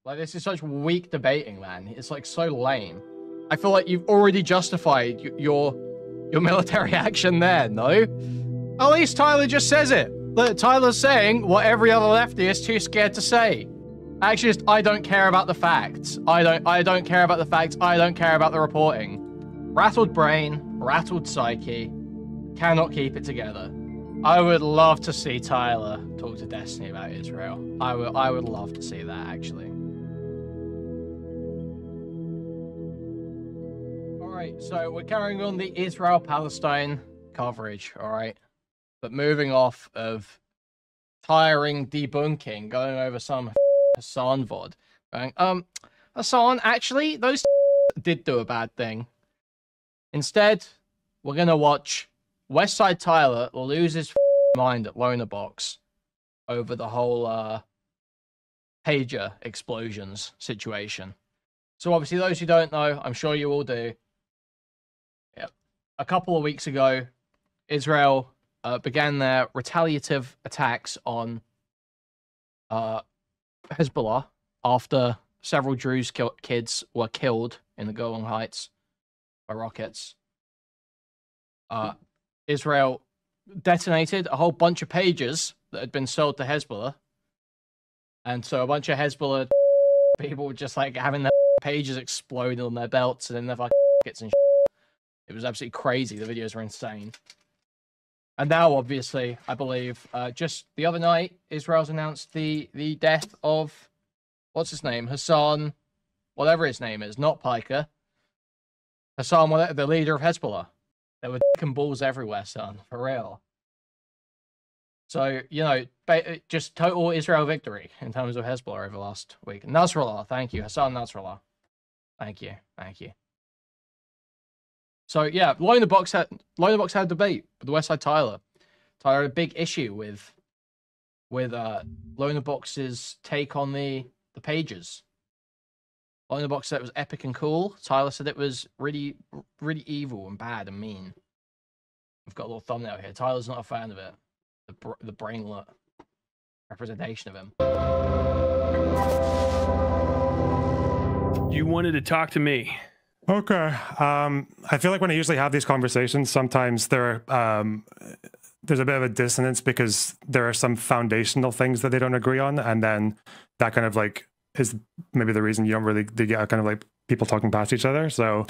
Like, this is such weak debating, man. It's like so lame. I feel like you've already justified your military action there, no? At least Tyler just says it. Look, Tyler's saying what every other lefty is too scared to say. Actually, just, I don't care about the facts. I don't care about the facts. I don't care about the reporting. Rattled brain, rattled psyche, cannot keep it together. I would love to see Tyler talk to Destiny about Israel. I would love to see that, actually. Alright, so we're carrying on the Israel-Palestine coverage, alright? But moving off of tiring debunking, going over some Hassan VOD. Going, Hassan, actually, those did do a bad thing. Instead, we're gonna watch Westside Tyler lose his mind at LonerBox over the whole pager explosions situation. So obviously, those who don't know, I'm sure you all do. Yeah, a couple of weeks ago, Israel began their retaliative attacks on Hezbollah after several Druze kids were killed in the Golan Heights by rockets. Israel detonated a whole bunch of pagers that had been sold to Hezbollah. And so a bunch of Hezbollah people were just like having their pages explode on their belts and in their fucking pockets and shit. It was absolutely crazy. The videos were insane. And now, obviously, I believe, just the other night, Israel's announced the death of, what's his name? Hassan, whatever his name is, not Piker. Hassan, the leader of Hezbollah. There were dick and balls everywhere, son, for real. So, you know, just total Israel victory in terms of Hezbollah over the last week. Nasrallah, thank you. Hassan Nasrallah. Thank you. Thank you. So, yeah, LonerBox had a debate with Westside Tyler. Tyler had a big issue with LonerBox's take on the pages. LonerBox said it was epic and cool. Tyler said it was really, really evil and bad and mean. We've got a little thumbnail here. Tyler's not a fan of it. The brainlet representation of him. You wanted to talk to me. Okay. I feel like when I usually have these conversations, sometimes there's a bit of a dissonance because there are some foundational things that they don't agree on, and then that kind of like is maybe the reason you don't really get kind of like people talking past each other. So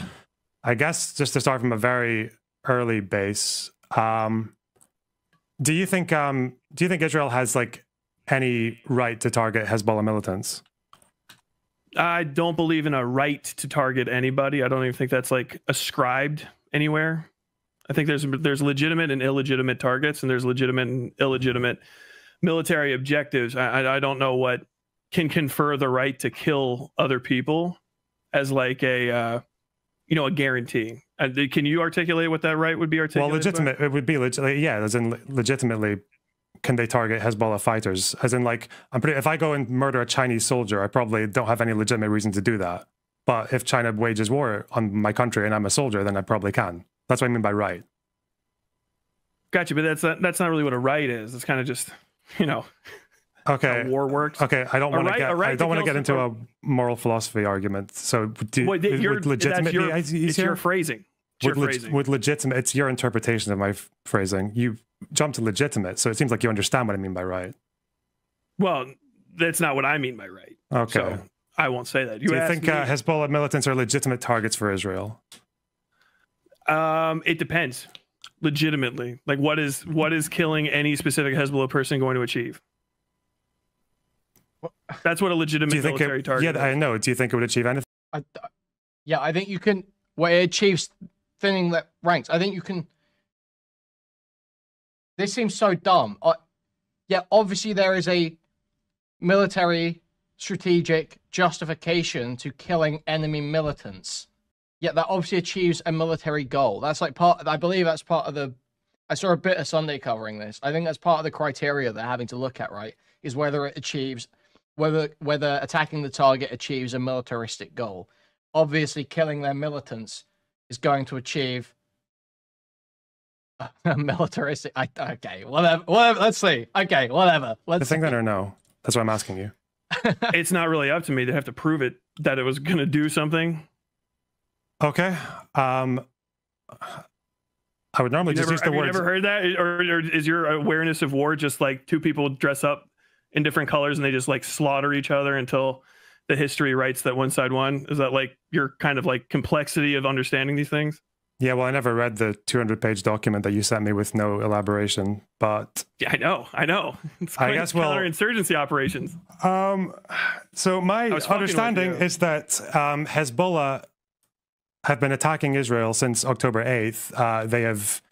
I guess just to start from a very early base, do you think Israel has like any right to target Hezbollah militants? I don't believe in a right to target anybody. I don't even think that's like ascribed anywhere. I think there's legitimate and illegitimate targets, and there's legitimate and illegitimate military objectives. I don't know what can confer the right to kill other people as like a a guarantee. Can you articulate what that right would be articulated? Well, legitimate, by? It would be yeah, as in legitimately. Can they target Hezbollah fighters? As in, like, if I go and murder a Chinese soldier, I probably don't have any legitimate reason to do that. But if China wages war on my country and I'm a soldier, then I probably can. That's what I mean by right. Gotcha, but that's not really what a right is. It's kind of just, okay, how war works. Okay, I don't want to get into a moral philosophy argument. So, would legitimately, it's your phrasing. With legitimate, it's your interpretation of my phrasing. You jump to legitimate, so it seems like you understand what I mean by right. Well, that's not what I mean by right. Okay. So I won't say that. Do you think Hezbollah militants are legitimate targets for Israel? It depends. Legitimately. Like, what is killing any specific Hezbollah person going to achieve? That's what a legitimate military target is. I know. Do you think it would achieve anything? Yeah, I think you can... Well, it achieves thinning the ranks. I think you can... This seems so dumb. Yeah, obviously there is a military strategic justification to killing enemy militants. Yeah, that obviously achieves a military goal. That's like I believe that's part of the... I saw a bit of Sunday covering this. I think that's part of the criteria they're having to look at, right? Is whether it achieves... Whether attacking the target achieves a militaristic goal. Obviously, killing their militants is going to achieve a militaristic... Okay, whatever. Let's see. Okay, whatever. I think that or no. That's what I'm asking you. It's not really up to me to have to prove it that it was going to do something. Okay. I would normally just use the words. Have you never heard that? Or is your awareness of war just like two people dress up in different colors and they just like slaughter each other until the history writes that one side won? Is that like your kind of like complexity of understanding these things? Yeah, well, I never read the 200-page document that you sent me with no elaboration, but yeah, I know. It's quite counterinsurgency operations. So my understanding is that Hezbollah have been attacking Israel since October 8th. They have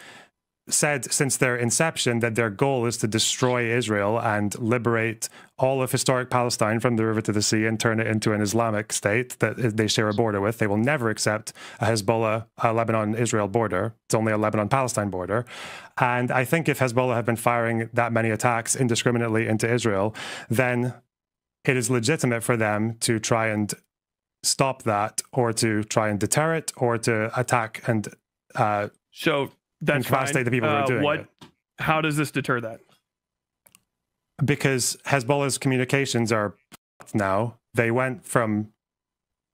said since their inception that their goal is to destroy Israel and liberate all of historic Palestine from the river to the sea and turn it into an Islamic state that they share a border with. They will never accept a Hezbollah, Lebanon-Israel border. It's only a Lebanon-Palestine border. And I think if Hezbollah have been firing that many attacks indiscriminately into Israel, then it is legitimate for them to try and stop that, or to try and deter it, or to attack and so that's incapacity the people who are doing it. How does this deter that? Because Hezbollah's communications are now. They went from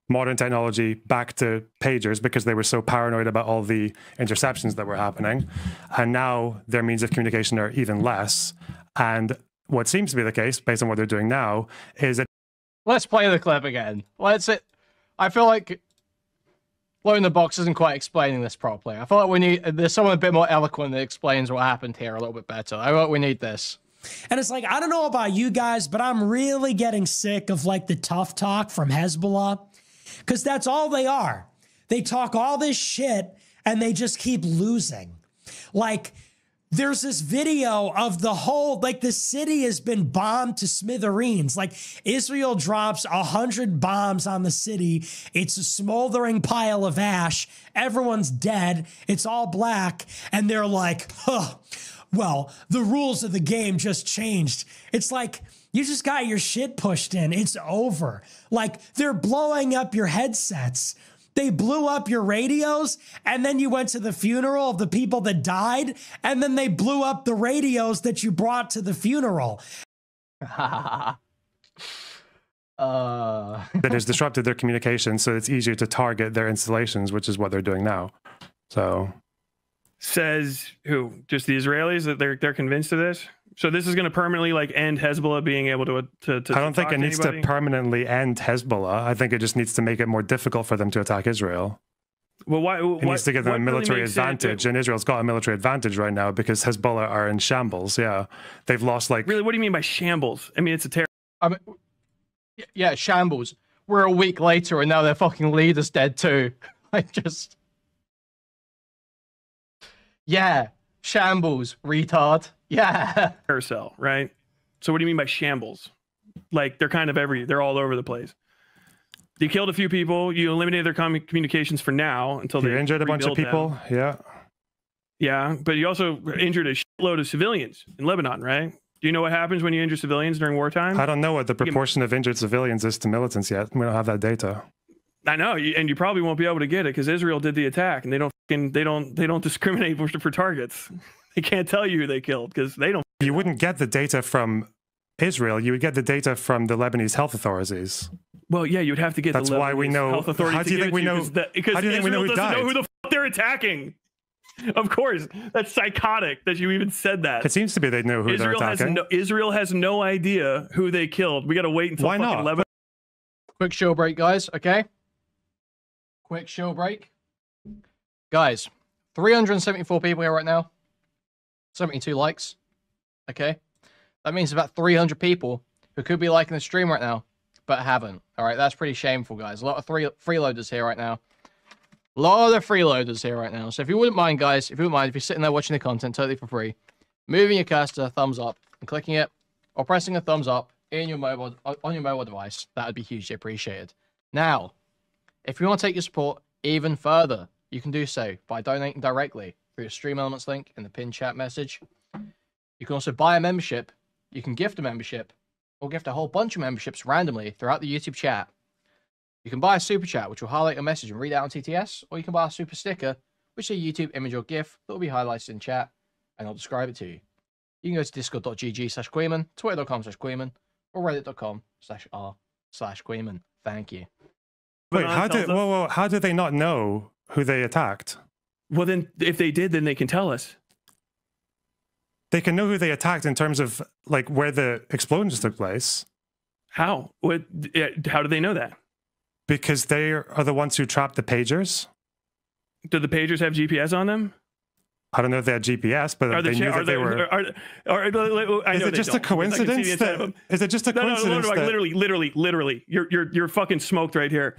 modern technology back to pagers because they were so paranoid about all the interceptions that were happening. And now their means of communication are even less. And what seems to be the case, based on what they're doing now, is that... Let's play the clip again. I feel like LonerBox isn't quite explaining this properly. I feel like there's someone a bit more eloquent that explains what happened here a little bit better. I feel like we need this. And it's like, I don't know about you guys, but I'm really getting sick of like the tough talk from Hezbollah, because that's all they are. They talk all this shit and they just keep losing. Like, there's this video of the whole, like, the city has been bombed to smithereens. Like, Israel drops 100 bombs on the city. It's a smoldering pile of ash. Everyone's dead. It's all black. And they're like, huh, well, the rules of the game just changed. It's like, you just got your shit pushed in. It's over. Like, they're blowing up your headsets. They blew up your radios, and then you went to the funeral of the people that died, and then they blew up the radios that you brought to the funeral. That has disrupted their communication, so it's easier to target their installations, which is what they're doing now. So, says who? Just the Israelis that they're convinced of this? So this is going to permanently like end Hezbollah being able to I don't think it needs to permanently end Hezbollah. I think it just needs to make it more difficult for them to attack Israel. Well, why? It needs to give them a military advantage, and Israel's got a military advantage right now because Hezbollah are in shambles. Yeah, they've lost like. Really, what do you mean by shambles? I mean, it's a terror. I mean, yeah, shambles. We're a week later, and now their fucking leader's dead too. Like, just. Yeah, shambles, retard. Yeah. Carousel, right? So what do you mean by shambles? Like, they're kind of they're all over the place. You killed a few people. You eliminated their communications for now until they injured a bunch of people. Them. Yeah. Yeah, but you also injured a shitload of civilians in Lebanon, right? Do you know what happens when you injure civilians during wartime? I don't know what the proportion of injured civilians is to militants yet. We don't have that data. I know, and you probably won't be able to get it because Israel did the attack, and they don't discriminate for targets. They can't tell you who they killed because they don't. You wouldn't get the data from Israel. You would get the data from the Lebanese health authorities. Well, yeah, you'd have to get. That's the why we know. Health authorities. How do you think we know? Because how do you think we know who doesn't died? know who the fuck they're attacking. Of course, that's psychotic that you even said that. It seems to be they know who they're attacking. Israel has no idea who they killed. We got to wait until why not? Lebanon. Quick show break, guys. Okay. Quick show break. Guys, 374 people here right now. 72 likes. Okay. That means about 300 people who could be liking the stream right now, but haven't. All right. That's pretty shameful, guys. A lot of freeloaders here right now. A lot of freeloaders here right now. So if you wouldn't mind, guys, if you're sitting there watching the content totally for free, moving your cursor, thumbs up, and clicking it, or pressing a thumbs up on your mobile device, that would be hugely appreciated. Now, if you want to take your support even further, you can do so by donating directly through your Stream Elements link in the pinned chat message. You can also buy a membership, you can gift a membership, or gift a whole bunch of memberships randomly throughout the YouTube chat. You can buy a super chat, which will highlight your message and read out on TTS, or you can buy a super sticker, which is a YouTube image or GIF that will be highlighted in chat, and I'll describe it to you. You can go to discord.gg/Kuihman, twitter.com/Kuihman, or reddit.com/r/Kuihman. Thank you. Wait, how did they not know who they attacked? Well, then if they did, then they can tell us. They can know who they attacked in terms of like where the explosions took place. How? How do they know that? Because they are the ones who trapped the pagers. Do the pagers have GPS on them? I don't know if they had GPS, but they knew that they were. Is it just a coincidence? Is it just a coincidence? Literally, you're fucking smoked right here.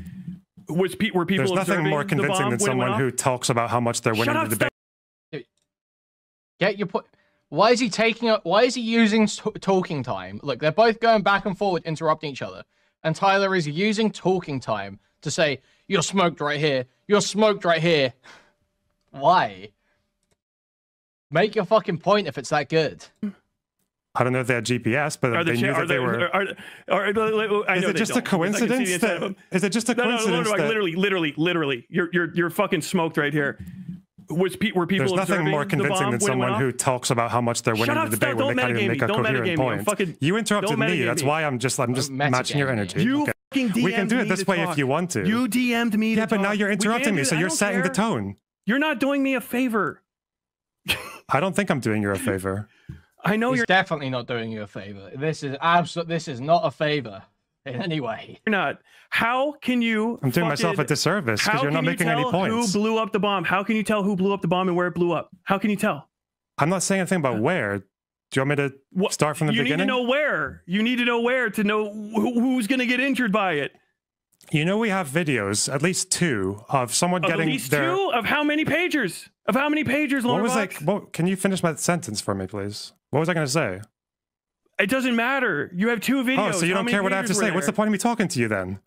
Were people? There's nothing more convincing than someone who talks about how much they're winning the debate. Get your point. Why is he taking up? Why is he using talking time? Look, they're both going back and forward, interrupting each other, and Tyler is using talking time to say, "You're smoked right here. You're smoked right here." Why? Make your fucking point if it's that good. I don't know if they had GPS, but they knew that they were. Is it just a coincidence? Is it just a coincidence? Literally, you're fucking smoked right here. Were people? There's nothing more convincing than someone who talks about how much they're winning the debate when they can't even make a coherent point. You interrupted me. That's why I'm just matching your energy. We can do it this way if you want to. You DM'd me. Yeah, but now you're interrupting me, so you're setting the tone. You're not doing me a favor. I don't think I'm doing you a favor. I know you're definitely not doing you a favor. This is not a favor in any way. You're not. How can you? I'm doing myself a disservice because you're not making any points. Who blew up the bomb? How can you tell who blew up the bomb and where it blew up? How can you tell? I'm not saying anything about where. Do you want me to start from the beginning? You need to know where. You need to know where to know who's going to get injured by it. You know, we have videos, at least 2, of someone getting at least 2 of how many pagers? Of how many pagers? What was like? Can you finish my sentence for me, please? What was I going to say? It doesn't matter. You have 2 videos. Oh, so you don't care what I have to say? What's the point of me talking to you then?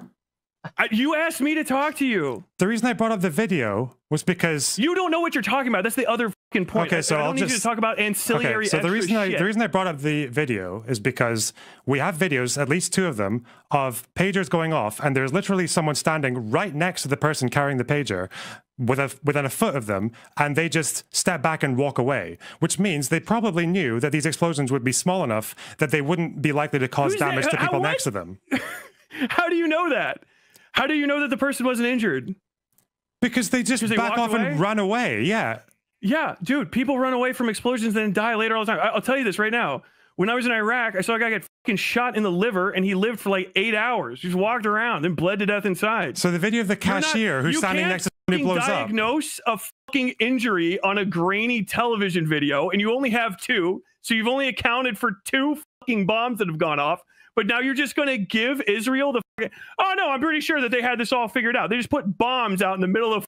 You asked me to talk to you. The reason I brought up the video was because you don't know what you're talking about. That's the other fucking point. Okay, so I don't need you to talk about ancillary. Okay, so the reason I brought up the video is because we have videos, at least 2 of them, of pagers going off, and there's literally someone standing right next to the person carrying the pager, within a foot of them, and they just step back and walk away, which means they probably knew that these explosions would be small enough that they wouldn't be likely to cause damage to people next to them. How do you know that? How do you know that the person wasn't injured? Because they just back off and run away. Yeah. Yeah, dude, people run away from explosions and then die later all the time. I'll tell you this right now. When I was in Iraq, I saw a guy get fucking shot in the liver, and he lived for like 8 hours. He just walked around and bled to death inside. So the video of the cashier who's standing next to someone who blows up. You can't diagnose a fucking injury on a grainy television video, and you only have 2. So you've only accounted for 2 fucking bombs that have gone off. But now you're just going to give Israel the oh no, I'm pretty sure that they had this all figured out. They just put bombs out in the middle of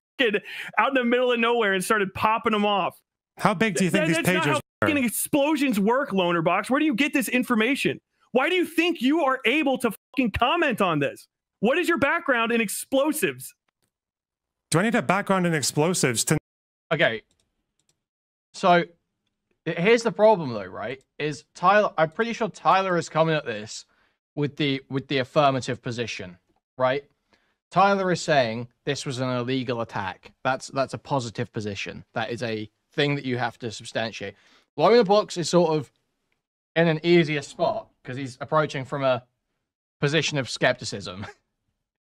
nowhere and started popping them off. How big do you think these pagers That's not how fucking explosions work, LonerBox. Where do you get this information? Why do you think you are able to fucking comment on this? What is your background in explosives? Do I need a background in explosives to? Okay. So here's the problem though, right? Is Tyler? I'm pretty sure Tyler is coming at this with the affirmative position, right? Tyler is saying this was an illegal attack. That's a positive position. That is a thing that you have to substantiate. LonerBox is sort of in an easier spot because he's approaching from a position of skepticism.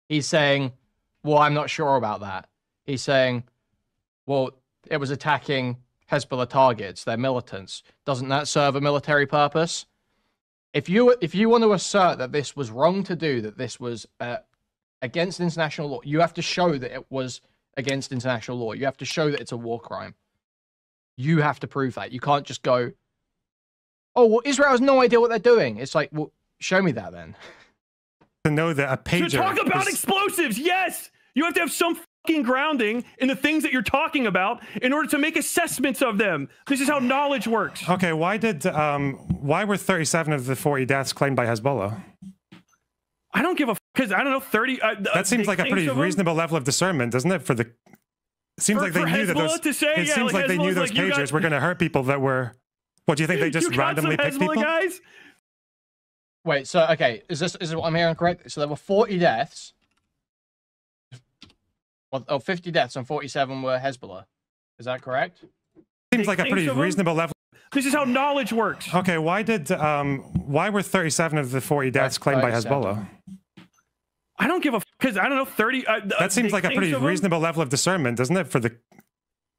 He's saying, well, I'm not sure about that. He's saying, well, it was attacking Hezbollah targets, they're militants. Doesn't that serve a military purpose? If you want to assert that this was wrong to do, that this was against international law, you have to show that it was against international law. You have to show that it's a war crime. You have to prove that. You can't just go, oh, well, Israel has no idea what they're doing. It's like, well, show me that then. To know that a pager... To talk about explosives, yes! You have to have some fucking grounding in the things that you're talking about in order to make assessments of them. This is how knowledge works. Okay, why were 37 of the 40 deaths claimed by Hezbollah? I don't give a because I don't know 30. That seems like a pretty reasonable level of discernment, doesn't it? It seems like they knew that those. It seems like they knew those pagers were going to hurt people that were. What do you think they just randomly picked people? Guys? Wait, so okay, is this what I'm hearing correct? So there were 40 deaths. Well, 50 deaths and 47 were Hezbollah. Is that correct? Seems like a pretty reasonable level. This is how knowledge works. Okay, why were 37 of the 40 deaths claimed by Hezbollah? I don't give a because I don't know 30. That seems like a pretty reasonable level of discernment, doesn't it? It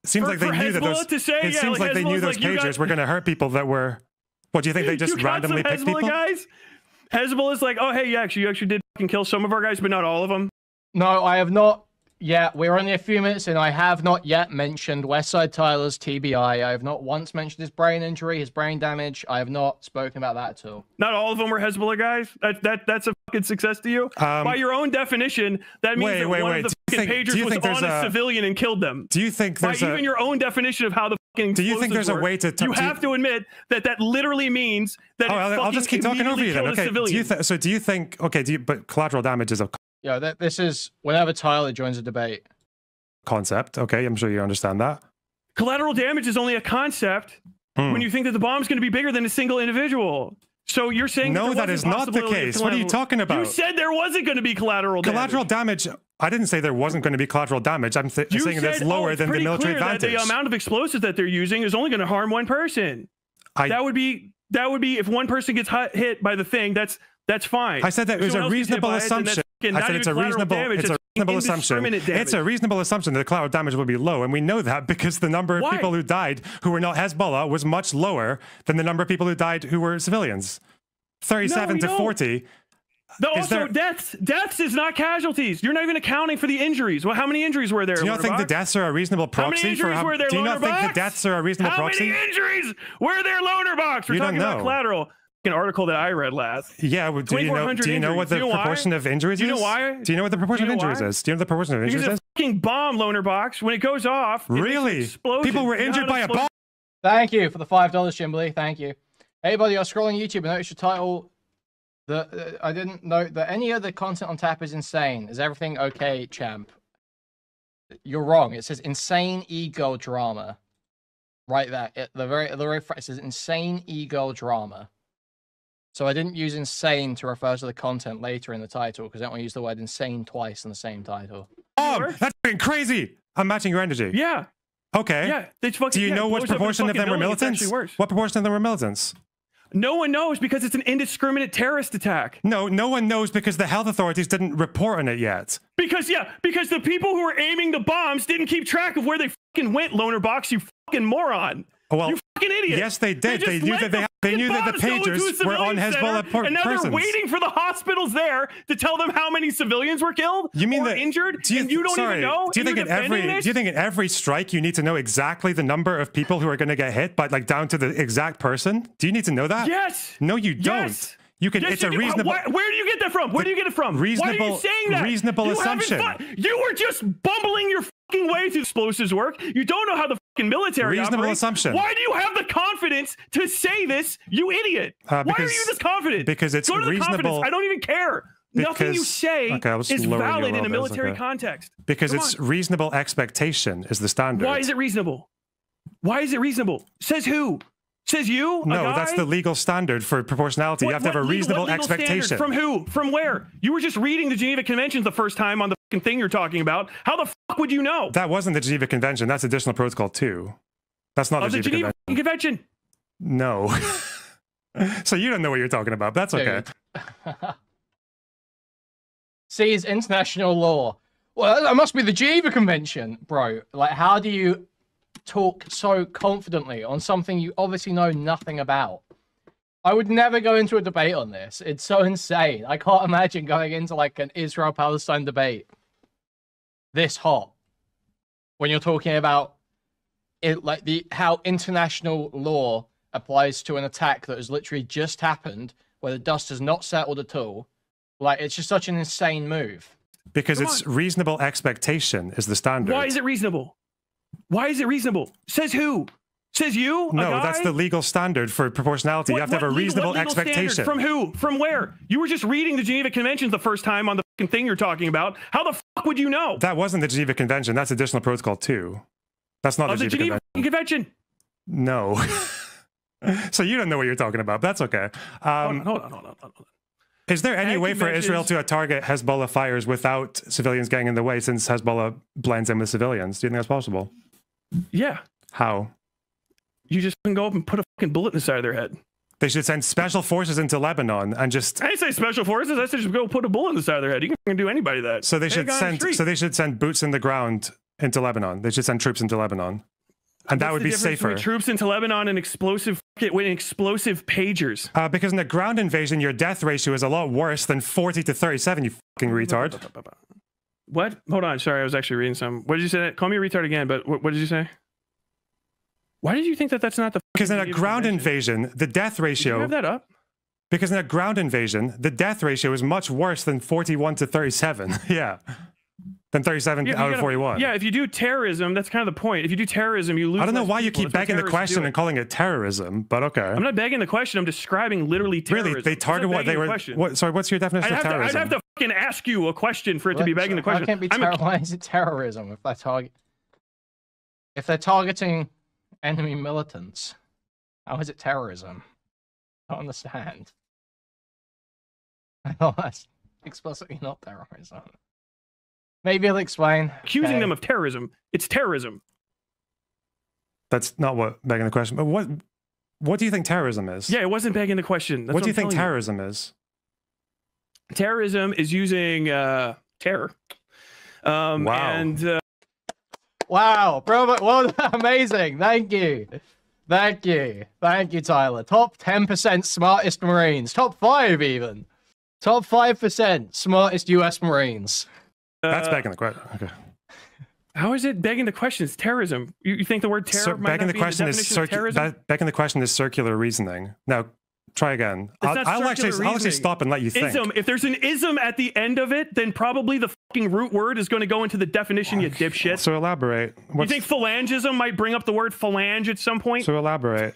seems like they knew that those. It seems like they knew those pagers were going to hurt people that were. What do you think they just randomly picked people? Guys? Hezbollah is like, oh hey, you actually did fucking kill some of our guys, but not all of them. No, I have not. Yeah, we're only a few minutes in. I have not yet mentioned Westside Tyler's TBI. I have not once mentioned his brain injury, his brain damage. I have not spoken about that at all. Not all of them were Hezbollah guys? That's a fucking success to you? By your own definition, that means that one of the fucking pagers was on a civilian and killed them. Do you think there's even your own definition of how the fucking do you think there's a way to... You have to admit that literally means that I'll just keep talking over you then. Okay, do you think... Okay, but collateral damage is a... Yeah, this is whenever Tyler joins a debate. Concept. Okay, I'm sure you understand that. Collateral damage is only a concept when you think that the bomb's going to be bigger than a single individual. So you're saying no, that is not the case. What are you talking about? You said there wasn't going to be collateral damage. I didn't say there wasn't going to be collateral damage. I'm saying that's lower than the military advantage. That the amount of explosives that they're using is only going to harm one person. That would be if one person gets hit by the thing. That's fine. I said that it was a reasonable assumption. I said it's a reasonable assumption. It's a reasonable assumption that the collateral damage will be low, and we know that because the number of people who died who were not Hezbollah was much lower than the number of people who died who were civilians. 37 to 40. Also, deaths is not casualties. You're not even accounting for the injuries. Well, how many injuries were there? Do you not think the deaths are a reasonable proxy for how? Do you not think the deaths are a reasonable proxy? How many injuries were there? LonerBox. We're talking about collateral. An article that I read last. Yeah, do you know what the proportion of injuries is? Do you know why? Do you know what the proportion of injuries is? Do you know the proportion of injuries is? Because a fucking bomb, LonerBox, when it goes off, really? People were injured by a bomb. Thank you for the $5, Jimbley. Thank you. Hey, buddy, you're scrolling YouTube and notice your title. I didn't know that any other content on tap is insane. Is everything okay, champ? You're wrong. It says insane ego drama. Right there. The very it says insane ego drama. So I didn't use insane to refer to the content later in the title because I don't want to use the word insane twice in the same title. That's been crazy. I'm matching your energy. Yeah. Okay. Yeah. Do you know what proportion of them were militants? What proportion of them were militants? No one knows because it's an indiscriminate terrorist attack. No one knows because the health authorities didn't report on it yet. Because the people who were aiming the bombs didn't keep track of where they fucking went, LonerBox, you fucking moron. Well, you fucking idiot. Yes, they did. They knew that the pagers were on Hezbollah persons. And now they're waiting for the hospitals there to tell them how many civilians were killed or injured, and you don't even know? Do you think in every strike you need to know exactly the number of people who are going to get hit, but like down to the exact person? Do you need to know that? Yes. No, you don't. Yes. You can. It's a reasonable. Where do you get that from? Where do you get it from? Reasonable. Why are you saying that? Reasonable assumption. You were just bumbling your fucking way to explosives work. You don't know how the fucking military Reasonable operates. assumption. Why do you have the confidence to say this, you idiot? Why are you this confident? Because it's Go to the reasonable. Confidence. I don't even care. Nothing you say is valid in a military context. Because it's reasonable expectation is the standard. Why is it reasonable? Why is it reasonable? Says who? Says you? No, that's the legal standard for proportionality. You have to have a reasonable expectation. From who? From where? You were just reading the Geneva Conventions the first time on the fucking thing you're talking about. How the fuck would you know? That wasn't the Geneva Convention. That's Additional Protocol 2. That's not the Geneva Convention. No. So you don't know what you're talking about. That's okay. See, it's international law. Well, that must be the Geneva Convention, bro. Like, how do you talk so confidently on something you obviously know nothing about? I would never go into a debate on this. It's so insane. I can't imagine going into like an Israel-Palestine debate this hot when you're talking about it, like how international law applies to an attack that has literally just happened, where the dust has not settled at all. Like, it's just such an insane move. Because it's reasonable expectation is the standard. Why is it reasonable? Why is it reasonable? Says who? Says you? No, that's the legal standard for proportionality. You have to have a reasonable expectation. From who? From where? You were just reading the Geneva Conventions the first time on the fucking thing you're talking about. How the fuck would you know? That wasn't the Geneva Convention. That's Additional Protocol 2. That's not the Geneva Convention. No. So you don't know what you're talking about. That's okay. Hold on. Is there any way for Israel to target Hezbollah fires without civilians getting in the way, since Hezbollah blends in with civilians? Do you think that's possible? Yeah. How? You just can go up and put a fucking bullet in the side of their head. They should send special forces into Lebanon and just. I didn't say special forces. I said just go put a bullet in the side of their head. You can do anybody that. So they should send. So they should send boots in the ground into Lebanon. They should send troops into Lebanon, and that would be safer. Troops into Lebanon and explosive pagers. Because in a ground invasion, your death ratio is a lot worse than 40 to 37. You fucking retard. What? Hold on. Sorry, I was actually reading some. What did you say? Call me a retard again. But what did you say? Why did you think that that's not the? Because in a ground invasion, the death ratio. Did you have that up? Because in a ground invasion, the death ratio is much worse than 41 to 37. Yeah. Than 37 out of 41. Yeah, if you do terrorism, that's kind of the point. If you do terrorism, you lose. I don't know why you keep begging the question and calling it terrorism, but okay. I'm not begging the question. I'm describing literally terrorism. Really? They target what they were. What, sorry, what's your definition of terrorism? I'd have to fucking ask you a question for it to be begging the question. Why is it terrorism if they're targeting enemy militants? How is it terrorism? I don't understand. I know that's explicitly not terrorism. Maybe I'll explain. Accusing them of terrorism. It's terrorism. That's not what begging the question. But what do you think terrorism is? Yeah, it wasn't begging the question. That's what do you think terrorism is? Terrorism is using terror. Wow. And wow, bro, well, amazing. Thank you. Thank you. Thank you, Tyler. Top 10% smartest Marines. Top 5 even. Top 5% smartest US Marines. That's begging the question. Okay. How is it begging the question? It's terrorism. You think the word terror might begging not the question is begging the question is circular reasoning. Now, try again. I'll actually stop and let you think. Ism. If there's an ism at the end of it, then probably the fucking root word is going to go into the definition, you dipshit. So elaborate. You think phalangism might bring up the word phalange at some point? So elaborate.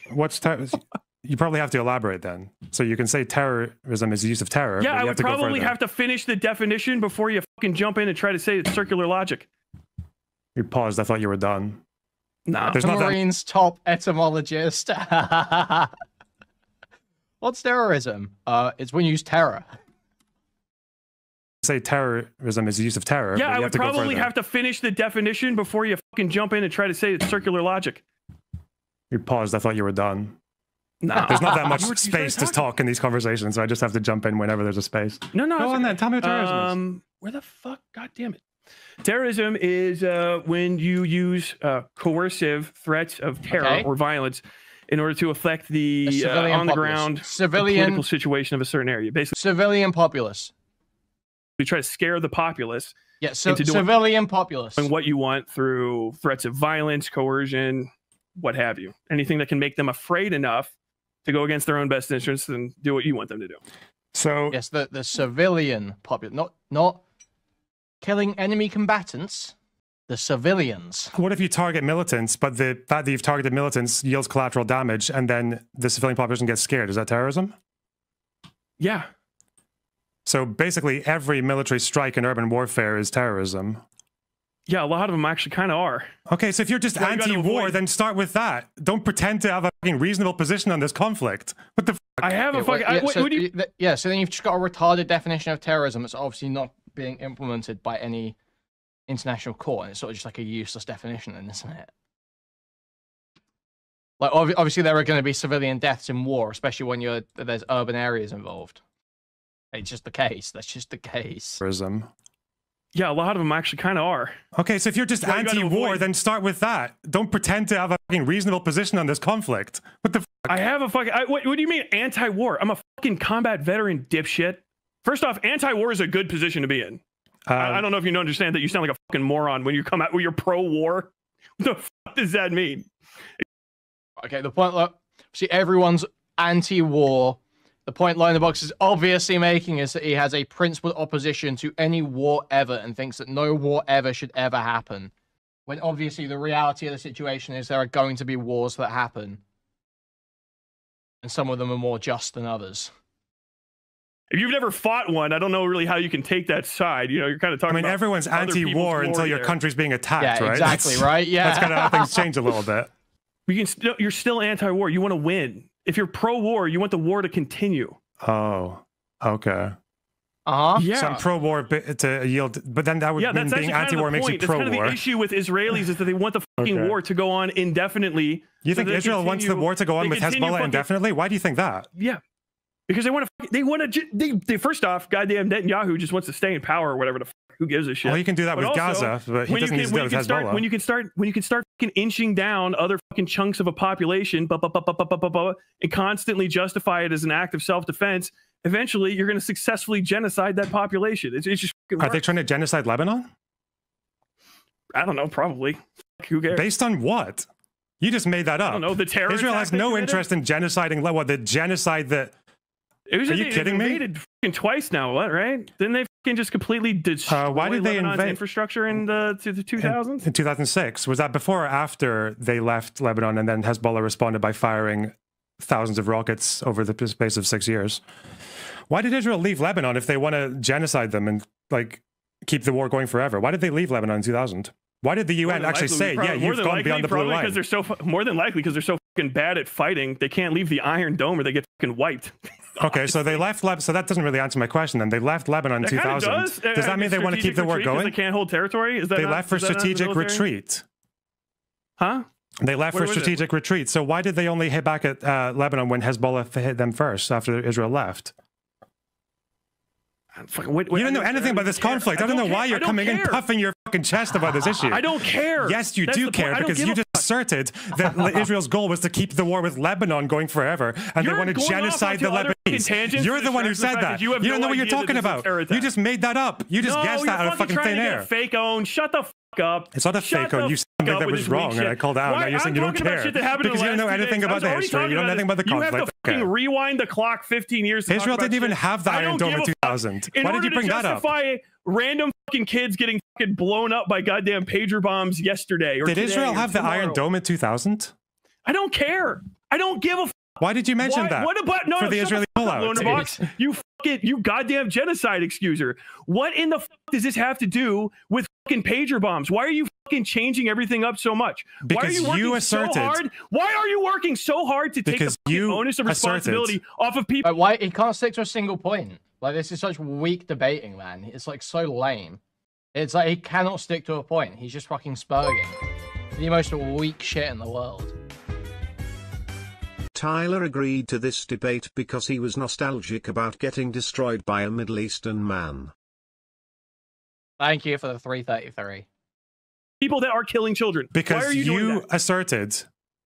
You probably have to elaborate then. So you can say terrorism is the use of terror. Yeah, I would probably have to finish the definition before you fucking jump in and try to say it's circular logic. You paused. I thought you were done. No. There's Marines top etymologist. What's terrorism? It's when you use terror. Say terrorism is the use of terror. Yeah, I would probably have to finish the definition before you fucking jump in and try to say it's circular logic. You paused. I thought you were done. No. There's not that much space to talk in these conversations, so I just have to jump in whenever there's a space. No. Go on then. Tell me what terrorism is. Where the fuck? God damn it. Terrorism is when you use coercive threats of terror or violence in order to affect the on-the-ground political situation of a certain area. Basically, civilian populace. We try to scare the populace. Yeah, so civilian populace. And what you want through threats of violence, coercion, what have you. Anything that can make them afraid enough to go against their own best interests and do what you want them to do. So yes, the civilian populace, not killing enemy combatants, the civilians. What if you target militants, but the fact that you've targeted militants yields collateral damage, and then the civilian population gets scared? Is that terrorism? Yeah. So basically, every military strike in urban warfare is terrorism. Yeah, a lot of them actually kind of are. Okay, so if you're just anti-war, then start with that. Don't pretend to have a fucking reasonable position on this conflict. What the fuck? I have a fucking... so then you've just got a retarded definition of terrorism that's obviously not being implemented by any international court, and it's sort of just like a useless definition then, isn't it? Like, obviously there are going to be civilian deaths in war, especially when there's urban areas involved. It's just the case. That's just the case. Terrorism. Yeah, a lot of them actually kind of are. Okay, so if you're just anti-war, then start with that. Don't pretend to have a fucking reasonable position on this conflict. What the fuck? I have a fucking... what do you mean anti-war? I'm a fucking combat veteran, dipshit. First off, anti-war is a good position to be in. I don't know if you understand that you sound like a fucking moron when you come out when you're pro-war. What the fuck does that mean? Okay, the point... Look, see, everyone's anti-war. The point LonerBox is obviously making is that he has a principled opposition to any war ever and thinks that no war ever should ever happen. When obviously the reality of the situation is there are going to be wars that happen. And some of them are more just than others. If you've never fought one, I don't know really how you can take that side. You know, you're kind of talking about... everyone's anti-war until your country's being attacked, right? Exactly, right? Yeah. That's kind of how things change a little bit. You're still anti-war. You want to win. If you're pro-war, you want the war to continue. Oh, okay. Yeah. So I'm pro-war to yield, but then that would mean being anti-war makes you pro-war. That's kind of the issue with Israelis is that they want the fucking war to go on indefinitely. You think Israel wants the war to go on with Hezbollah indefinitely? Why do you think that? Yeah. Because they want to, first off, goddamn Netanyahu just wants to stay in power or whatever the fuck. Who gives a shit? Well, he can do that with Gaza, but he doesn't need to do it with Hezbollah. When you can start fucking inching down other fucking chunks of a population, and constantly justify it as an act of self-defense, eventually you're going to successfully genocide that population. It's just. Are they trying to genocide Lebanon? I don't know. Probably. Who cares? Based on what? You just made that up. I don't know. The terror. Israel has no interest in genociding. What the genocide that? Are you kidding me? Invaded fucking twice now. What? Right? Didn't they fucking just completely destroy why did they Lebanon's invade infrastructure in the 2000s? In 2006, was that before or after they left Lebanon and then Hezbollah responded by firing thousands of rockets over the space of 6 years? Why did Israel leave Lebanon if they want to genocide them and like keep the war going forever? Why did they leave Lebanon in 2000? Why did the UN actually say, yeah, you've gone beyond the blue line? Because they're so more than likely because they're so fucking bad at fighting, they can't leave the Iron Dome or they get fucking wiped. Okay, so they left Lebanon. So that doesn't really answer my question. Then they left Lebanon in 2000. Does that mean they want to keep the war going? They can't hold territory. Is that they left for strategic retreat? Huh? They left for strategic retreat. So why did they only hit back at Lebanon when Hezbollah hit them first after Israel left? You don't know anything about this conflict. I don't know why you're coming in puffing your fucking chest about this issue. I don't care. Yes, you do care because you just asserted that Israel's goal was to keep the war with Lebanon going forever and they want to genocide the Lebanese. You're the one who said that. You don't know what you're talking about. You just made that up. You just guessed that out of fucking thin air. Fake own. Shut the fuck up. It's not a fake own. You said something that was wrong and I called out. Now you're saying you don't care because you don't know anything about the history. You don't know anything about the conflict. You have to fucking rewind the clock 15 years. Israel didn't even have the Iron Dome in 2000. Why did you bring that up? Random fucking kids getting fucking blown up by goddamn pager bombs yesterday or did Israel have the Iron Dome in 2000? I don't care. I don't give a fuck. Why did you mention that? What about for the Israeli pullout? LonerBox, you goddamn genocide excuser. What in the fuck does this have to do with fucking pager bombs? Why are you fucking changing everything up so much? Because Why are you working so hard? Why are you working so hard to take the fucking onus of responsibility off of people? Why he can't stick to a single point? Like, this is such weak debating, man. It's like so lame. It's like he cannot stick to a point. He's just fucking spurging. The most weak shit in the world. Tyler agreed to this debate because he was nostalgic about getting destroyed by a Middle Eastern man. Thank you for the 333. People that are killing children. Because why are you asserted.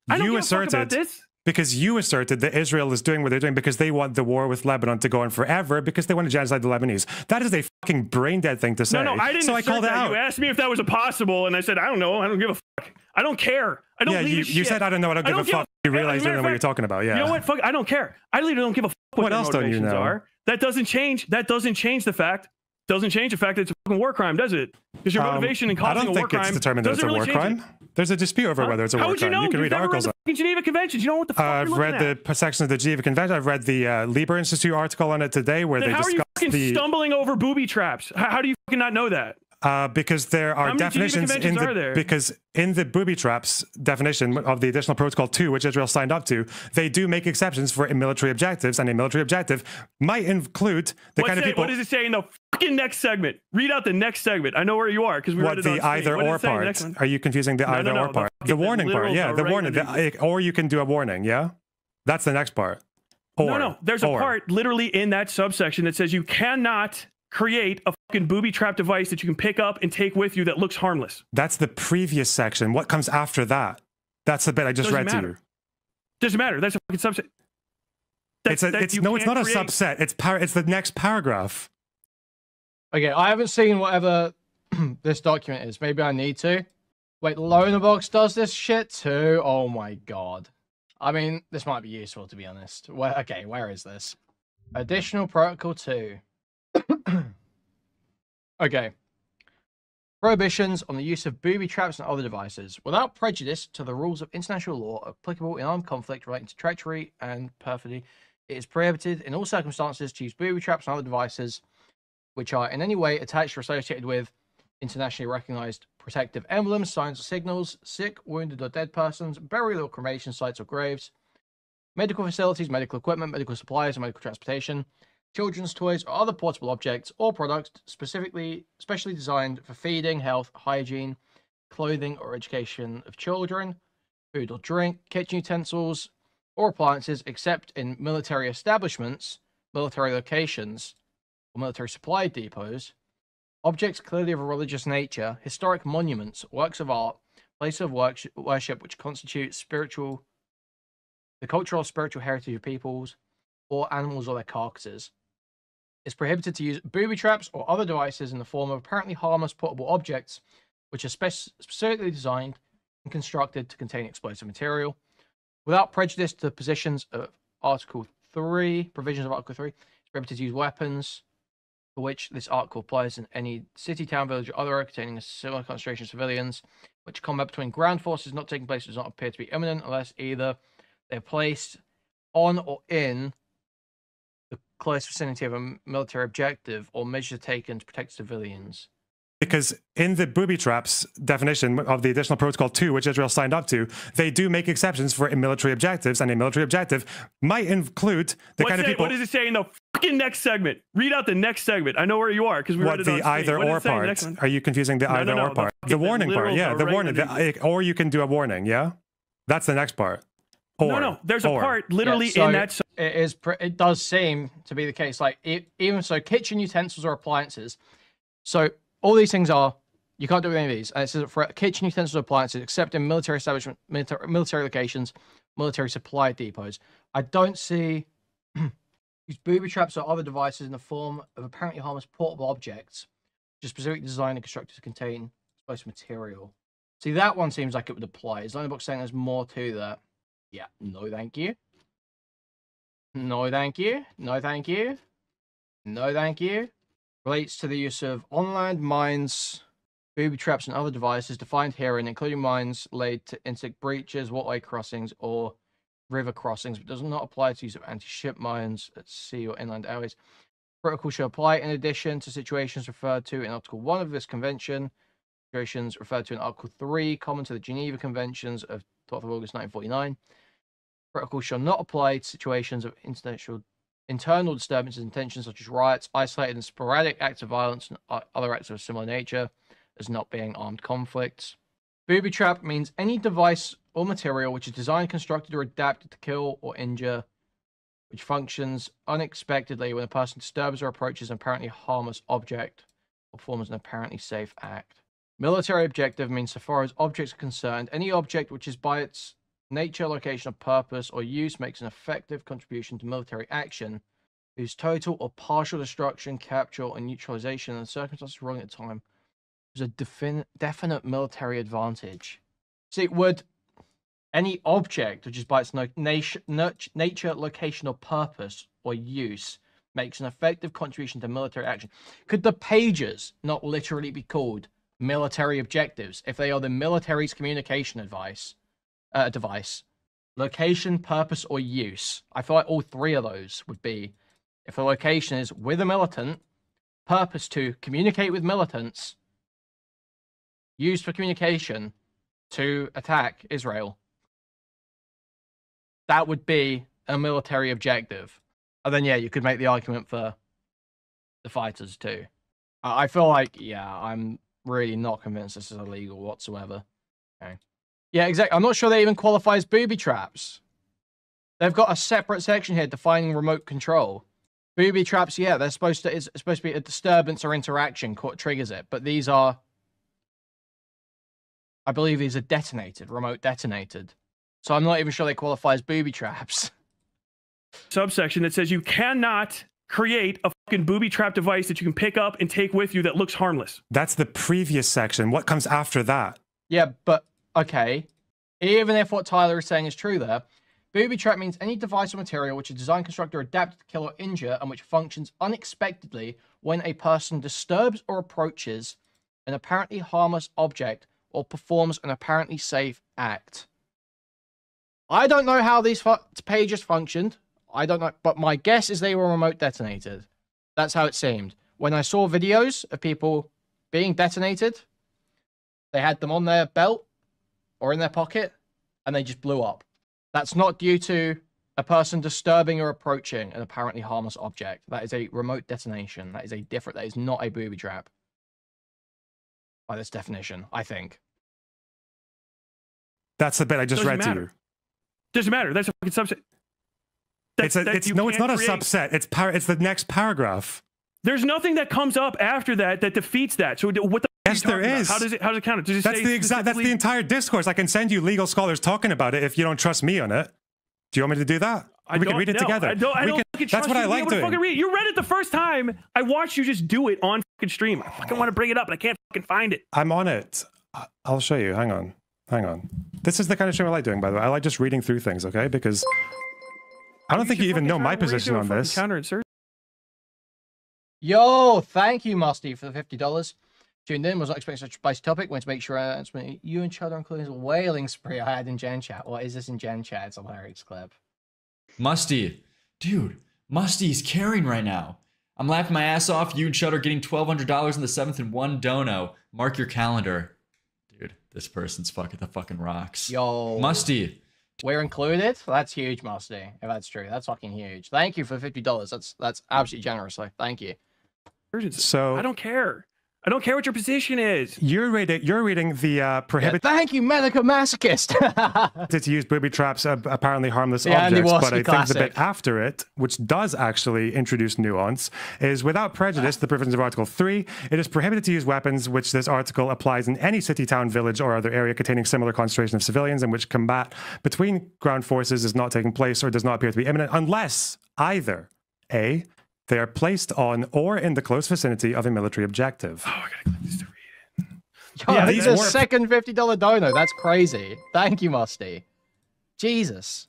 I don't give a fuck about this. Because you asserted that Israel is doing what they're doing because they want the war with Lebanon to go on forever because they want to genocide the Lebanese. That is a fucking brain dead thing to say. No, I didn't. So I called it out. You asked me if that was possible, and I said I don't know. I don't give a fuck. I don't care. I don't. Yeah, you said I don't know. I don't give a fuck. You realize you don't know what you're talking about. Yeah. You know what? Fuck. I don't care. I literally don't give a fuck what else don't you know? Are. That doesn't change. That doesn't change the fact. Doesn't change the fact that it's a fucking war crime, does it? Because your motivation in causing a war crime. I don't think it's determined that it's a war crime. There's a dispute over whether it's a war crime. You can read articles. The Geneva Conventions. You know what the fuck I've read the section of the Geneva Convention. I've read the Lieber Institute article on it today where they discuss the... How are you fucking stumbling over booby traps? How do you fucking not know that? Because there are definitions in the booby traps definition of the additional protocol 2, which Israel signed up to, they do make exceptions for military objectives, and a military objective might include the kind of people. What does it say in the fucking next segment? Read out the next segment. I know where you are because we read it on the either or part. Are you confusing the either or part? The warning part, yeah, the warning. Or you can do a warning, yeah. That's the next part. No, there's a part literally in that subsection that says you cannot create a fucking booby trap device that you can pick up and take with you that looks harmless. That's the previous section. What comes after that? That's the bit I just read to you. Doesn't matter. That's a fucking subset. It's not a subset. It's the next paragraph. Okay, I haven't seen whatever this document is. Maybe I need to. Wait, LonerBox does this shit too? Oh my god. I mean, this might be useful to be honest. Where is this? Additional Protocol 2. Okay. Prohibitions on the use of booby traps and other devices, without prejudice to the rules of international law applicable in armed conflict relating to treachery and perfidy. It is prohibited in all circumstances to use booby traps and other devices which are in any way attached or associated with internationally recognized protective emblems, signs or signals, sick, wounded or dead persons, burial or cremation sites or graves, medical facilities, medical equipment, medical supplies, and medical transportation, children's toys, or other portable objects or products specially designed for feeding, health, hygiene, clothing, or education of children, food or drink, kitchen utensils, or appliances, except in military establishments, military locations, or military supply depots, objects clearly of a religious nature, historic monuments, works of art, places of worship which constitute the cultural or spiritual heritage of peoples, or animals or their carcasses. It's prohibited to use booby traps or other devices in the form of apparently harmless portable objects which are specifically designed and constructed to contain explosive material. Without prejudice to the provisions of Article 3, it's prohibited to use weapons for which this article applies in any city, town, village, or other area containing a similar concentration of civilians, which combat between ground forces not taking place does not appear to be imminent unless either they're placed on or in the close vicinity of a military objective or measures taken to protect civilians. Because in the booby traps definition of the additional protocol 2, which Israel signed up to, they do make exceptions for military objectives, and a military objective might include the kind of people. What does it say in the fucking next segment? Read out the next segment. I know where you are because we read it on the either or part. Are you confusing the either or part? The warning part, yeah, the warning. Or you can do a warning, yeah. That's the next part. No, there's a part literally so in that. It does seem to be the case. Like even so, kitchen utensils or appliances. So all these things are, you can't do any of these. And it says for kitchen utensils or appliances, except in military establishment, military locations, military supply depots. I don't see use booby traps or other devices in the form of apparently harmless portable objects, which are specifically designed and constructed to contain explosive material. See, that one seems like it would apply. Is LonerBox saying there's more to that? Yeah, no thank you. No thank you. No thank you. No thank you. Relates to the use of on-land mines, booby traps, and other devices defined herein, including mines laid to intersect breaches, waterway crossings, or river crossings, but does not apply to use of anti-ship mines at sea or inland areas. Protocol shall apply in addition to situations referred to in Article 1 of this convention, situations referred to in Article 3, common to the Geneva Conventions of 12th of August 1949. Protocol shall not apply to situations of internal disturbances and tensions such as riots, isolated and sporadic acts of violence, and other acts of a similar nature, as not being armed conflicts. Booby trap means any device or material which is designed, constructed, or adapted to kill or injure, which functions unexpectedly when a person disturbs or approaches an apparently harmless object or performs an apparently safe act. Military objective means, so far as objects are concerned, any object which is by its nature, location, or purpose or use makes an effective contribution to military action, whose total or partial destruction, capture, or neutralization in the circumstances wrong at the time is a definite military advantage. See, would any object which is by its nature, location, or purpose or use makes an effective contribution to military action? Could the pages not literally be called military objectives if they are the military's communication device? Location, purpose, or use. I feel like all three of those would be, if the location is with a militant, purpose to communicate with militants, used for communication to attack Israel. That would be a military objective. And then, yeah, you could make the argument for the fighters too. I feel like, yeah, I'm really not convinced this is illegal whatsoever. Okay. Yeah, exactly. I'm not sure they even qualify as booby traps. They've got a separate section here defining remote control. Booby traps, yeah, it's supposed to be a disturbance or interaction triggers it, but these are, I believe these are detonated, remote detonated. So I'm not even sure they qualify as booby traps. Subsection that says you cannot create a fucking booby trap device that you can pick up and take with you that looks harmless. That's the previous section. What comes after that? Yeah, but okay, even if what Tyler is saying is true there, booby trap means any device or material which is designed, constructed, or adapted to kill or injure and which functions unexpectedly when a person disturbs or approaches an apparently harmless object or performs an apparently safe act. I don't know how these pages functioned. I don't know, but my guess is they were remote detonated. That's how it seemed. When I saw videos of people being detonated, they had them on their belt or in their pocket, and they just blew up. That's not due to A person disturbing or approaching an apparently harmless object. That is a remote detonation. That is not a booby trap. By this definition, I think. That's the bit I just read to you. Doesn't matter. That's a fucking subset. It's not a subset. It's the next paragraph. There's nothing that comes up after that defeats that. So what the yes, there is. How does it count it? Does it that's the entire discourse. I can send you legal scholars talking about it if you don't trust me on it. Do you want me to do that? We can read it together. I don't that's what I like doing. You read it the first time. I watched you just do it on fucking stream. I fucking want to bring it up, and I can't fucking find it. I'm on it. I'll show you. Hang on. This is the kind of stream I like doing, by the way. I like just reading through things, okay? Because I don't think you even know my position on this. Yo, thank you, Musty, for the $50. Tuned in, was not expecting such a spicy topic. Went to make sure you and Chud are including a whaling spree I had in Gen Chat. What is this in Gen Chat? It's a hilarious clip. Musty. Dude, Musty's carrying right now. I'm laughing my ass off. You and Chud are getting $1,200 in the 7th and 1 dono. Mark your calendar. Dude, this person's fucking rocks. Yo. Musty. We're included? That's huge, Musty. If that's true. That's fucking huge. Thank you for the $50. That's absolutely generous. So thank you. So I don't care. I don't care what your position is. You're reading the prohibited. Yeah, thank you, medical masochist. to use booby traps, apparently harmless objects, but I think the bit after it, which does actually introduce nuance, is without prejudice, the provisions of Article 3, it is prohibited to use weapons which this article applies in any city, town, village, or other area containing similar concentration of civilians in which combat between ground forces is not taking place or does not appear to be imminent, unless either A, they are placed on or in the close vicinity of a military objective. Oh, I gotta click this to read it. Yeah, these are second $50 dono. That's crazy. Thank you, Musty. Jesus.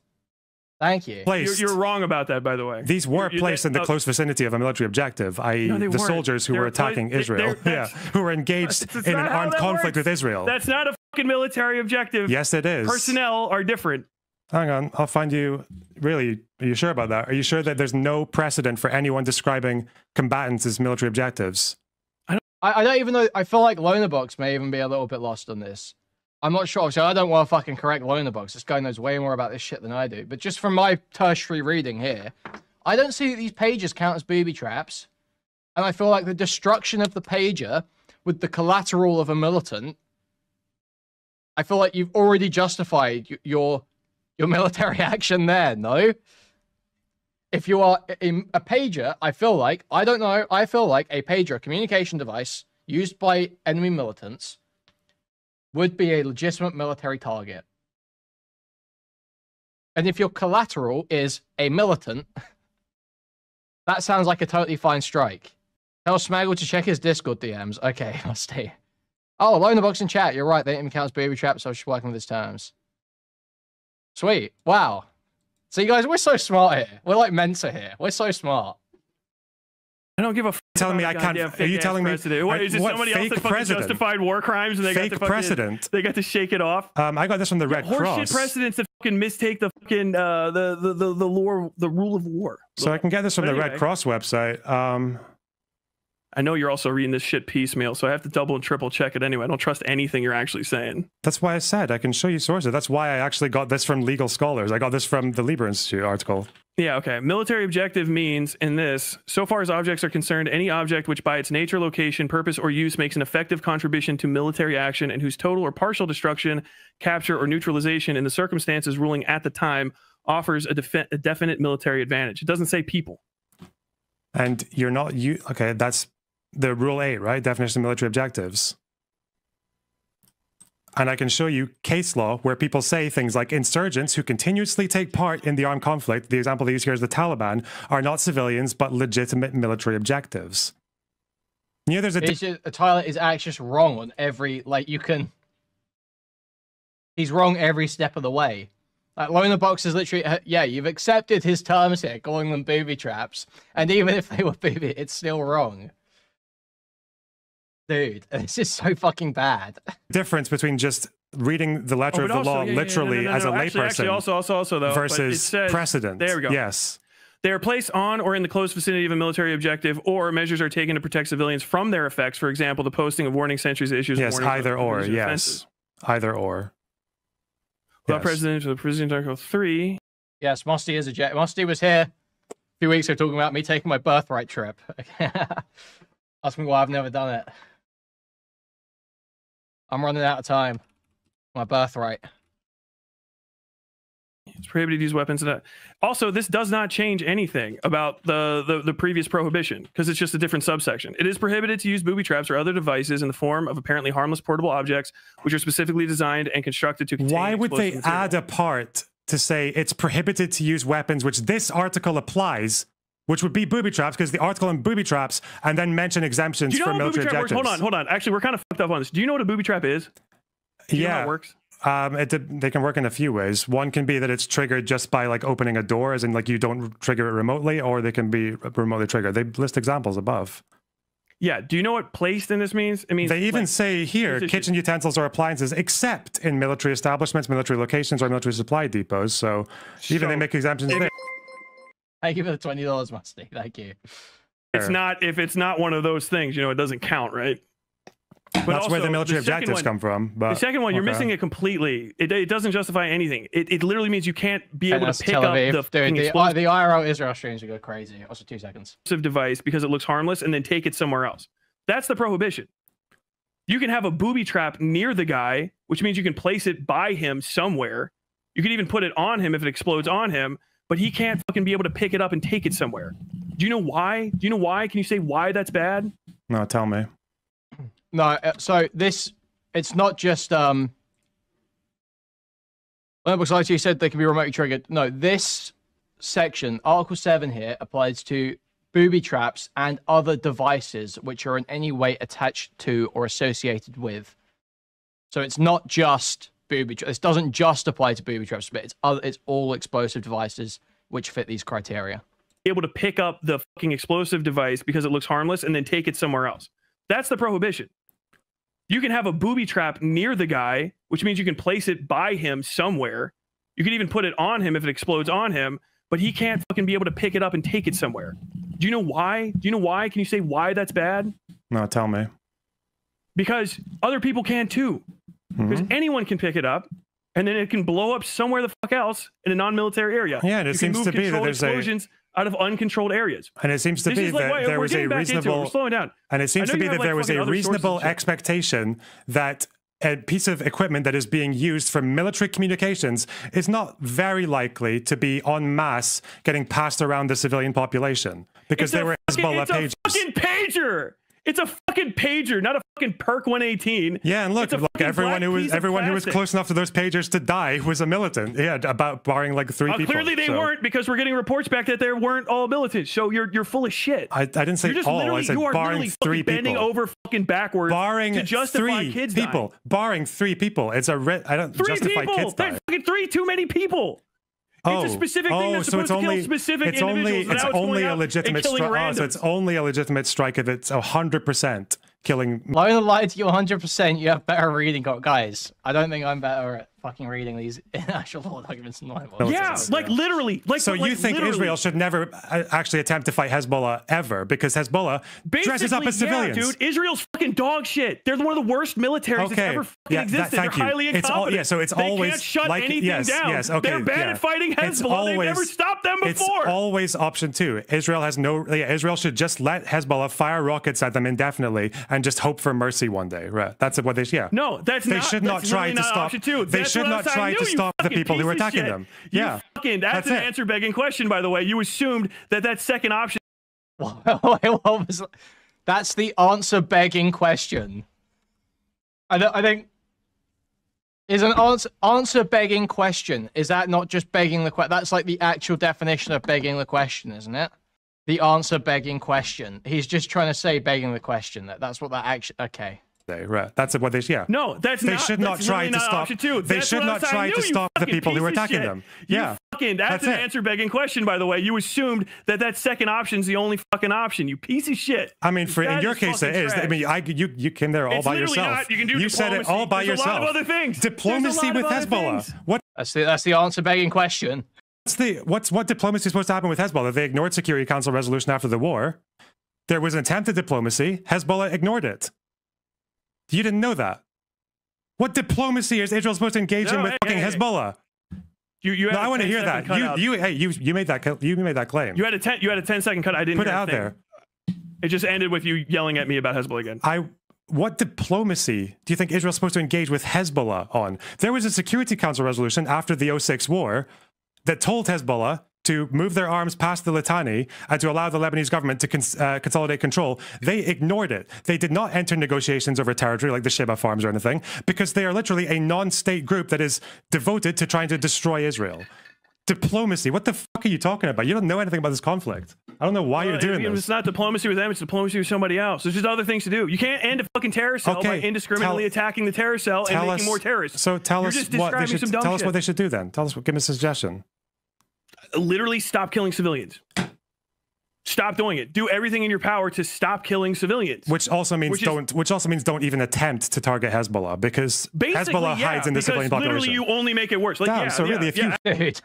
Thank you. You're wrong about that, by the way. These were placed in the close vicinity of a military objective, i.e. the soldiers who were attacking Israel. Who were engaged in an armed conflict with Israel. That's not a fucking military objective. Yes, it is. Personnel are different. Hang on, I'll find you. Really, are you sure about that? Are you sure that there's no precedent for anyone describing combatants as military objectives? I don't even know. I feel like LonerBox may even be a little bit lost on this. I'm not sure. So I don't want to fucking correct LonerBox. This guy knows way more about this shit than I do. But just from my tertiary reading here, I don't see that these pages count as booby traps. And I feel like the destruction of the pager with the collateral of a militant, I feel like you've already justified your military action there, no? If you are in a pager, I feel like a pager, a communication device used by enemy militants, would be a legitimate military target. And if your collateral is a militant, that sounds like a totally fine strike. Tell Smaggle to check his Discord DMs. Okay, I'll stay. Oh, LonerBox in chat. You're right. They didn't count as booby traps, so I was just working with his terms. Sweet. Wow. So you guys, we're so smart here. We're like Mensa here. We're so smart. I don't give a f*** telling me I can't. Are you telling me? What, is it somebody else that fucking justified war crimes and they got the precedent? They got to shake it off. I got this from the Red Cross. Horseshit precedents that fucking mistake the fucking the rule of war. So I can get this from the Red Cross website. I know you're also reading this shit piecemeal, so I have to double and triple check it anyway. I don't trust anything you're actually saying. That's why I said I can show you sources. That's why I actually got this from legal scholars. I got this from the Lieber Institute article. Yeah, okay. Military objective means, in this, so far as objects are concerned, any object which by its nature, location, purpose, or use makes an effective contribution to military action and whose total or partial destruction, capture, or neutralization in the circumstances ruling at the time offers a definite military advantage. It doesn't say people. And you're not... Okay, that's the Rule 8, right? Definition of military objectives. And I can show you case law where people say things like insurgents who continuously take part in the armed conflict, the example they use here is the Taliban, are not civilians but legitimate military objectives. You know, there's Tyler is actually just wrong on every, like, he's wrong every step of the way. Like, LonerBox is literally, yeah, you've accepted his terms here, calling them booby traps, and even if they were booby, it's still wrong. Dude, this is so fucking bad. Difference between just reading the letter of the law literally as a layperson also though, versus says, precedent. There we go. Yes. They are placed on or in the close vicinity of a military objective, or measures are taken to protect civilians from their effects. For example, the posting of warning sentries issues. Yes, either or. Yes, either or. Without President Article 3. Yes, Musty is a jet. Musty was here a few weeks ago talking about me taking my birthright trip. Ask me why I've never done it. I'm running out of time. My birthright. It's prohibited to use weapons. Also, this does not change anything about the previous prohibition because it's just a different subsection. It is prohibited to use booby traps or other devices in the form of apparently harmless portable objects, which are specifically designed and constructed to contain. Why would they explosive material. add a part to say it's prohibited to use weapons, which this article applies, which would be booby traps, because the article on booby traps, and then mention exemptions Do you know for how a booby military trap works? objectives? Hold on. Actually, we're kind of fucked up on this. Do you know what a booby trap is? Do you know how it works? They can work in a few ways. One can be that it's triggered just by like opening a door, as in like you don't trigger it remotely, or they can be remotely triggered. They list examples above. Yeah. Do you know what placed in this means? It means They even like, say here, kitchen utensils or appliances, except in military establishments, military locations, or military supply depots. So even they make exemptions there. Thank you for the $20, Musty. Thank you. It's not, if it's not one of those things, you know, it doesn't count, right? But That's where the military objectives come from. But, the second one, you're missing it completely. It doesn't justify anything. It literally means you can't be able to pick up the IRL Israel streams would go crazy. Also, 2 seconds. Device because it looks harmless and then take it somewhere else. That's the prohibition. You can have a booby trap near the guy, which means you can place it by him somewhere. You can even put it on him if it explodes on him, but he can't fucking be able to pick it up and take it somewhere. Do you know why? Do you know why? Can you say why that's bad? No, tell me. No, so it's not just LonerBox, like you said, they can be remotely triggered. No, this section, Article 7 here, applies to booby traps and other devices which are in any way attached to or associated with. So it's not just booby traps. This doesn't just apply to booby traps, but it's all explosive devices which fit these criteria. Able to pick up the fucking explosive device because it looks harmless and then take it somewhere else. That's the prohibition. You can have a booby trap near the guy, which means you can place it by him somewhere. You can even put it on him if it explodes on him, but he can't fucking be able to pick it up and take it somewhere. Do you know why? Do you know why? Can you say why that's bad? No, tell me. Because other people can too. Because anyone can pick it up, and then it can blow up somewhere the fuck else in a non-military area. Yeah, and it seems to be that there's explosions out of uncontrolled areas. And it seems to be that there was a reasonable. We're slowing down. And it seems to be that there was a reasonable expectation that a piece of equipment that is being used for military communications is not very likely to be en masse getting passed around the civilian population, because there were Hezbollah pages. It's a fucking pager. It's a fucking pager, not a fucking Perk 118. Yeah, and look, everyone who was close enough to those pagers to die was a militant. Yeah, about barring like 3 people. Clearly they weren't, because we're getting reports back that there weren't all militants. So you're full of shit. I didn't say all. I said barring 3 people. Bending over fucking backwards to justify 3 kids people. dying. Barring 3 people. It's a I don't 3 justify people. kids dying. That's fucking 3 too many people. It's a specific thing that's supposed to kill specific individuals. It's only a legitimate strike. So it's only a legitimate strike if it's 100% killing. Loner lied to you 100%. You have better reading, guys. I don't think I'm better at fucking reading these actual law documents than I was. Yeah, like literally. So you think Israel should never actually attempt to fight Hezbollah ever, because Hezbollah dresses up as civilians? Yeah, dude. Israel's fucking dog shit. They're one of the worst militaries that's ever fucking existed. They're highly incompetent. So it's always they can't shut anything down. Yes, okay, they're bad at fighting Hezbollah. They've never stopped them before. It's always option 2. Israel has no. Israel should just let Hezbollah fire rockets at them indefinitely and just hope for mercy one day. Right? That's what they. Yeah. No, that's they not. should not try to stop. They should not try to stop the people who are attacking them. Yeah, that's an answer begging question. By the way, you assumed that second option. That's the answer begging question. I think is an answer begging question. Is that not just begging the question? That's like the actual definition of begging the question, isn't it? The answer begging question. He's just trying to say begging the question. That's what that actually. Okay. Right. That's what they. Yeah. No, that's they not. Should not try to stop. They should not try to stop the people who are attacking them. Yeah. That's an answer begging question, by the way. You assumed that second option is the only fucking option. You piece of shit. I mean, in your case, it is. I mean, you came there all by yourself. Not. You can do. You said it all by yourself. There's a lot of other things. Diplomacy with Hezbollah. What? That's the answer begging question. What diplomacy is supposed to happen with Hezbollah? They ignored Security Council resolution after the war. There was an attempt at diplomacy. Hezbollah ignored it. You didn't know that. What diplomacy is Israel supposed to engage in with fucking Hezbollah? You No, I want to hear that. You made that claim. You had a 10-second cut. I didn't put it hear out there. It just ended with you yelling at me about Hezbollah again. What diplomacy do you think Israel's supposed to engage with Hezbollah on? There was a Security Council resolution after the 06 war that told Hezbollah to move their arms past the Litani and to allow the Lebanese government to consolidate control. They ignored it. They did not enter negotiations over territory like the Sheba Farms or anything, because they are literally a non-state group that is devoted to trying to destroy Israel. Diplomacy? What the fuck are you talking about? You don't know anything about this conflict. I don't know why you're doing this. It's not diplomacy with them, it's diplomacy with somebody else. There's just other things to do. You can't end a fucking terror cell by indiscriminately attacking the terror cell and making more terrorists. So tell us what they should do then. Give me a suggestion. Literally stop killing civilians. Stop doing it. Do everything in your power to stop killing civilians. Which also means don't even attempt to target Hezbollah, because Hezbollah hides in the civilian population. Literally, you only make it worse. Like, Dude.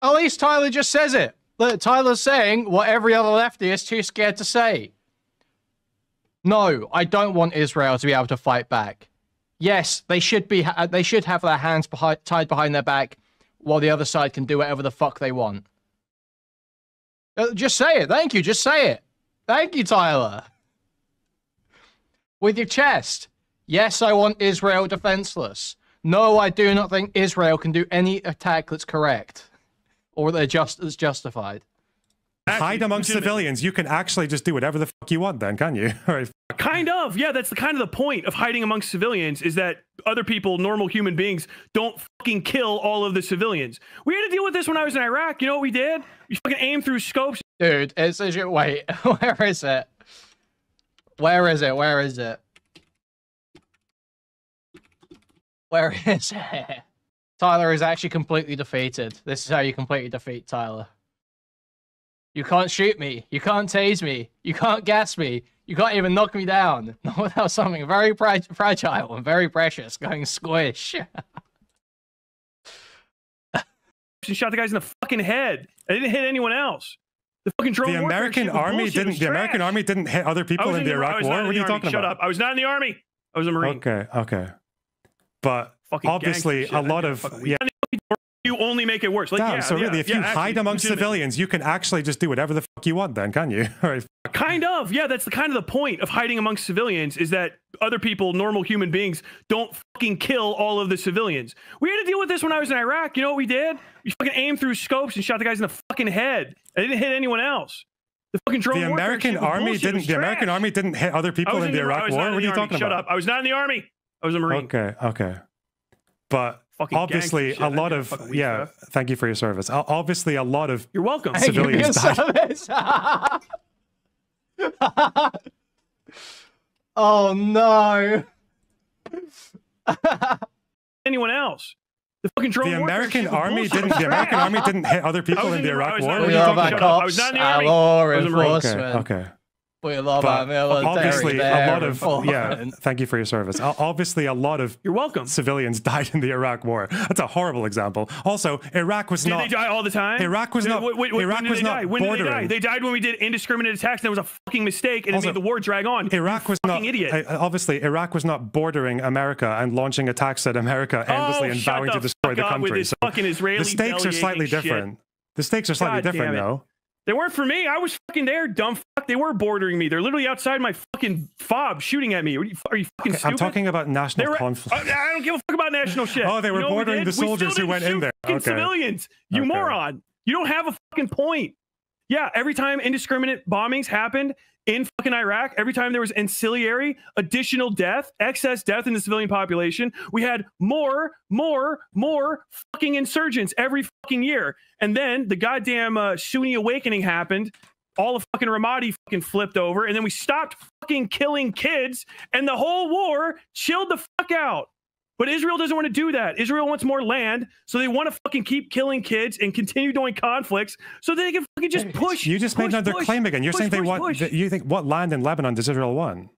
At least Tyler just says it. Look, Tyler's saying what every other leftist is too scared to say. No, I don't want Israel to be able to fight back. Yes, they should have their hands tied behind their back while the other side can do whatever the fuck they want. Just say it. Thank you. Just say it. Thank you, Tyler. With your chest. Yes, I want Israel defenseless. No, I do not think Israel can do any attack that's correct. Or that's justified. Hide amongst civilians. You can actually just do whatever the fuck you want then, can you? Right. Kind of. Yeah, that's the point of hiding amongst civilians, is that other people, normal human beings, don't fucking kill all of the civilians. We had to deal with this when I was in Iraq. You know what we did? We fucking aimed through scopes. Dude, wait, where is it? Where is it? Where is it? Where is it? Tyler is actually completely defeated. This is how you completely defeat Tyler. You can't shoot me. You can't tase me. You can't gas me. You can't even knock me down. Not without something very fragile and very precious going squish. She shot the guys in the fucking head. I didn't hit anyone else. The fucking drone The American Army didn't hit other people in the Iraq War. What are you talking about? Shut up. I was not in the Army. I was a Marine. Okay. But obviously a lot of you only make it worse. Like, so really, if you hide amongst civilians, you can actually just do whatever the fuck you want then, can you? Right. Kind of. Yeah, that's the point of hiding amongst civilians, is that other people, normal human beings, don't fucking kill all of the civilians. We had to deal with this when I was in Iraq. You know what we did? We fucking aimed through scopes and shot the guys in the fucking head. I didn't hit anyone else. The fucking drone. The American Army didn't hit other people in the Iraq War. What are you talking about? Shut up. I was not in the Army. I was a Marine. Okay. But obviously a lot of thank you for your service. Obviously a lot of you're welcome civilians died. Oh no. Anyone else? The fucking drone. The American Army didn't hit other people in the Iraq War. We love our cops, I was not in the Army. Law enforcement. Okay. We love our military. Obviously, a lot of thank you for your service. Obviously, a lot of you're welcome civilians died in the Iraq War. That's a horrible example. Also, Iraq was not. Did they die all the time? Iraq was not. Iraq was not bordering. When did they die? They died when we did indiscriminate attacks. And it was a fucking mistake, and it made the war drag on. Iraq was not. Idiot. Obviously, Iraq was not bordering America and launching attacks at America endlessly and vowing to destroy the country. So the stakes are slightly different. The stakes are slightly different, though. They weren't for me. I was fucking there, dumb fuck. They were bordering me. They're literally outside my fucking fob shooting at me. Are you fucking stupid? I'm talking about national conflict. I don't give a fuck about national shit. Oh, they were bordering the soldiers who went in there. Civilians, you moron. You don't have a fucking point. Yeah, every time indiscriminate bombings happened in fucking Iraq, every time there was ancillary, additional death, excess death in the civilian population, we had more fucking insurgents every fucking year. And then the goddamn Sunni awakening happened. All of fucking Ramadi fucking flipped over. And then we stopped fucking killing kids. And the whole war chilled the fuck out. But Israel doesn't want to do that. Israel wants more land. So they want to fucking keep killing kids and continue doing conflicts so they can fucking just push. You just made another claim again. You're saying they want. You think what land in Lebanon does Israel want?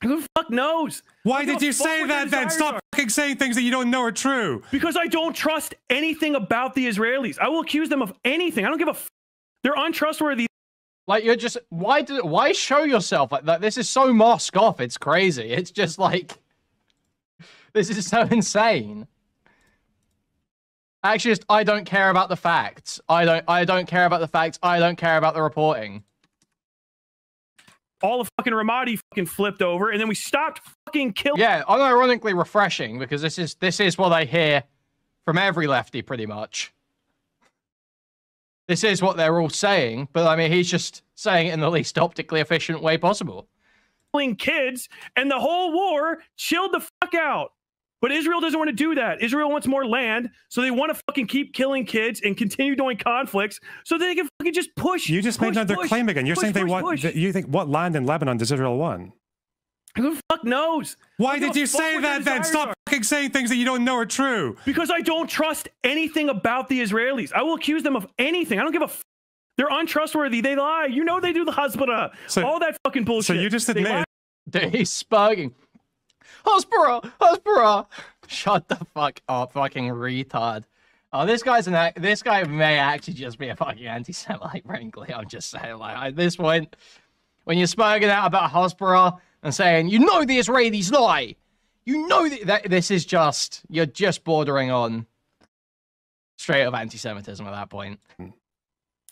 Who the fuck knows? Why did you say that then? Stop fucking saying things that you don't know are true. Because I don't trust anything about the Israelis. I will accuse them of anything. I don't give a f. They're untrustworthy. Like, you're just... Why show yourself like that? This is so mosque off. It's crazy. It's just like... This is so insane. Actually, just, I don't care about the facts. I don't care about the facts. I don't care about the reporting. All of fucking Ramadi fucking flipped over, and then we stopped fucking killing. Yeah, unironically refreshing, because this is what I hear from every lefty, pretty much. This is what they're all saying, but I mean, he's just saying it in the least optically efficient way possible. Kids, and the whole war chilled the fuck out. But Israel doesn't want to do that. Israel wants more land, so they want to fucking keep killing kids and continue doing conflicts, so they can fucking just push. You just made another claim again. You're saying they want. You think what land in Lebanon does Israel want? Who the fuck knows? Why did you say that then? Stop fucking saying things that you don't know are true. Because I don't trust anything about the Israelis. I will accuse them of anything. I don't give a. They're untrustworthy. They lie. You know they do the Hezbollah. All that fucking bullshit. So you just admitted. Dude, he's spugging. Hezbollah. Shut the fuck up, fucking retard. Oh, this guy may actually just be a fucking anti-Semite, frankly. I'm just saying, like, at this point, when you're spugging out about Hezbollah and saying, you know the Israelis lie, you know that this is just, you're just bordering on straight up anti-Semitism at that point.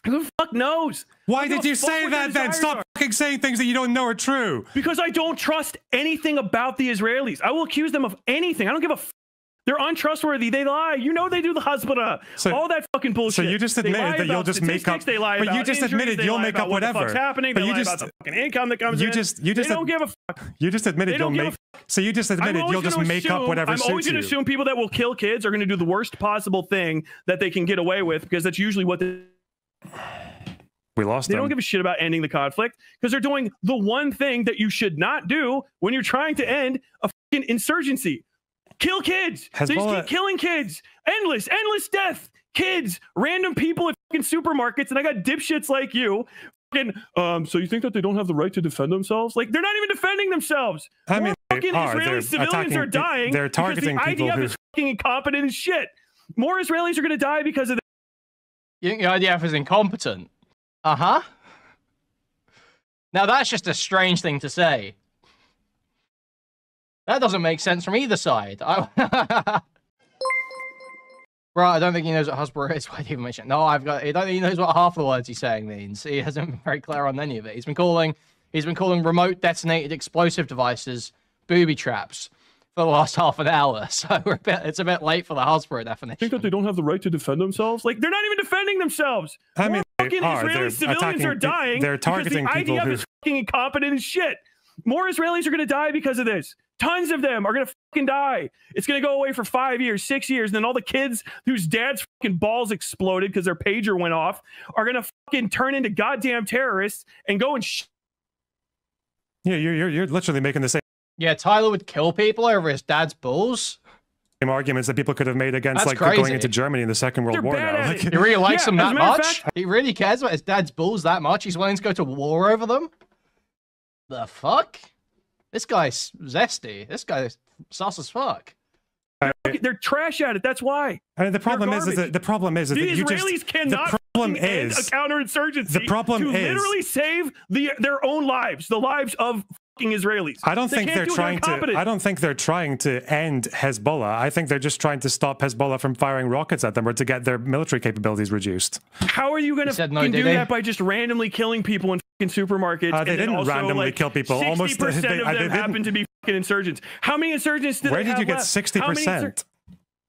Who the fuck knows? Why did you say that then? Stop fucking saying things that you don't know are true. Because I don't trust anything about the Israelis. I will accuse them of anything. I don't give a. They're untrustworthy. They lie. You know they do the Hezbollah. All that fucking bullshit. So you just admitted that you'll just make up. They lie but about you just injuries, admitted you'll make up whatever. What's happening? But they lie about the fucking income that comes in. They don't give a fuck. You just admitted you'll make. So you just admitted you'll just make up whatever suits you. I'm always going to assume people that will kill kids are going to do the worst possible thing that they can get away with, because that's usually what they. We lost them. They don't give a shit about ending the conflict, because they're doing the one thing that you should not do when you're trying to end a fucking insurgency. Kill kids. Hezbollah. They just keep killing kids. Endless death. Kids. Random people at fucking supermarkets. And I got dipshits like you. Fucking, so you think that they don't have the right to defend themselves? Like, they're not even defending themselves. I mean, fucking Israeli civilians are dying. They're targeting because the people IDF is fucking incompetent as shit. More Israelis are going to die because of this. You think the IDF is incompetent? Uh-huh. Now that's just a strange thing to say. That doesn't make sense from either side. Right, I don't think he knows what Hezbollah is. Why did he even mention it? No, I don't think he knows what half the words he's saying means. He hasn't been very clear on any of it. He's been calling remote detonated explosive devices booby traps for the last half an hour. So it's a bit late for the Hezbollah definition. Think that they don't have the right to defend themselves? Like, they're not even defending themselves. I mean, fucking Israeli civilians are dying. They're targeting because the IDF is fucking incompetent as shit. More Israelis are going to die because of this. Tons of them are going to fucking die. It's going to go away for 5 years, 6 years, and then all the kids whose dad's fucking balls exploded because their pager went off are going to fucking turn into goddamn terrorists and go and Yeah, you're literally making the same. Yeah, Tyler would kill people over his dad's bulls. Same arguments that people could have made against That's like crazy. Going into Germany in the Second World War now. Like, he really likes them that much? Fact, he really cares about his dad's bulls that much? He's willing to go to war over them? The fuck? This guy's zesty. This guy's sus as fuck. They're trash at it. That's why. I mean, the problem is that the Israelis cannot end a counterinsurgency. The problem to is literally save their own lives, the lives of fucking Israelis. I don't think they're trying to. I don't think they're trying to end Hezbollah. I think they're just trying to stop Hezbollah from firing rockets at them or to get their military capabilities reduced. How are you going to do that by just randomly killing people in fucking supermarkets? They didn't randomly kill people. 60% Almost of them happen to be fucking insurgents. How many insurgents did they have? Where did you get 60%?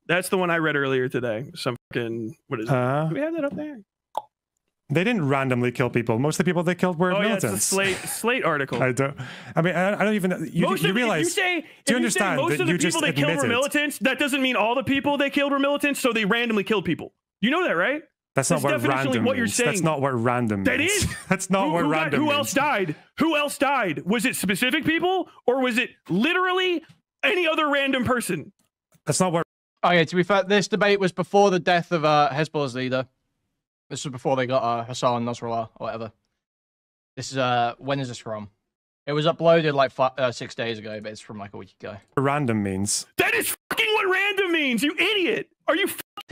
That's the one I read earlier today. Some fucking, what is it? Do we have that up there? They didn't randomly kill people. Most of the people they killed were militants. Yeah, it's a Slate article. I don't even. You realize? Do you understand most that of the you just people they killed were militants? That doesn't mean all the people they killed were militants. So they randomly killed people. You know that, right? That's not what random means. You're saying. That's not what random means. That is. That's not what random means. Who else died? Who else died? Was it specific people or was it literally any other random person? That's not what. Okay, to be fair, this debate was before the death of Hezbollah's leader. This was before they got Hassan Nasrallah or whatever. This is when is this from? It was uploaded like 6 days ago, but it's from like a week ago. Random means. That is fucking what random means, you idiot! Are you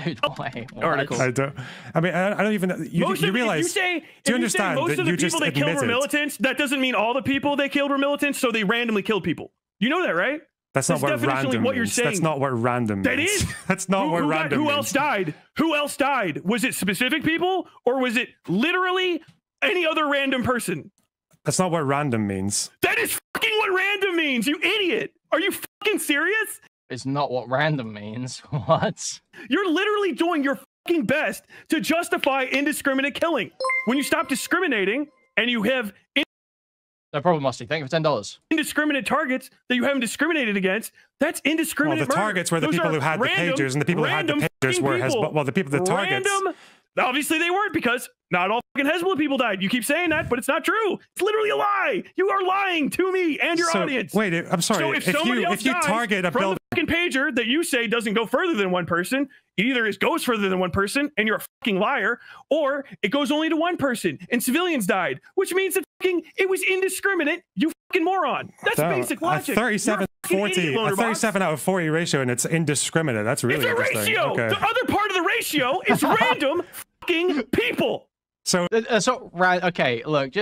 dude? Why? Article. I don't. I mean, I don't even. You realize? Do you understand? Most of the people they killed were militants. That doesn't mean all the people they killed were militants. So they randomly killed people. You know that, right? That's not what random what you're means. saying. That's not what random means. That is. That's not what random means. Who else died? Who else died? Was it specific people or was it literally any other random person? That's not what random means. That is fucking what random means, you idiot. Are you fucking serious? It's not what random means. What? You're literally doing your fucking best to justify indiscriminate killing. When you stop discriminating and you have No problem, Musty. Thank you for $10. indiscriminate targets that you haven't discriminated against, that's indiscriminate Well, the targets were the people who had the pagers, and the people who had the pagers were Hezbollah. Well, the targets. Obviously, they weren't, because not all fucking Hezbollah people died. You keep saying that, but it's not true. It's literally a lie. You are lying to me and your audience. Wait, I'm sorry. So if you target a building, the fucking pager that you say doesn't go further than one person, it either goes further than one person and you're a fucking liar, or it goes only to one person and civilians died, which means that it was indiscriminate. You fucking moron. That's basic logic. A 37 out of 40 ratio, and it's indiscriminate. That's really interesting. It's a ratio. Okay. The other part of the ratio is random fucking people. So okay, look,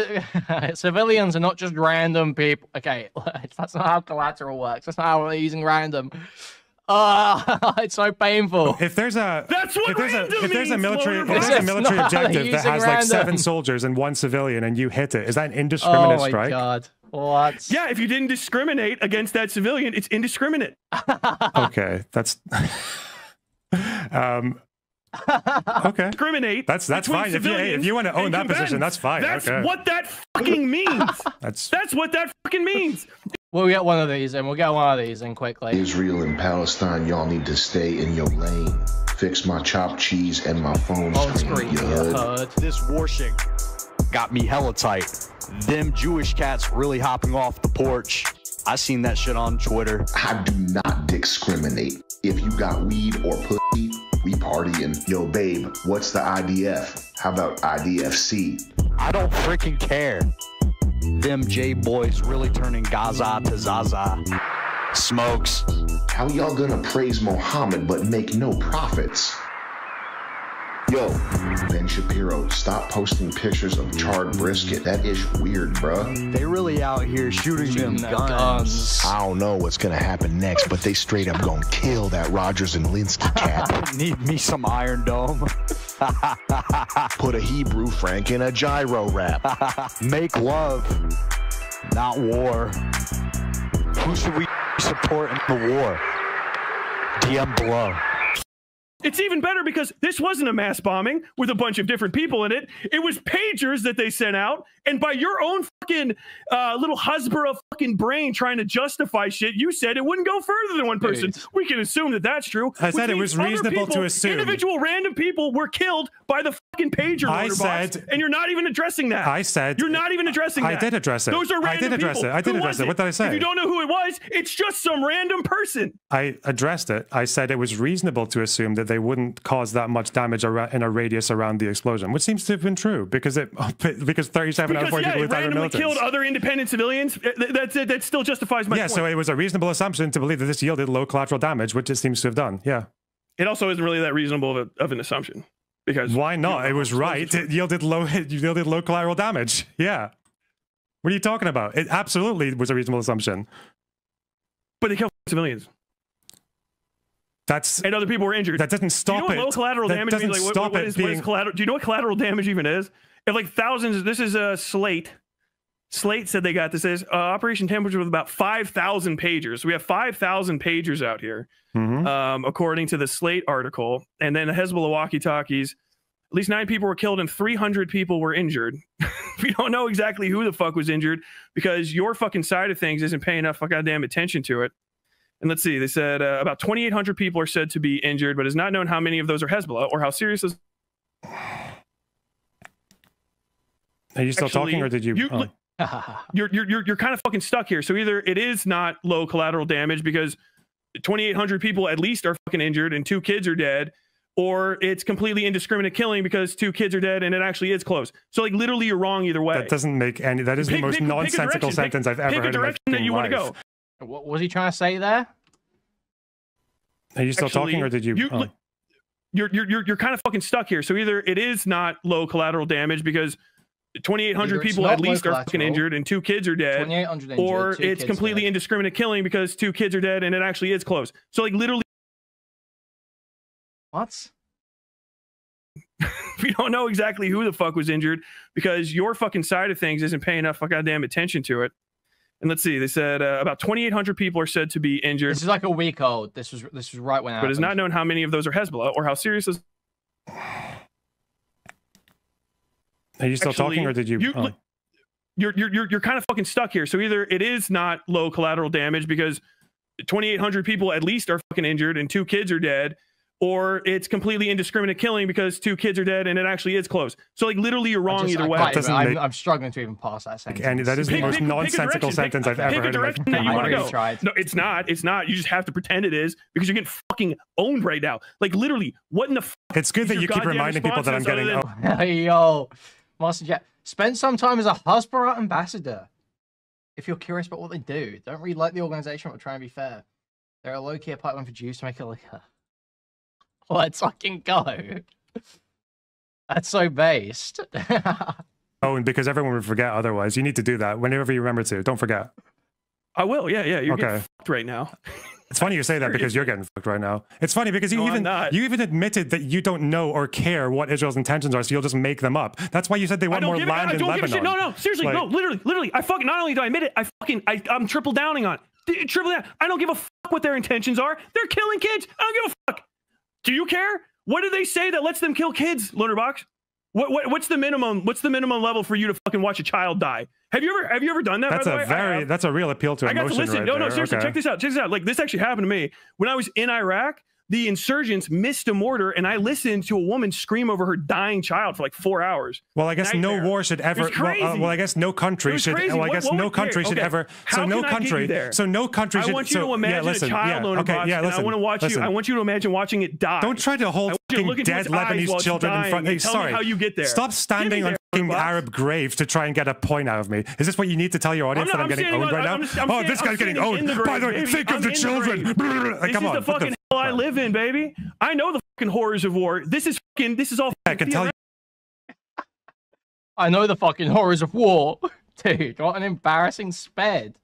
civilians are not just random people. Okay, that's not how collateral works. That's not how we're using random. It's so painful. If there's a military LonerBox. objective that has like 7 soldiers and 1 civilian, and you hit it, is that an indiscriminate strike? Oh my god. What? Yeah, if you didn't discriminate against that civilian, it's indiscriminate. Okay, that's okay. Discriminate. That's fine. If you want to own that position, that's fine. That's okay. what that fucking means. That's what that fucking means. We'll get one of these in. We'll get one of these in quickly. Israel and Palestine, y'all need to stay in your lane. Fix my chopped cheese and my phone screen. You heard? This washing got me hella tight. Them Jewish cats really hopping off the porch. I seen that shit on Twitter. I do not discriminate. If you got weed or pussy, we partying. Yo, babe, what's the IDF? How about IDFC? I don't freaking care. Them J-boys really turning Gaza to Zaza. Smokes. How y'all gonna praise Mohammed but make no profits? Yo, Ben Shapiro, stop posting pictures of charred brisket. That is weird, bruh. They really out here shooting them guns. I don't know what's gonna happen next, but they straight up gonna kill that Rogers and Linsky cat. Need me some Iron Dome. Put a Hebrew Frank in a gyro wrap. Make love, not war. Who should we support in the war? DM below. It's even better because this wasn't a mass bombing with a bunch of different people in it. It was pagers that they sent out, and by your own fucking little Hezbollah fucking brain trying to justify shit, you said it wouldn't go further than one person. Dude. We can assume that that's true. I said it was reasonable to assume. Individual random people were killed by the fucking pager LonerBox, and you're not even addressing that. I said you're not even addressing that. I did address it. Those are random I did address people. it. I did address it. What did I say? If you don't know who it was, it's just some random person. I addressed it. I said it was reasonable to assume that they wouldn't cause that much damage in a radius around the explosion, which seems to have been true because 37 out of 40 people who died were militants. Killed other independent civilians. That still justifies my point. Yeah, so it was a reasonable assumption to believe that this yielded low collateral damage, which it seems to have done. Yeah. It also isn't really that reasonable of an assumption because why not? It was right. It yielded low collateral damage. Yeah. What are you talking about? It absolutely was a reasonable assumption. But they killed civilians. And other people were injured. That doesn't stop it. Low collateral damage means? Like, what is collateral? Do you know what collateral damage even is? If like thousands, this is a Slate. Slate said they got this as Operation Temperature with about 5,000 pagers. So we have 5,000 pagers out here, according to the Slate article. And then the Hezbollah walkie-talkies, at least 9 people were killed and 300 people were injured. We don't know exactly who the fuck was injured because your fucking side of things isn't paying enough goddamn attention to it. And let's see, they said about 2,800 people are said to be injured, but it's not known how many of those are Hezbollah or how serious is. Are you still talking, or did you? You're kind of fucking stuck here. So either it is not low collateral damage because 2,800 people at least are fucking injured and 2 kids are dead, or it's completely indiscriminate killing because 2 kids are dead and it actually is close. So like literally you're wrong either way. That doesn't make any. That is the most nonsensical sentence I've ever heard in my life. Pick a direction that you want to go. What was he trying to say there? Are you still talking, or did you? You're kind of fucking stuck here. So either it is not low collateral damage because 2,800 people at least are fucking injured and 2 kids are dead, or it's completely indiscriminate killing because 2 kids are dead and it actually is close. So like literally, what? We don't know exactly who the fuck was injured because your fucking side of things isn't paying enough goddamn attention to it. And let's see, they said about 2,800 people are said to be injured. This is like a week old. This was right when it happened. But it's not known how many of those are Hezbollah or how serious is. Are you still talking, or did you? You're kind of fucking stuck here. So either it is not low collateral damage because 2,800 people at least are fucking injured and 2 kids are dead, or it's completely indiscriminate killing because 2 kids are dead and it actually is close. So like literally you're wrong either way. I'm struggling to even pass that sentence. And that is the most nonsensical sentence I've ever heard. Pick a direction that you want to go. No, it's not. It's not. You just have to pretend it is because you're getting fucking owned right now. Like literally, what in the fuck? It's good that you keep reminding people that I'm getting owned. Yo, Master Jet, spend some time as a Hezbollah ambassador. If you're curious about what they do, don't really like the organization, but try and be fair. They're a low-key pipeline for Jews to make a liquor. Let's fucking go. That's so based. Oh, and because everyone would forget otherwise, you need to do that whenever you remember to. Don't forget. I will. Yeah. You're getting fucked right now. It's funny you say that because you're getting fucked right now. It's funny because you even admitted that you don't know or care what Israel's intentions are, so you'll just make them up. That's why you said they want more land in Lebanon. No, seriously, like, no, literally. I fucking not only do I admit it, I'm triple downing on it. Triple down. I don't give a fuck what their intentions are. They're killing kids. I don't give a fuck. Do you care? What do they say that lets them kill kids, LonerBox? What's the minimum? What's the minimum level for you to fucking watch a child die? Have you ever done that? That's a real appeal to emotion. I got to listen. No, seriously, check this out. Like this actually happened to me when I was in Iraq. The insurgents missed a mortar, and I listened to a woman scream over her dying child for like 4 hours. Well, I guess no war should ever. Well, I guess no country should. Well, I guess no country should ever. So no country. So no country should. I want you to imagine a child, LonerBox, and I want to watch you. I want you to imagine watching it die. Don't try to hold fucking dead Lebanese children in front. Hey, sorry. How you get there? Stop standing on fucking Arab graves to try and get a point out of me. Is this what you need to tell your audience that I'm getting owned right now? Oh, this guy's getting owned. By the way, think of the children. Come on. This is the fucking hell I live in, baby. I know the fucking horrors of war. This is all. I can tell you. I know the fucking horrors of war, dude. What an embarrassing sped.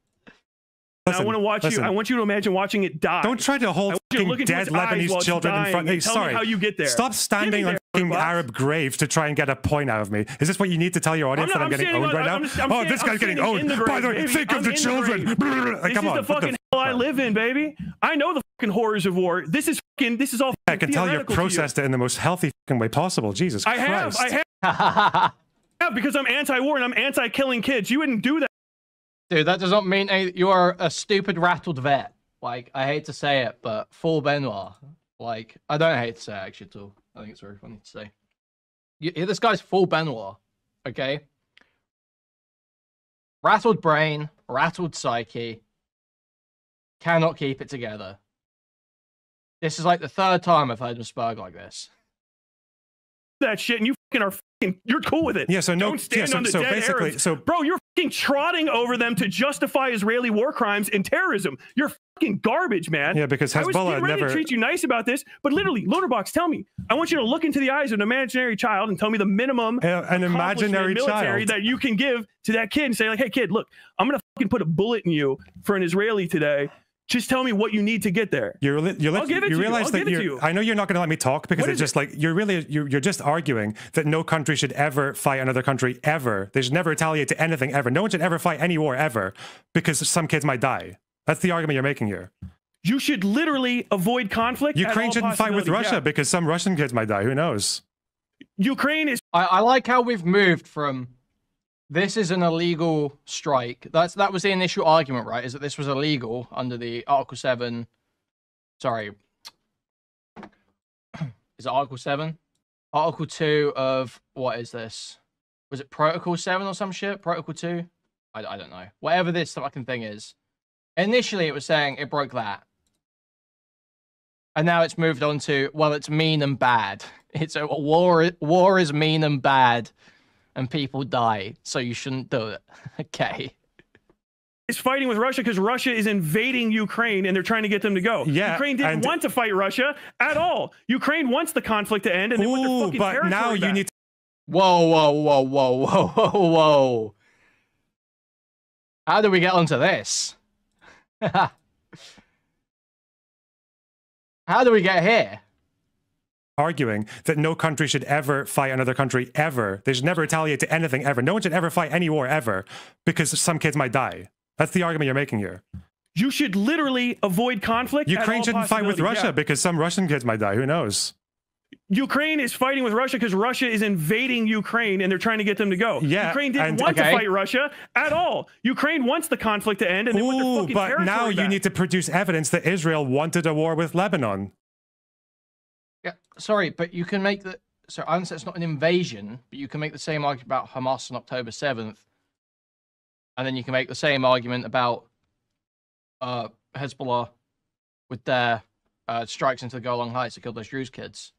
Listen, I want to watch you. I want you to imagine watching it die. Don't try to hold fucking dead Lebanese children in front. Hey, sorry. How you get there? Stop standing on fucking Arab graves to try and get a point out of me. Is this what you need to tell your audience that I'm getting owned right now? Oh, this guy's getting owned. By the way, think of the children. Come on. This is the fucking hell I live in, baby. I know the fucking horrors of war. This is all. I can tell you processed it in the most healthy fucking way possible. Jesus Christ. I have because I'm anti-war and I'm anti-killing kids. You wouldn't do that. Dude, that does not mean you are a stupid rattled vet. Like, I hate to say it, but full Benoit. Like, I don't hate to say it actually at all. I think it's very funny to say. This guy's full Benoit, okay? Rattled brain, rattled psyche, cannot keep it together. This is like the 3rd time I've heard him spurg like this. That shit, and you fucking are you're cool with it. Yeah, so no, don't stand on the dead Arabs. Bro, you're fucking trotting over them to justify Israeli war crimes and terrorism. You're fucking garbage, man. Yeah, because Hezbollah I was ready to treat you nice about this, but literally, LonerBox, tell me. I want you to look into the eyes of an imaginary child and tell me the minimum an imaginary military child that you can give to that kid and say like, hey kid, look, I'm gonna fucking put a bullet in you for an Israeli today. Just tell me what you need to get there. You realize that I know you're not going to let me talk because it's just like you're just arguing that no country should ever fight another country ever. They should never retaliate to anything ever. No one should ever fight any war ever because some kids might die. That's the argument you're making here. You should literally avoid conflict. Ukraine shouldn't fight with Russia because some Russian kids might die. Who knows? Ukraine is. I like how we've moved from. This is an illegal strike. That was the initial argument, right? Is that this was illegal under the Article 7. Sorry. Is it Article 7? Article 2 of... What is this? Was it Protocol 7 or some shit? Protocol 2? I don't know. Whatever this fucking thing is. Initially, it was saying it broke that. And now it's moved on to, well, it's mean and bad. It's a war is mean and bad. And people die, so you shouldn't do it. Okay. Is fighting with Russia because Russia is invading Ukraine and they're trying to get them to go. Yeah, Ukraine didn't want to fight Russia at all. Ukraine wants the conflict to end and they want their fucking territory back. You need Whoa, whoa, whoa, whoa, whoa, whoa, whoa. How do we get onto this? How do we get here? Arguing that no country should ever fight another country ever. They should never retaliate to anything ever. No one should ever fight any war ever because some kids might die. That's the argument you're making here. You should literally avoid conflict. Ukraine shouldn't fight with Russia because some Russian kids might die. Who knows? Ukraine is fighting with Russia because Russia is invading Ukraine and they're trying to get them to go. Yeah, Ukraine didn't want to fight Russia at all. Ukraine wants the conflict to end and they want their fucking territory now you back. need to produce evidence that Israel wanted a war with Lebanon. Yeah, sorry, but you can make the... So I understand it's not an invasion, but you can make the same argument about Hamas on October 7th. And then you can make the same argument about Hezbollah with their strikes into the Golan Heights that killed those Druze kids.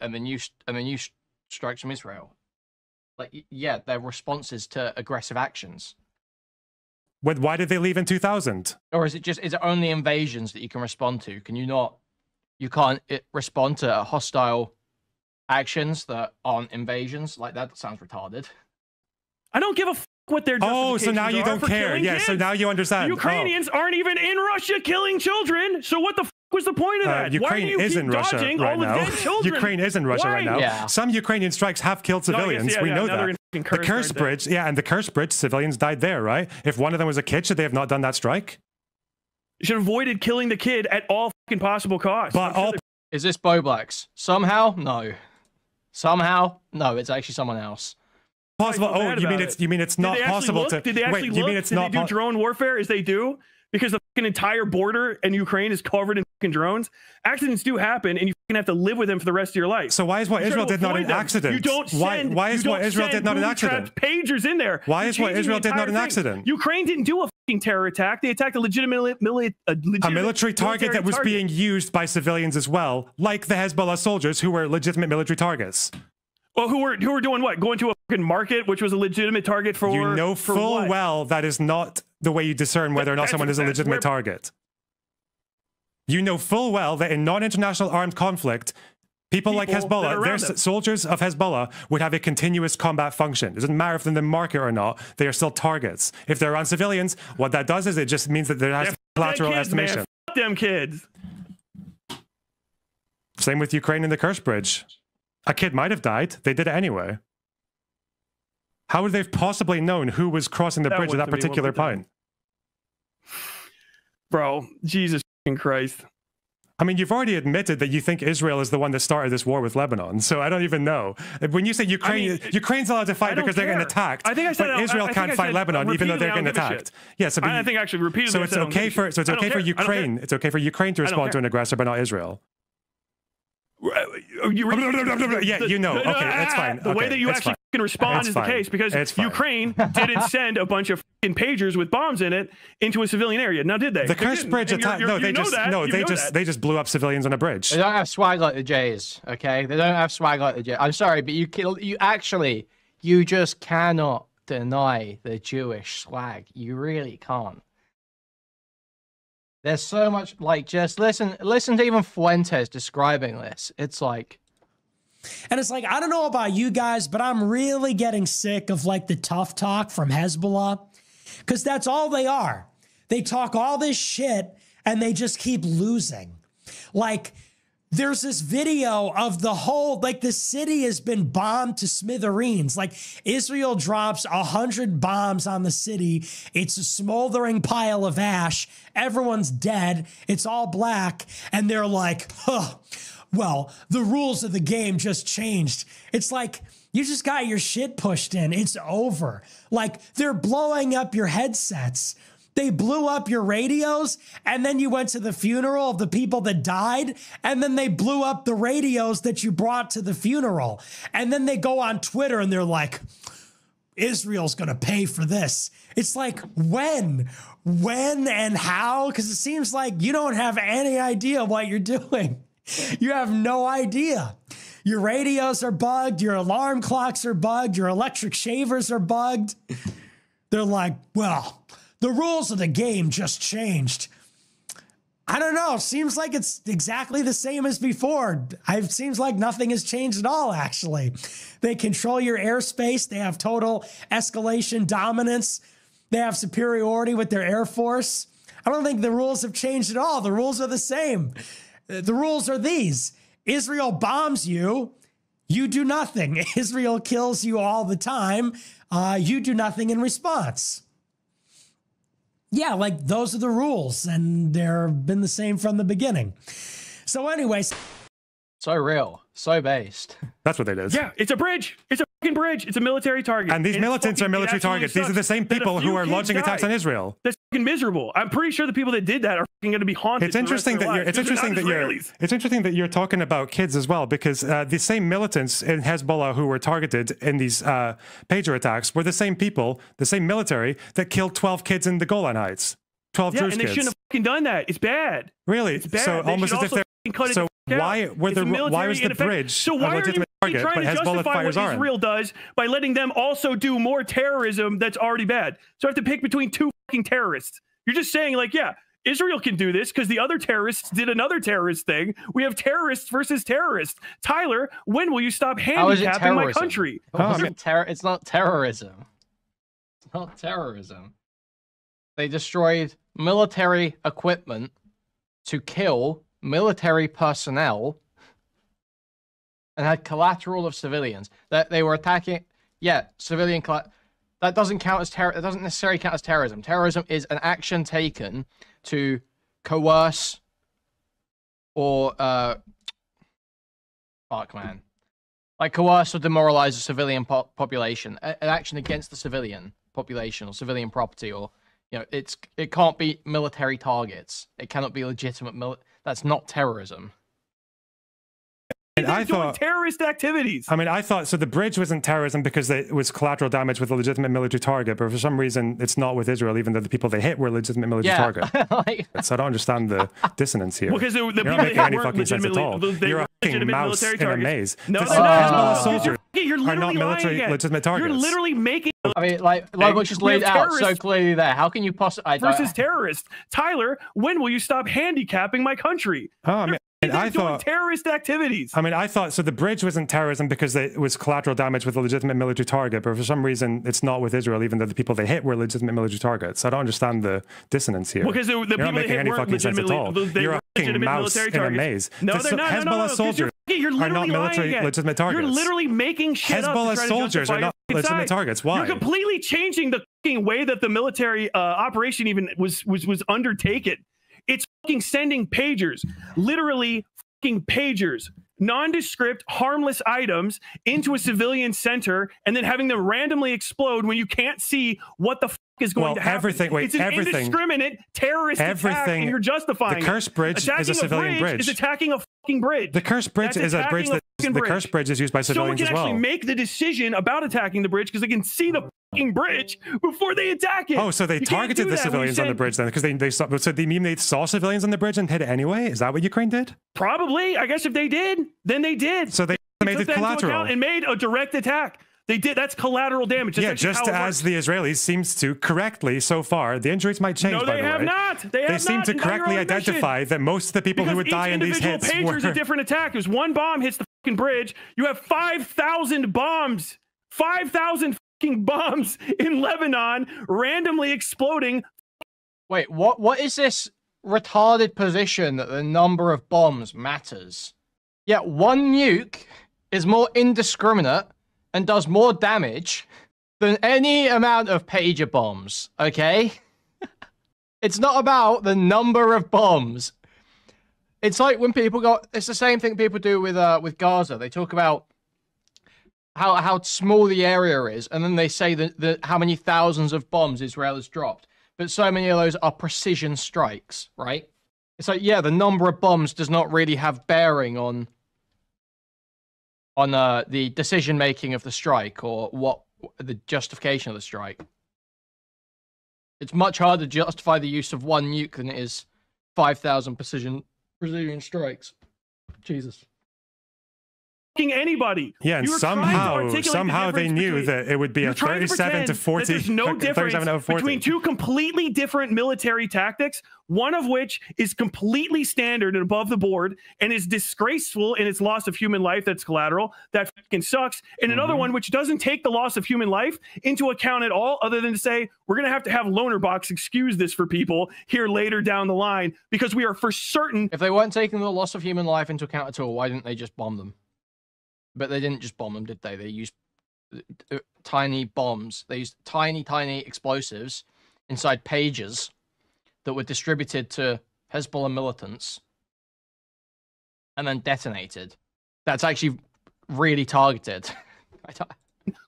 And then you strikes from Israel. Like, yeah, they're responses to aggressive actions. Why did they leave in 2000? Or is it only invasions that you can respond to? Can you not... You can't respond to hostile actions that aren't invasions? Like, that sounds retarded. I don't give a what their justifications so now you don't care. Yeah, kids. so now you understand. The Ukrainians aren't even in Russia killing children. So what the was the point of that? Ukraine is in Russia right now. Ukraine is in Russia right now. Yeah. Some Ukrainian strikes have killed civilians. We know that. The Kursk Bridge, and the Kursk Bridge, civilians died there, right? If one of them was a kid, should they have not done that strike? You should have avoided killing the kid at all fucking possible costs. But Is this Bo Blacks? Somehow? No. Somehow? No, it's actually someone else. Possible. Oh, you mean it's not possible to... Did they actually look? Did they do drone warfare as they do? Because the fucking entire border in Ukraine is covered in fucking drones. Accidents do happen, and you fucking have to live with them for the rest of your life. So why is what Israel did not an accident? You don't send, why is what Israel did not an accident? Pagers in there. Why is what Israel did not an accident? Ukraine didn't do a fucking terror attack. They attacked a legitimate military target that was being used by civilians as well, like the Hezbollah soldiers who were legitimate military targets. Well, who were doing what? Going to a fucking market, which was a legitimate target for... You know full well that is not the way you discern whether or not someone is a legitimate target. You know full well that in non-international armed conflict, people like Hezbollah, their soldiers of Hezbollah would have a continuous combat function. It doesn't matter if they're in the market or not, they are still targets. If they're on civilians, what that does is it just means that there has collateral estimation. Man. Fuck them kids. Same with Ukraine and the Kursk Bridge. A kid might have died. They did it anyway. How would they have possibly known who was crossing the bridge at that particular point? Bro, Jesus Christ. I mean, you've already admitted that you think Israel is the one that started this war with Lebanon, so I don't even know. When you say Ukraine's allowed to fight because they're getting attacked, but Israel can't fight Lebanon even though they're getting attacked. Yeah, so I think actually repeatedly. So it's okay for Ukraine. It's okay for Ukraine to respond to an aggressor, but not Israel. Yeah, you know. Okay, that's fine. The way that you actually can respond is the case because Ukraine didn't send a bunch of fucking pagers with bombs in it into a civilian area. Now, did they? The Kursk Bridge attack? No, they just blew up civilians on a bridge. They don't have swag like the Jays. Okay, they don't have swag like the Jays. I'm sorry, but you just cannot deny the Jewish swag. You really can't. There's so much, like, just listen to even Fuentes describing this. It's like... And it's like, I don't know about you guys, but I'm really getting sick of, like, the tough talk from Hezbollah. Because that's all they are. They talk all this shit, and they just keep losing. Like... There's this video of the whole, like the city has been bombed to smithereens. Like Israel drops 100 bombs on the city. It's a smoldering pile of ash. Everyone's dead. It's all black. And they're like, well, the rules of the game just changed. It's like, you just got your shit pushed in. It's over. Like they're blowing up your headsets. They blew up your radios, and then you went to the funeral of the people that died, and then they blew up the radios that you brought to the funeral. And then they go on Twitter and they're like, Israel's going to pay for this. It's like, when and how? Because it seems like you don't have any idea what you're doing. You have no idea. Your radios are bugged. Your alarm clocks are bugged. Your electric shavers are bugged. They're like, well... The rules of the game just changed. I don't know. Seems like it's exactly the same as before. It seems like nothing has changed at all, actually. They control your airspace. They have total escalation dominance. They have superiority with their air force. I don't think the rules have changed at all. The rules are the same. The rules are these. Israel bombs you. You do nothing. Israel kills you all the time. You do nothing in response. Yeah, like those are the rules, and they've been the same from the beginning. So anyways. So real, so based. That's what it is. Yeah, it's a bridge. It's a fucking bridge. It's a military target. And these militants are military targets. These are the same people who are launching attacks on Israel. That's fucking miserable. I'm pretty sure the people that did that are fucking going to be haunted. It's interesting that you're talking about kids as well, because the same militants in Hezbollah who were targeted in these pager attacks were the same people, the same military that killed 12 kids in the Golan Heights. 12 Jewish kids. And they shouldn't have fucking done that. It's bad. Really? It's bad. So almost as if they're. So why was the bridge a legitimate target, but Hezbollah fires aren't? Israel does by letting them also do more terrorism that's already bad. So I have to pick between two fucking terrorists. You're just saying, like, yeah, Israel can do this because the other terrorists did another terrorist thing. We have terrorists versus terrorists. Tyler, when will you stop handicapping my country? It's not terrorism. It's not terrorism. They destroyed military equipment to kill military personnel and had collateral of civilians that they were attacking. Yeah, civilian. That doesn't count as terror. It doesn't necessarily count as terrorism. Terrorism is an action taken to coerce or coerce or demoralize a civilian population. An action against the civilian population or civilian property, or it can't be military targets. It cannot be legitimate That's not terrorism. And I thought terrorist activities. I mean, I thought so. The bridge wasn't terrorism because it was collateral damage with a legitimate military target, but for some reason, it's not with Israel, even though the people they hit were legitimate military target. So I don't understand the dissonance here. Because You're not making any fucking sense at all. You're a fucking mouse in a maze. Hezbollah soldiers are not legitimate targets. You're literally making. I mean, LonerBox just laid out so clearly there. How can you possibly versus terrorists? Tyler, when will you stop handicapping my country? Oh, I mean. And I thought terrorist activities. I mean, I thought so. The bridge wasn't terrorism because it was collateral damage with a legitimate military target, but for some reason, it's not with Israel, even though the people they hit were legitimate military targets. So I don't understand the dissonance here. Because the people not making any fucking sense at all. You're a fucking mouse in a maze. No, they're not. Hezbollah soldiers are not legitimate targets. You're literally making shit up. Hezbollah soldiers are not legitimate targets. Why? You're completely changing the fucking way that the military operation even was undertaken. It's fucking sending pagers, literally. Pagers, nondescript, harmless items into a civilian center and then having them randomly explode when you can't see what the is going to happen. It's an indiscriminate terrorist attack, and you're justifying the cursed bridge is a civilian bridge. Is attacking a fucking bridge. The cursed bridge is a bridge that the cursed bridge is used by civilians as well. So we can actually make the decision about attacking the bridge because they can see the fucking bridge before they attack it. Oh, so they targeted the civilians on the bridge then because they saw. So they mean they saw civilians on the bridge and hit it anyway? Is that what Ukraine did? Probably. I guess if they did, then they did. So they made it collateral and made a direct attack. They did. That's collateral damage. That's just as the Israelis seems to correctly so far. The injuries might change. No, they have not. They seem to correctly identify that most of the people who would die in these hits were. Is a different attack. There's one bomb hits the fucking bridge. You have 5,000 bombs. 5,000 fucking bombs in Lebanon randomly exploding. Wait, what is this retarded position that the number of bombs matters? Yeah, one nuke is more indiscriminate and does more damage than any amount of pager bombs, okay? It's not about the number of bombs. It's like when people go, it's the same thing people do with Gaza. They talk about how small the area is, and then they say that how many thousands of bombs Israel has dropped. But so many of those are precision strikes, right? It's like, yeah, the number of bombs does not really have bearing on the decision-making of the strike or what the justification of the strike. It's much harder to justify the use of one nuke than it is 5,000 precision strikes. Jesus. anybody. Yeah, and You were trying to articulate the somehow they difference knew between- that it would be You're a trying to 37 to pretend 40. that there's no difference 37 to 40. between two completely different military tactics, one of which is completely standard and above the board and is disgraceful in its loss of human life that's collateral, that fucking sucks, and another one which doesn't take the loss of human life into account at all, other than to say, we're going to have LonerBox excuse this for people here later down the line, because we are for certain... If they weren't taking the loss of human life into account at all, why didn't they just bomb them? But they didn't just bomb them, did they? They used tiny bombs. They used tiny, tiny explosives inside pages that were distributed to Hezbollah militants and then detonated. That's actually really targeted.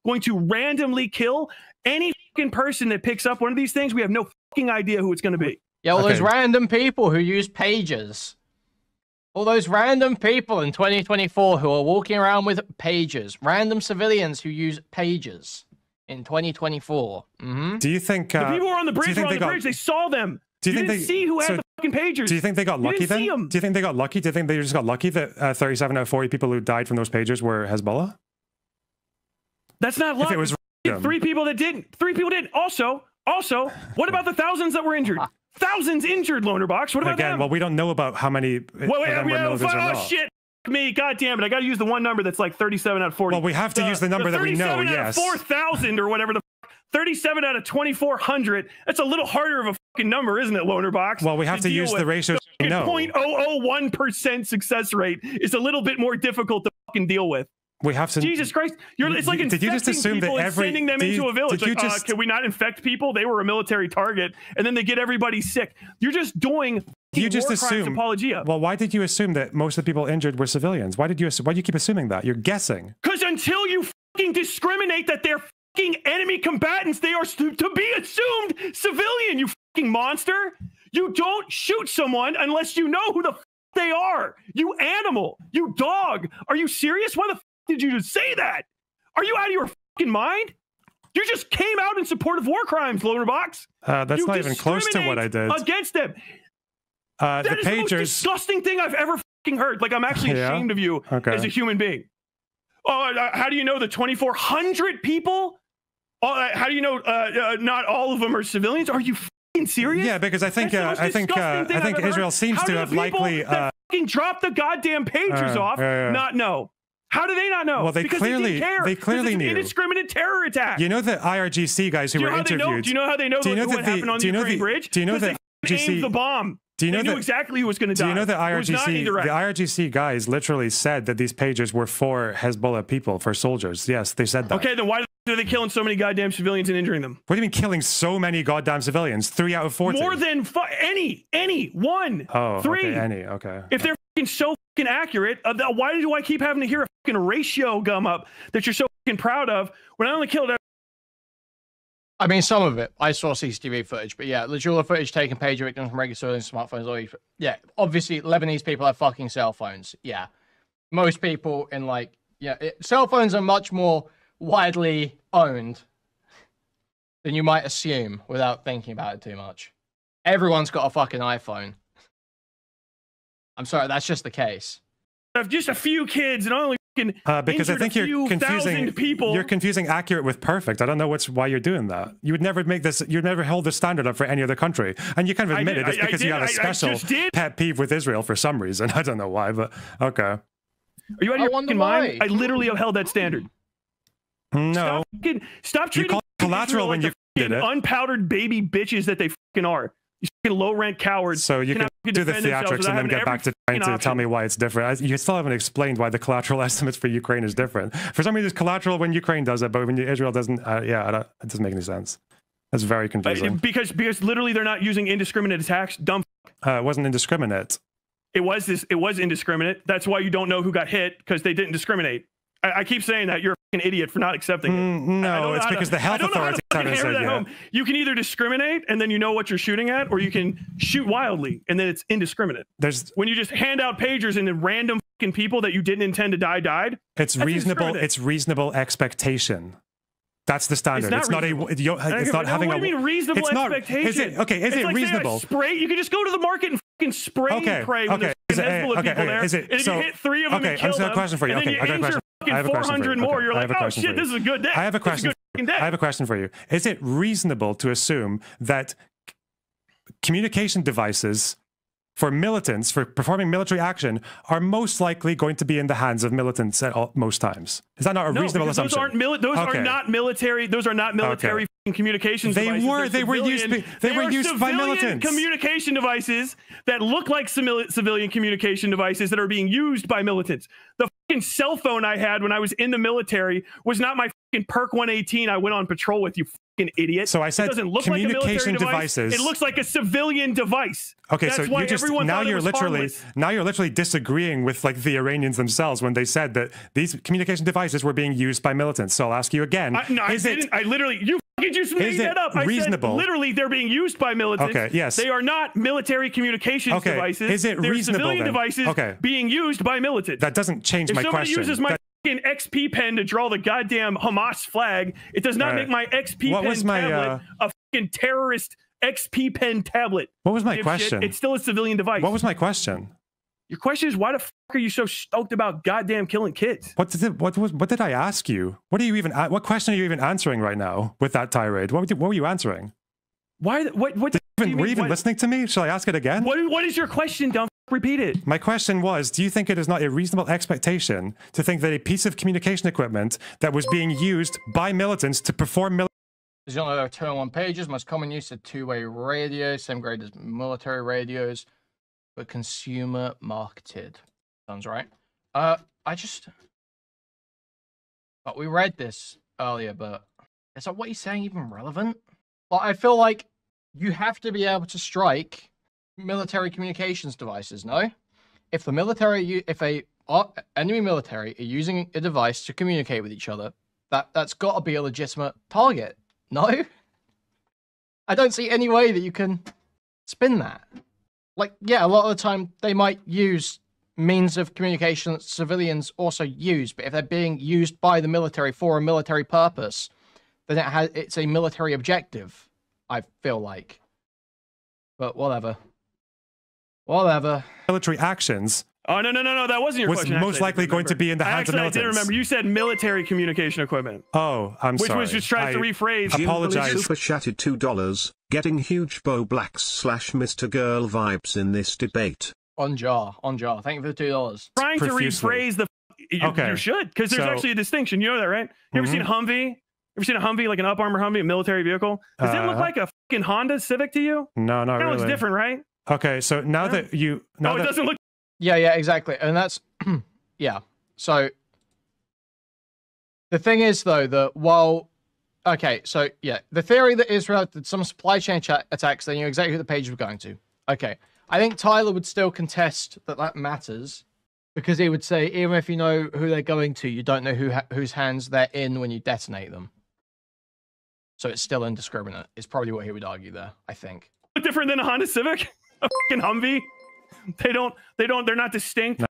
Going to randomly kill any fucking person that picks up one of these things. We have no fucking idea who it's going to be. Yeah, all those random people who use pages. All those random people in 2024 who are walking around with pages. Random civilians who use pages in 2024. Do you think... the people who were on the bridge were on the bridge. They saw them. Do you think didn't see who had the fucking pagers. Do you think they got lucky then? Do you think they got lucky? Do you think they just got lucky that 37 out of 40 people who died from those pagers were Hezbollah? That's not luck. If it was three people that didn't. Three people didn't. Also, what about the thousands that were injured? Thousands injured, LonerBox. What about them? Well, we don't know about how many. Shit. Me, God damn it! I got to use the one number that's like 37 out of 40. Well, we have to use the number that we know. Yes. 4,000 or whatever the. 37 out of 2,400. That's a little harder of a fucking number, isn't it, LonerBox? Well, we have to use the ratios. The 0.001% success rate is a little bit more difficult to fucking deal with. We have to. Jesus Christ! It's like did you just assume people that and sending them into a village. Like, just, can we not infect people? They were a military target, and then they get everybody sick. You're just doing. You just assume apologia. Well, why did you assume that most of the people injured were civilians? Why do you keep assuming that? You're guessing. Because until you fucking discriminate that they're fucking enemy combatants, they are to be assumed civilian. You fucking monster! You don't shoot someone unless you know who the fuck they are. You animal. You dog. Are you serious? Why the fuck did you just say that? Are you out of your fucking mind? You just came out in support of war crimes, LonerBox. That's not even close to what I did. Against them. That is the most disgusting thing I've ever fucking heard. Like, I'm actually ashamed of you as a human being. Oh, how do you know the 2,400 people? How do you know not all of them are civilians? Are you fucking serious? Yeah, because I think Israel seems to have likely fucking dropped the goddamn pagers off. Not know. How do they not know? Well, they clearly knew. Indiscriminate terror attack. You know the IRGC guys who were interviewed. Do you know how they know what happened on the Ukraine bridge? Do you know that aimed the bomb? They knew exactly who was going to die. Do you know the IRGC guys literally said that these pagers were for Hezbollah people, for soldiers? Yes, they said that. Okay, then why are they killing so many goddamn civilians and injuring them? What do you mean killing so many goddamn civilians? 3 out of 40. More than any one. Oh, 3. Okay, any. Okay. If they're fucking so fucking accurate, why do I keep having to hear a fucking ratio gum up that you're so fucking proud of when I only killed? I mean, some of it. I saw CCTV footage, but yeah, the Leftist footage taking pager victims from regular civilians, smartphones. Yeah, obviously, Lebanese people have fucking cell phones. Yeah, most people in cell phones are much more widely owned than you might assume without thinking about it too much. Everyone's got a fucking iPhone. I'm sorry, that's just the case. Just a few kids and only because I think you're confusing people. You're confusing accurate with perfect. I don't know why you're doing that. You would never make this. You'd never hold the standard up for any other country, and you kind of admitted it's because you have a special pet peeve with Israel for some reason. I don't know why, but okay. Are you out of your fucking mind? I literally have held that standard. No. Stop treating collateral when you did it. Unpowdered baby bitches that they fucking are. You fucking low rent cowards. So you can do the theatrics and then get back to trying to tell me why it's different. You still haven't explained why the collateral estimates for Ukraine is different. For some reason, it's collateral when Ukraine does it, but when Israel doesn't, it doesn't make any sense. That's very confusing. Because literally they're not using indiscriminate attacks. Dumb. It wasn't indiscriminate. It was indiscriminate. That's why you don't know who got hit, because they didn't discriminate. I keep saying that. You're an idiot for not accepting it. No, it's because the health authorities haven't said yet. You can either discriminate and then you know what you're shooting at, or you can shoot wildly and then it's indiscriminate. When you just hand out pagers and then random fucking people that you didn't intend to die died. It's reasonable. It's reasonable expectation. That's the standard. It's not having a. What do you mean reasonable expectation? Is it okay? Is it reasonable? Spray. You can just go to the market and fucking spray and pray when there's Hezbollah people there. Is it, and if you hit 3 of them and kill them, a question for you. and then you injure fucking 400 more, you're like, oh shit, this is a good day. I have a question. I have a question for you. Is it reasonable to assume that communication devices for militants, for performing military action, are most likely going to be in the hands of militants at most times? Is that not a reasonable assumption? Those are not military. Those are not military communications devices. They were used by militants. Communication devices that look like civilian communication devices that are being used by militants. The fucking cell phone I had when I was in the military was not my fucking Perk 118 I went on patrol with, you fucking idiot. So I said, it doesn't look like a military devices. Device. It looks like a civilian device. Okay, That's so why you're literally disagreeing with like the Iranians themselves when they said that these communication devices were being used by militants. So I'll ask you again: I literally you just made that up. I reasonable? Said literally they're being used by militants. Okay, yes. They are not military communications devices. Is it they're reasonable civilian devices being used by militants. That doesn't change my question. If somebody uses my fucking XP pen to draw the goddamn Hamas flag, it does not make my XP pen tablet a fucking terrorist XP pen tablet. What was my question? It's still a civilian device. What was my question? Your question is, why the fuck are you so stoked about goddamn killing kids? What did I ask you? What question are you even answering right now with that tirade? What were you answering? Why? What? Were you even listening to me? Shall I ask it again? What is your question? Don't repeat it. My question was, do you think it is not a reasonable expectation to think that a piece of communication equipment that was being used by militants to perform military... There's only there are 201 pages. Most common use of two-way radio, same grade as military radios, but consumer marketed. Sounds right. But we read this earlier, but is that what you're saying even relevant? Well, I feel like you have to be able to strike military communications devices, no? If the military, if a enemy military are using a device to communicate with each other, that's got to be a legitimate target, no? I don't see any way that you can spin that. Like, yeah, a lot of the time they might use means of communication that civilians also use, but if they're being used by the military for a military purpose, then it's a military objective, I feel like. But whatever. Whatever. Military actions. Oh, no, that wasn't your question. Was most likely going to be in the hands of militants. I didn't remember. You said military communication equipment. Oh, I'm sorry. Which was just trying to rephrase. Apologize. Super chatted $2, getting huge Bo Blacks / Mr. Girl vibes in this debate. On jar. Thank you for the $2. Trying to rephrase the... You should, because there's actually a distinction. You know that, right? You ever seen a Humvee? Ever seen a Humvee, like an Up Armor Humvee, a military vehicle? Does it look like a fucking Honda Civic to you? No, not really. It looks different, right? Okay, so now that you... it doesn't look... Yeah, exactly. And that's... yeah. So... The thing is, though, that while... Okay, so, yeah. The theory that Israel did some supply chain attacks, they knew exactly who the pages were going to. Okay. I think Tyler would still contest that matters, because he would say, even if you know who they're going to, you don't know whose hands they're in when you detonate them. So it's still indiscriminate. Is probably what he would argue there, I think. Different than a Honda Civic? A fucking Humvee? They're not distinct. No.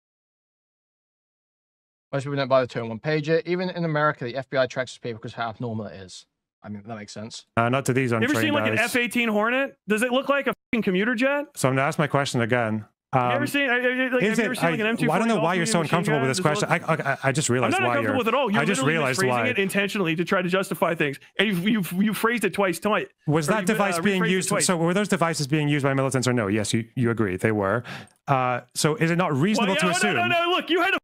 Most people don't buy the 2-in-1 pager. Even in America, the FBI tracks people because how abnormal it is. I mean, that makes sense. Not to these untrained eyes. You ever seen like an F-18 Hornet? Does it look like a fucking commuter jet? So I'm going to ask my question again. Have you ever seen like an M240? I don't know why you're so uncomfortable with this question. I just realized why you're... I'm not uncomfortable with it at all. I just realized why. It intentionally to try to justify things. And you phrased it twice. Was that device being used? So were those devices being used by militants or no? Yes, you agree. They were. So is it not reasonable to assume... No, look, you had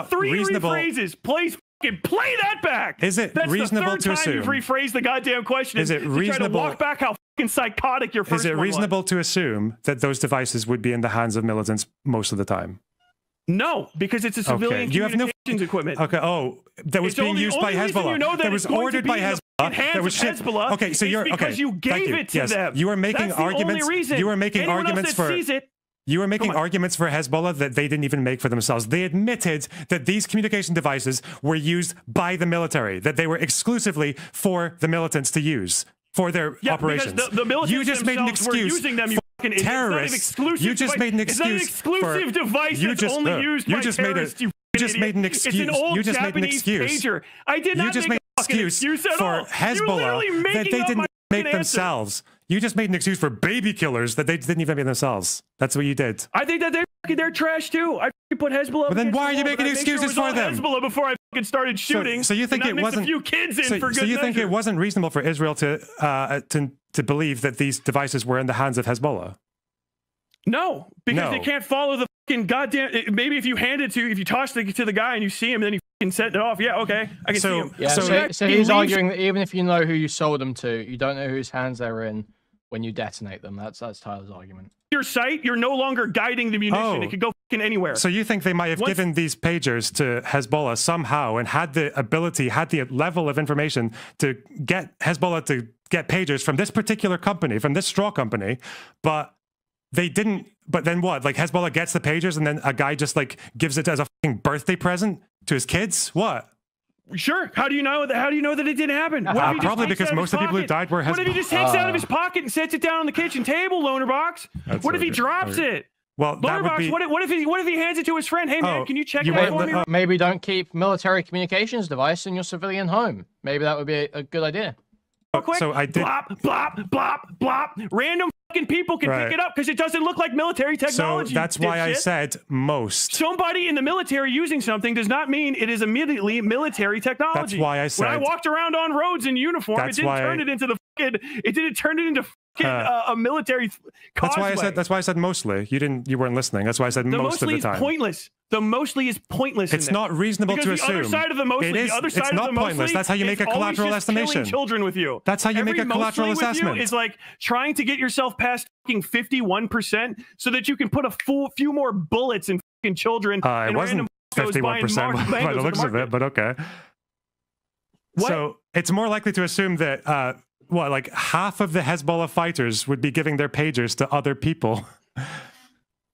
three rephrases. Play that back. Is it reasonable to assume? That's the third time you've rephrased the goddamn question. Is it reasonable to walk back how fucking psychotic your first one was? Is it reasonable to assume that those devices would be in the hands of militants most of the time? No, because it's a civilian communications equipment. Okay. Oh, that was being used by Hezbollah. That was ordered by Hezbollah. That was shipped. Okay, so you're because you gave it to them. You are making arguments. You are making arguments for. You were making arguments for Hezbollah that they didn't even make for themselves. They admitted that these communication devices were used by the military, that they were exclusively for the militants to use for their operations. Because the militants you just made an excuse were using them, for terrorists. You just made an excuse. It's not an exclusive device that's only used by terrorists. You just made an excuse. It's an old Japanese pager. I did not make an excuse for Hezbollah that they didn't make themselves. You just made an excuse for baby killers that they didn't even make themselves. That's what you did. I think that they're trash too. I put Hezbollah. But then why are you making excuses for them? Hezbollah before I started shooting. So you think it wasn't? A few kids in for good so you measure. think it wasn't reasonable for Israel to believe that these devices were in the hands of Hezbollah? No, because they can't follow the fucking goddamn. Maybe if you hand it if you toss it to the guy and you see him, then he fucking set it off. Yeah, okay, I can see him. Yeah, so he's arguing that even if you know who you sold them to, you don't know whose hands they're in when you detonate them. That's Tyler's argument. Your sight, you're no longer guiding the munition. It could go fucking anywhere. So you think they might have given these pagers to Hezbollah somehow and had the ability, had the level of information to get Hezbollah to get pagers from this particular company, from this straw company, but they didn't. But then what? Like Hezbollah gets the pagers and then a guy just like gives it as a fucking birthday present to his kids? What? Sure. How do you know that? How do you know that it didn't happen? Probably because most of the people who died were Hezbollah. What if he just takes it out of his pocket and sets it down on the kitchen table, LonerBox? What if he drops it? Well, LonerBox, what if he hands it to his friend? Hey man, can you check that for me? Maybe don't keep military communications device in your civilian home. Maybe that would be a good idea. Quick, so I did. Blop, blop, blop, blop. Random fucking people can pick it up because it doesn't look like military technology. So that's why I said most. Somebody in the military using something does not mean it is immediately military technology. That's why I said. When I walked around on roads in uniform, it didn't turn it into a military cosplay. That's why I said mostly. You weren't listening. That's why I said most of the time. Is pointless. The mostly is pointless. It's not reasonable to assume. The other side of the mostly, it's not pointless. That's how you make a collateral estimation. Children with you. That's how you make a collateral assessment. It's like trying to get yourself past fucking 51% so that you can put a few more bullets in fucking children. It wasn't 51% by the looks of it, but okay. What? So it's more likely to assume that like half of the Hezbollah fighters would be giving their pagers to other people.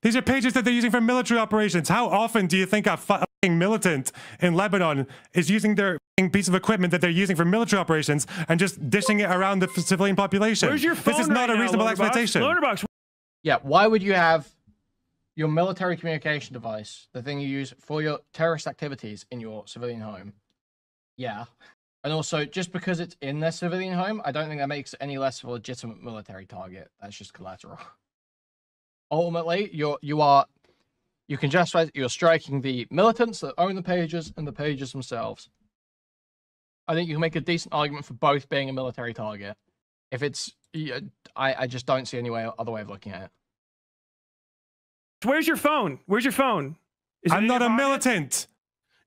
These are pagers that they're using for military operations. How often do you think a fucking militant in Lebanon is using their piece of equipment that they're using for military operations and just dishing it around the civilian population? Where's your phone this is not a reasonable expectation. LonerBox. Yeah, why would you have your military communication device, the thing you use for your terrorist activities, in your civilian home? Yeah. And also, just because it's in their civilian home, I don't think that makes it any less of a legitimate military target. That's just collateral. Ultimately, you can justify you're striking the militants that own the pages and the pages themselves. I think you can make a decent argument for both being a military target. If it's, I just don't see any other way of looking at it. Where's your phone? Where's your phone? I'm not a militant.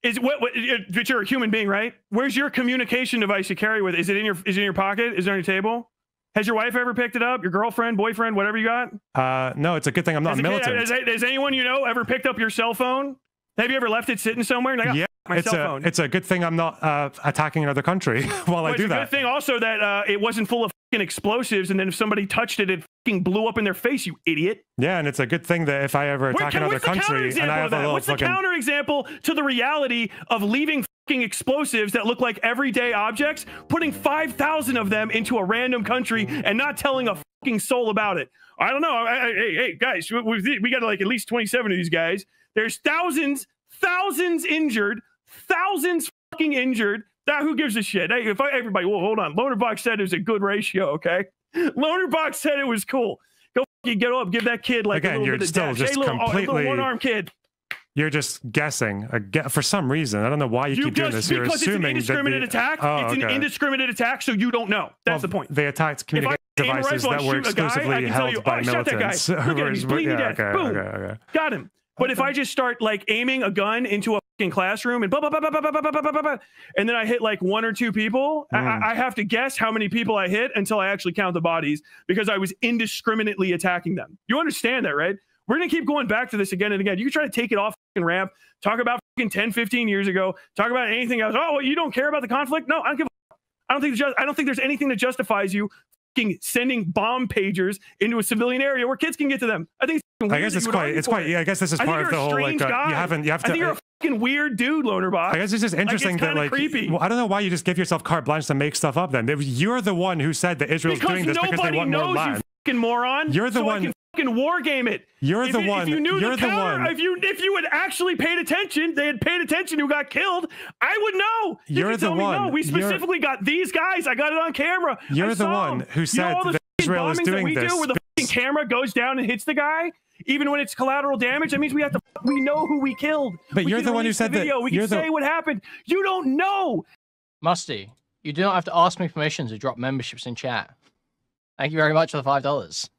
But you're a human being, right? Where's your communication device you carry with? Is it in your pocket? Is it on your table? Has your wife ever picked it up? Your girlfriend, boyfriend, whatever you got? No, it's a good thing I'm not militant. Has anyone you know ever picked up your cell phone? Have you ever left it sitting somewhere? Like, yeah, it's a good thing I'm not attacking another country while I do that. It's a good thing also that it wasn't full of fucking explosives, and then if somebody touched it, it fucking blew up in their face, you idiot. Yeah, and it's a good thing that if I ever attack another country and I have a little What's the counterexample to the reality of leaving fucking explosives that look like everyday objects, putting 5,000 of them into a random country and not telling a fucking soul about it? I don't know. Hey, guys, we got like at least 27 of these guys. There's thousands injured, thousands fucking injured. Who gives a shit? Hey, everybody, well, hold on. LonerBox said it was a good ratio, okay? LonerBox said it was cool. Go fucking get up, give that kid like a little bit of dash. Just completely little one-armed kid. You're just guessing for some reason. I don't know why you keep doing this. You're assuming it's an indiscriminate attack. It's an indiscriminate attack, so you don't know. That's the point. They attacked communication devices that were exclusively held by militants. Shot that guy. Look at him. He's bleeding to death. Boom. Okay. Got him. But if I just start like aiming a gun into a fucking classroom and blah, blah, blah, blah, blah, blah, blah, blah, blah, and then I hit like one or two people, I have to guess how many people I hit until I actually count the bodies because I was indiscriminately attacking them. You understand that, right? We're going to keep going back to this again and again. You can try to take it off fucking ramp, talk about fucking 10, 15 years ago, talk about anything else. Oh, well, you don't care about the conflict? No, I don't give a fuck. I don't think there's anything that justifies you sending bomb pagers into a civilian area where kids can get to them. I think I guess I guess this is part of the whole like you have to. I think you're a fucking weird dude, LonerBox. I guess it's just interesting that like creepy. Well, I don't know why you just give yourself carte blanche to make stuff up. Then you're the one who said that Israel's doing this because they want more land. You fucking moron. You're the one. war game it. You're the one. If you knew You're the counter, one. if you had actually paid attention, they had paid attention who got killed, I would know. You're the one. No, we specifically got these guys. I got it on camera. You're the one who said that Israel is doing this. Where the camera goes down and hits the guy, even when it's collateral damage, that means we know who we killed. But you're the one who said that. We can say what happened. You don't know. Musty, you do not have to ask me permission to drop memberships in chat. Thank you very much for the $5.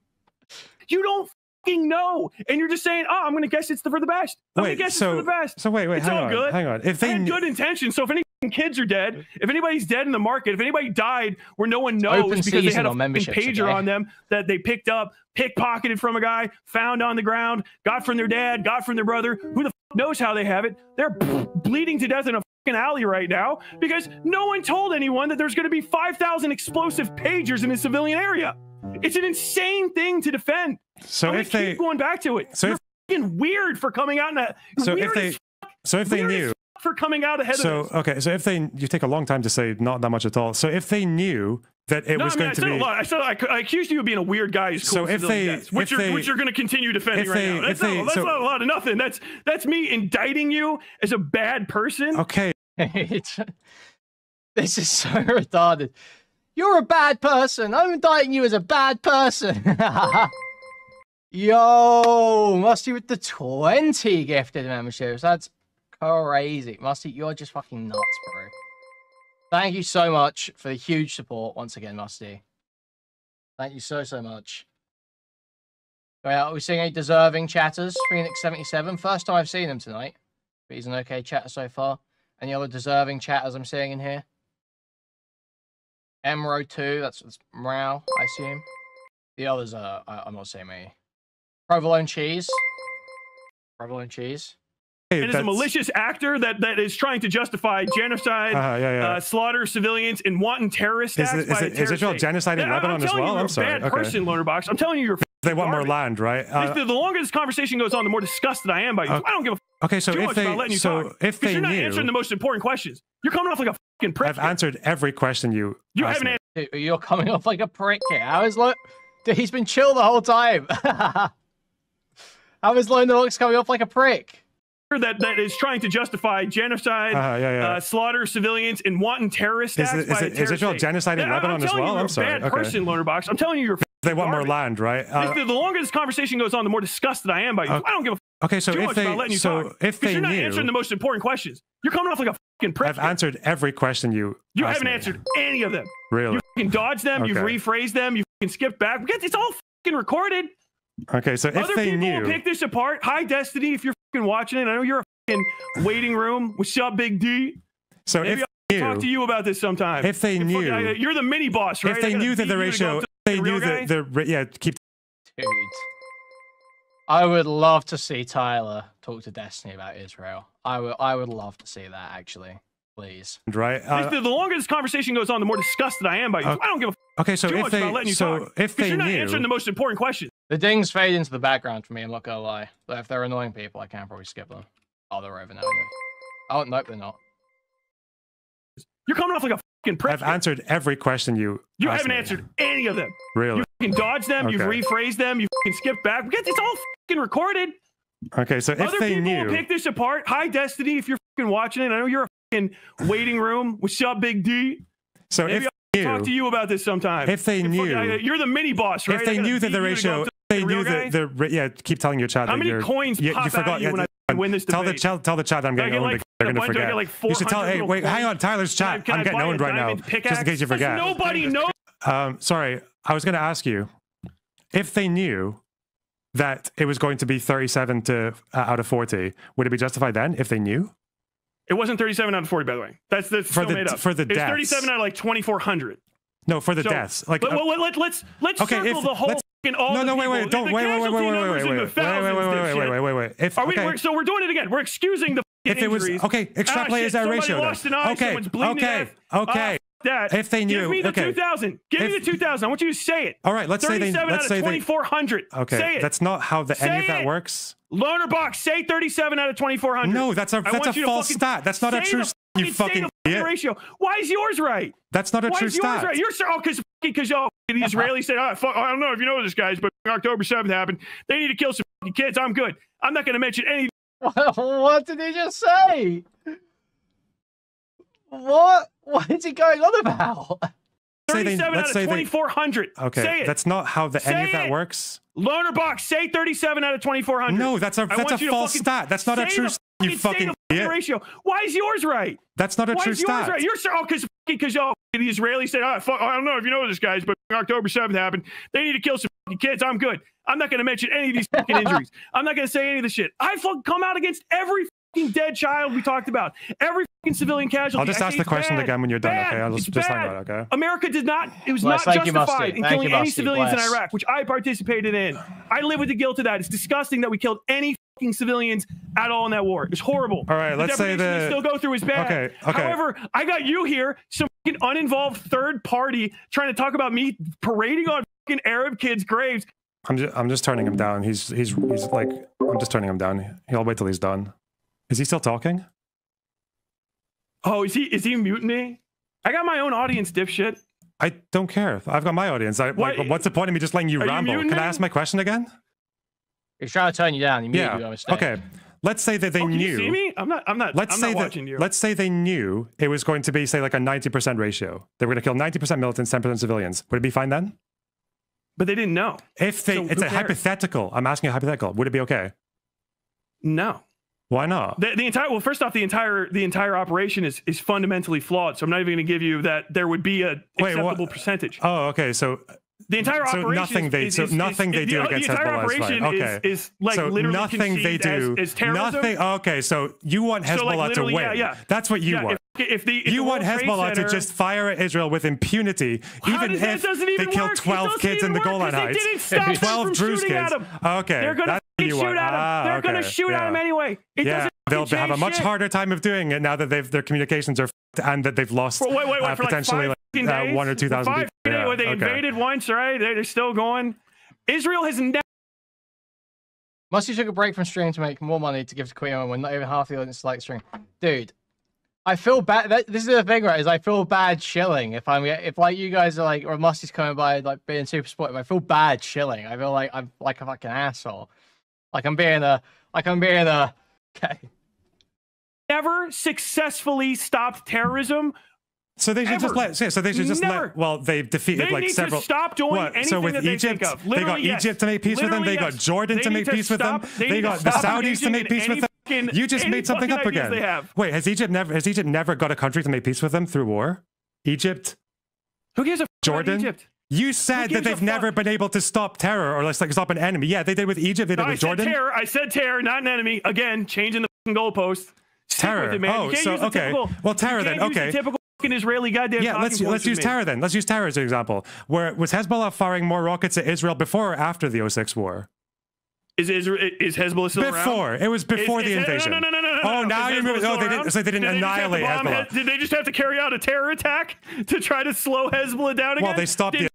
You don't fucking know, and you're just saying, "Oh, I'm going to guess it's for the best." I'm going to guess it's for the best. So wait, it's hang all on, good. hang on. If they had good intentions, so if any kids are dead, if anybody's dead in the market, if anybody died where no one knows because they had a pager on them that they picked up, pickpocketed from a guy, found on the ground, got from their dad, got from their brother, who the knows how they have it? They're bleeding to death in a alley right now because no one told anyone that there's going to be 5,000 explosive pagers in a civilian area. It's an insane thing to defend. So if they keep going back to it, so you're fucking weird for coming out in that. So if they knew for coming out ahead of this. Okay, so if you take a long time to say not that much at all. So if they knew that it was going to be, I accused you of being a weird guy who's cool. So if they, which you're going to continue defending right now. That's not a lot of nothing. That's me indicting you as a bad person. Okay. This is so retarded. You're a bad person. I'm indicting you as a bad person. Yo, Musty with the 20 gifted memberships. That's crazy. Musty, you're just fucking nuts, bro. Thank you so much for the huge support once again, Musty. Thank you so much. Are we seeing any deserving chatters? Phoenix77. First time I've seen him tonight. But he's an okay chatter so far. Any other deserving chatters I'm seeing in here? Emro2, that's Mrao, I assume. The others are, I'm not saying me. Provolone cheese. Provolone cheese. It is a malicious actor that is trying to justify genocide, slaughter civilians, and wanton terrorist acts. Is Israel genocide in Lebanon as well? I'm sorry. You're a bad person, LonerBox. I'm telling you, you're. They want more land, right? The longer this conversation goes on, the more disgusted I am by you. I don't give a. Okay, so if they you're not knew, answering the most important questions. You're coming off like a fucking prick. I've answered every question you haven't me. answered. You're coming off like a prick here. Dude, he's been chill the whole time. How is LonerBox coming off like a prick? That is trying to justify genocide, slaughter civilians, and wanton terrorist acts. Is Israel genocide in Lebanon as well? I'm sorry. You're a bad person, LonerBox. I'm telling you, you're. They want more land, right? The longer this conversation goes on, the more disgusted I am by you. I don't give a. Okay, so if they you're not knew, answering the most important questions. You're coming off like a fucking prick. I've answered every question you haven't answered any of them. Really? You fucking dodged them. Okay. You've rephrased them. You fucking skipped back. It's all fucking recorded. Okay, so if other they people knew, will pick this apart. Hi, Destiny. If you're fucking watching it, I know you're a fucking waiting room. What's up, Big D? So maybe I'll talk to you about this sometime. If they knew, you're the mini boss, right? If they knew that the ratio, they knew that the keep. Dude, I would love to see Tyler talk to Destiny about Israel. I would love to see that, actually. Please. Right. The longer this conversation goes on, the more disgusted I am by you. I don't give a. Okay, so if they, you're not answering the most important questions. The dings fade into the background for me. I'm not gonna lie. But if they're annoying people, I can probably skip them. Oh, they're over now anyway. Oh, nope, they're not. You're coming off like a fucking prick. I've answered every question you haven't answered any of them. Really? You fucking dodged them. Okay. You've rephrased them. You fucking skipped back. It's all fucking recorded. Okay, so if other they people knew, will pick this apart. Hi, Destiny. If you're fucking watching it, I know you're a fucking waiting room. What's up, Big D? So maybe I'll talk to you about this sometime. If they knew, you're the mini boss, right? If they knew that the ratio, they knew that keep telling your chat. How many coins pop out at you when I win this debate? Tell the chat that I'm getting owned. They're gonna forget. You should tell. Hey, wait, hang on, Tyler's chat. I'm getting owned right now, just in case you forget. Nobody knows. Sorry, I was gonna ask you if they knew that it was going to be 37 out of 40. Would it be justified then if they knew? It wasn't 37 out of 40, by the way. That's still made up. For the deaths. It's 37 out of like 2,400. No, for the deaths. Like, let's circle the whole. Wait. Don't wait. So we're doing it again. We're excusing the. If it was extrapolate that ratio. Okay. That. If they knew, give me the 2,000. Give me the 2,000. I want you to say it. All right, let's say they. Let's say 2,400. Okay, say it. That's not how any of that works. LonerBox, say 37 out of 2,400. No, that's a false stat. That's not a true. You fucking idiot. Ratio. Why is yours right? That's not a true stat. Yours right. You're because the Israelis say, I don't know if you know this, guys, but October 7th happened. They need to kill some kids. I'm good. I'm not going to mention any. What did he just say? What is he going on about? 37 out of 2,400. Okay, say it. That's not how any of that works. LonerBox, say 37 out of 2,400. No, that's a false stat. That's not a true stat. You fucking idiot. Ratio. Why is yours right? That's not a true stat. Right? You're because y'all the Israelis say, I don't know if you know this, guys, but October 7th happened. They need to kill some kids. I'm good. I'm not going to mention any of these fucking injuries. I'm not going to say any of the shit. I fucking come out against every fucking dead child we talked about. Every fucking civilian casualty. I'll just ask the question again when you're done, okay? I'll just hang on, okay? America did not, it was not justified in killing any civilians in Iraq, which I participated in. I live with the guilt of that. It's disgusting that we killed any fucking civilians at all in that war. It's horrible. All right, let's say we still go through is bad. Okay. However, I got you here, some fucking uninvolved third party trying to talk about me parading on fucking Arab kids' graves. I'm just turning him down. He's like, I'm just turning him down. He'll wait till he's done. Is he still talking? Oh, is he muting me? I got my own audience, dipshit. I don't care. I've got my audience. What's the point of me just letting you ramble? Can I ask my question again? He's trying to turn you down. Yeah. Okay. Let's say that they knew. Can you see me? I'm not watching you. Let's say they knew it was going to be, say, like a 90% ratio. They were going to kill 90% militants, 10% civilians. Would it be fine then? But they didn't know. It's a hypothetical. I'm asking a hypothetical. Would it be okay? No. Why not? First off, the entire operation is fundamentally flawed. So I'm not even going to give you that there would be a acceptable percentage. Oh, okay. So the entire operation nothing they do against Hezbollah is like literally nothing they do as terrorism. Okay, so you want Hezbollah to win. Yeah. That's what you want. If you want Hezbollah to just fire at Israel with impunity, even if they kill 12 kids in the Golan Heights. 12 Druze kids. Okay. They're going to shoot at him. They're going to shoot at him anyway. They'll have a much harder time of doing it now that their communications are and that they've lost potentially like 1 or 2,000 people. They invaded once, right? They're still going. Israel has never. Musty took a break from streaming to make more money to give to Kuihman when not even half the audience like stream. Dude, I feel bad. This is the thing, right? Is I feel bad shilling if like you guys are like, or Musty's coming by like being super supportive. I feel bad shilling. I feel like I'm like a fucking asshole. Like I'm being a. Okay. Never successfully stopped terrorism. So they should just let. So they should just let. Well, they've defeated like several. To stop doing anything so with that Egypt, they think of. They got Egypt to make peace with them. They got Jordan to make peace with them. They got the Saudis to make peace with them. You just made something up again. Wait, has Egypt never got a country to make peace with them through war? Egypt. Who gives a Jordan? About Egypt? You said that they've never been able to stop terror or like stop an enemy. Yeah, they did with Egypt. They did with Jordan. I said terror, not an enemy. Again, changing the goalpost. Terror. Oh, so okay. Well, terror then. Okay. Typical Israeli goddamn. Yeah, let's use terror then. Let's use terror as an example. Where was Hezbollah firing more rockets at Israel before or after the 06 war? Is Hezbollah still around? Before. It was before the invasion. No. Oh, now you're moving. Oh, they didn't annihilate Hezbollah. Did they just have to carry out a terror attack to try to slow Hezbollah down again? Well, they stopped the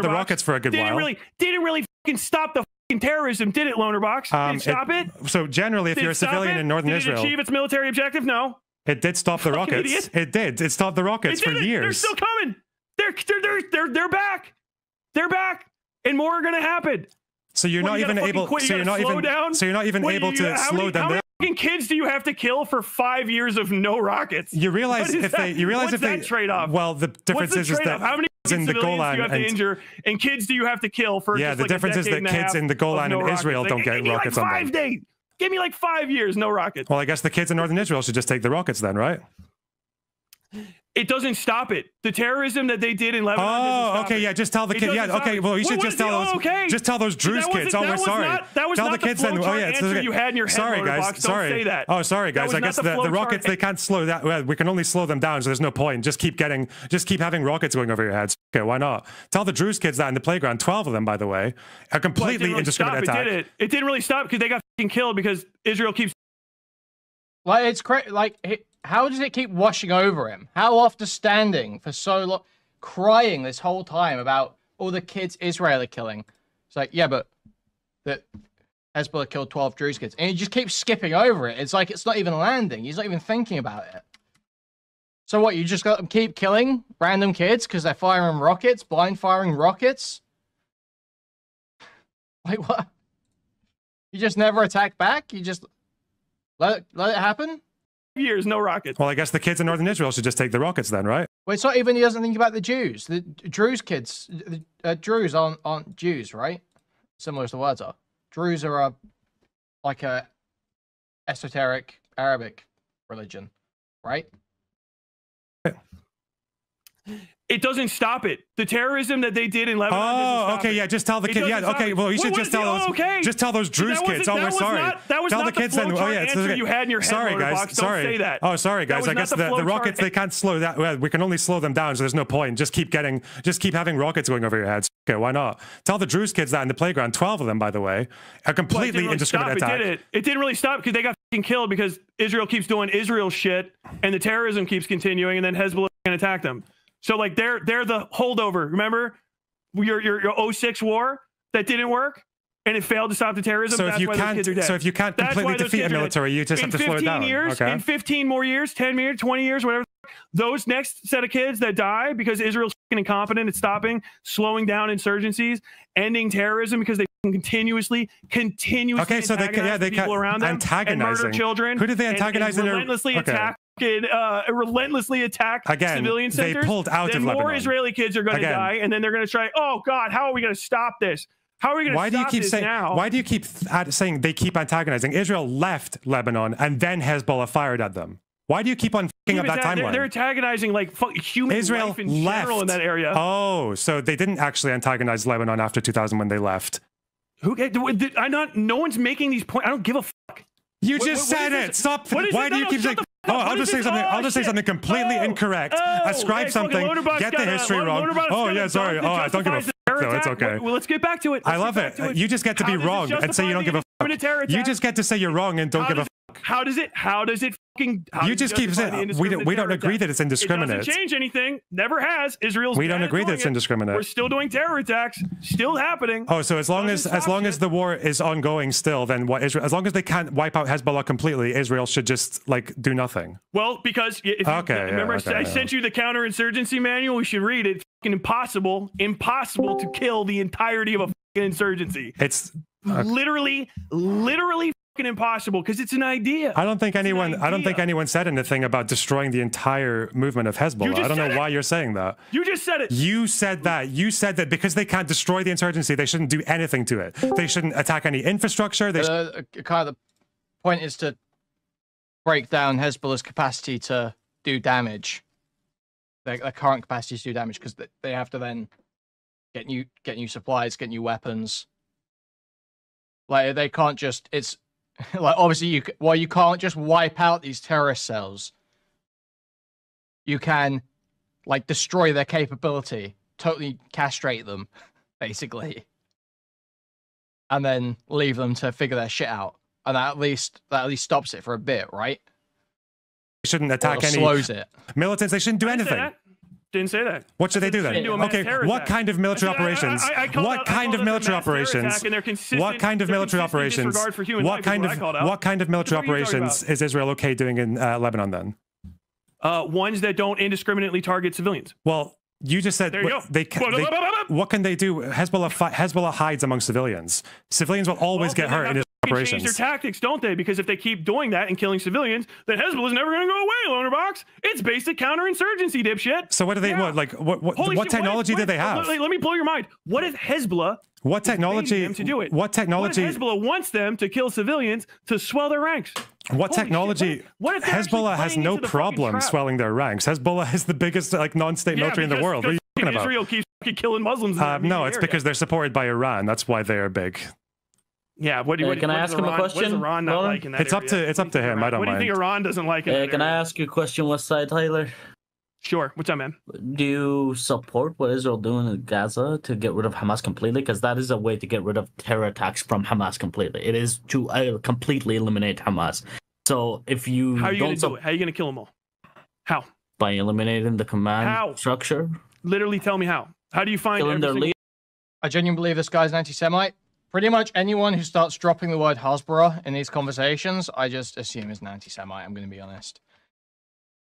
rockets for a good while. Didn't really fucking stop the fucking terrorism, did it, LonerBox? Did it stop it? So generally, if you're a civilian in northern Israel, did it achieve its military objective? No. It did stop the rockets. Idiot. It did. It stopped the rockets for years. They're still coming. They're back. They're back, and more are going to happen. So you're not even able. So you're not even able to slow them down. How many kids do you have to kill for 5 years of no rockets? You realize if they trade-off? Well, the difference is that how many in the Golan do you have to injure, and kids do you have to kill for? Yeah, the difference is that kids in the Golan and Israel don't get rockets on them. 5 days. Give me like 5 years, no rockets. Well, I guess the kids in northern Israel should just take the rockets then, right? It doesn't stop it. The terrorism that they did in Lebanon. Oh, okay, yeah. Just tell the kids. Yeah, okay. Well, you should just tell those. Just tell those Druze kids. Oh, we're sorry. That was tell not the kids then. Oh, yeah. Answer you had in your head. Sorry, guys. Box. Sorry. Don't say that. Oh, sorry, guys. I guess the rockets they can't slow that. Well, we can only slow them down, so there's no point. Just keep having rockets going over your heads. Okay, why not? Tell the Druze kids that in the playground. 12 of them, by the way, a completely indiscriminate attack. It didn't really stop because they got killed because Israel keeps. Like it's crazy. Like. How does it keep washing over him? How after standing for so long, crying this whole time about all the kids Israel are killing? It's like, yeah, but that Hezbollah killed 12 Druze kids. And he just keeps skipping over it. It's like it's not even landing. He's not even thinking about it. So what? You just got them keep killing random kids because they're firing rockets, blind firing rockets? Like what? You just never attack back? You just let it happen? Years, no rockets. Well, I guess the kids in northern Israel should just take the rockets then, right? Well, it's not even. He doesn't think about the Jews. The Druze kids, Druze aren't Jews, right? Similar as the words are. Druze are like a esoteric Arabic religion, right? It doesn't stop it. The terrorism that they did in Lebanon. Oh, okay, yeah. Just tell the kids. Yeah, okay. Well, you should just tell those. Okay. Just tell those Druze kids. Oh, we're sorry. That was tell not the kids then. Oh, yeah. It's answer you had in your head. Sorry, guys. Box. Sorry. Don't say that. Oh, sorry, guys. I guess the rockets they can't slow that. Well, we can only slow them down, so there's no point. Just keep having rockets going over your heads. Okay, why not? Tell the Druze kids that in the playground. 12 of them, by the way, a completely indiscriminate attack. It didn't really stop because they got killed because Israel keeps doing Israel shit and the terrorism keeps continuing, and then Hezbollah can attack them. So like they're the holdover. Remember your 06 war that didn't work and it failed to stop the terrorism. So if you can't completely defeat a military, you just have to slow it down. Okay. In 15 more years, 10 years, 20 years, whatever. Those next set of kids that die because Israel's incompetent at stopping, slowing down insurgencies, ending terrorism because they continuously okay, so they people around them and murder children. Who did they antagonize? And relentlessly attack civilian centers. They pulled out of Lebanon. More Israeli kids are going to die, and then they're going to try. Oh God, how are we going to stop this? How are we going to stop this now? Why do you keep saying they keep antagonizing? Israel left Lebanon, and then Hezbollah fired at them. Why do you keep on fucking up that timeline? They're antagonizing like human life in general in that area. Oh, so they didn't actually antagonize Lebanon after 2000 when they left. No one's making these points. I don't give a fuck. You just said it. Stop. Why do you keep saying? Oh, I'll just say something. I'll just say something completely incorrect. Ascribe something. Get the history wrong. Oh yeah, sorry. Oh, I don't give a fuck. No, it's okay. Well, let's get back to it. I love it. You just get to be wrong and say you don't give a fuck. You just get to say you're wrong and don't give a fuck. How does it fucking? You just keep saying we don't agree that it's indiscriminate. It doesn't change anything. Never has. Israel's. We don't agree that it's indiscriminate. We're still doing terror attacks. Still happening. Oh, so as long as the war is ongoing still, then what Israel? As long as they can't wipe out Hezbollah completely, Israel should just like do nothing. Well, because if I sent you the counterinsurgency manual, we should read it. Fucking impossible to kill the entirety of a fucking insurgency. It's literally impossible because it's an idea. I don't think anyone said anything about destroying the entire movement of Hezbollah. I don't know why you're saying that. You just said it. You said that because they can't destroy the insurgency, they shouldn't do anything to it. They shouldn't attack any infrastructure. Kind of the point is to break down Hezbollah's capacity to do damage. Their current capacity to do damage because they have to then get new supplies, get new weapons. Like they can't just like obviously you can't just wipe out these terrorist cells. You can like destroy their capability, totally castrate them, basically, and then leave them to figure their shit out. And that at least stops it for a bit, right? They shouldn't attack any slows it. militants. They shouldn't do anything. Didn't say that. What should they do then? Okay, what kind of military operations? What kind of military operations? What kind of military operations? What kind of military operations is Israel okay doing in Lebanon then? Ones that don't indiscriminately target civilians. Well, you just said what can they do? Hezbollah hides among civilians. Civilians will always get hurt in his operations. Change their tactics, don't they? Because if they keep doing that and killing civilians, then Hezbollah is never going to go away. LonerBox. It's basic counterinsurgency, dipshit. So what do they what technology do they have? Let me blow your mind. What if Hezbollah? What technology? Them to do it? What technology? What if Hezbollah wants them to kill civilians to swell their ranks? What technology? What if Hezbollah has no problem swelling their ranks? Hezbollah is the biggest non-state military in the world. What are you talking about? Israel keeps killing Muslims. No, it's because they're supported by Iran. That's why they are big. Yeah, can I ask him a question? What does Iran not like in that it's up to him. I don't mind. What do you think Iran doesn't like? Can I ask you a question, Westside Tyler? Sure. What's up, man? Do you support what Israel doing in Gaza to get rid of Hamas completely? Because that is a way to get rid of terror attacks from Hamas completely. It is to completely eliminate Hamas. So if you how are you going to do it? How are you going to kill them all? How? By eliminating the command structure. Literally, tell me how. How do you find their leader? I genuinely believe this guy's an anti-Semite. Pretty much anyone who starts dropping the word Hezbollah in these conversations, I just assume is an anti-Semite. I'm going to be honest.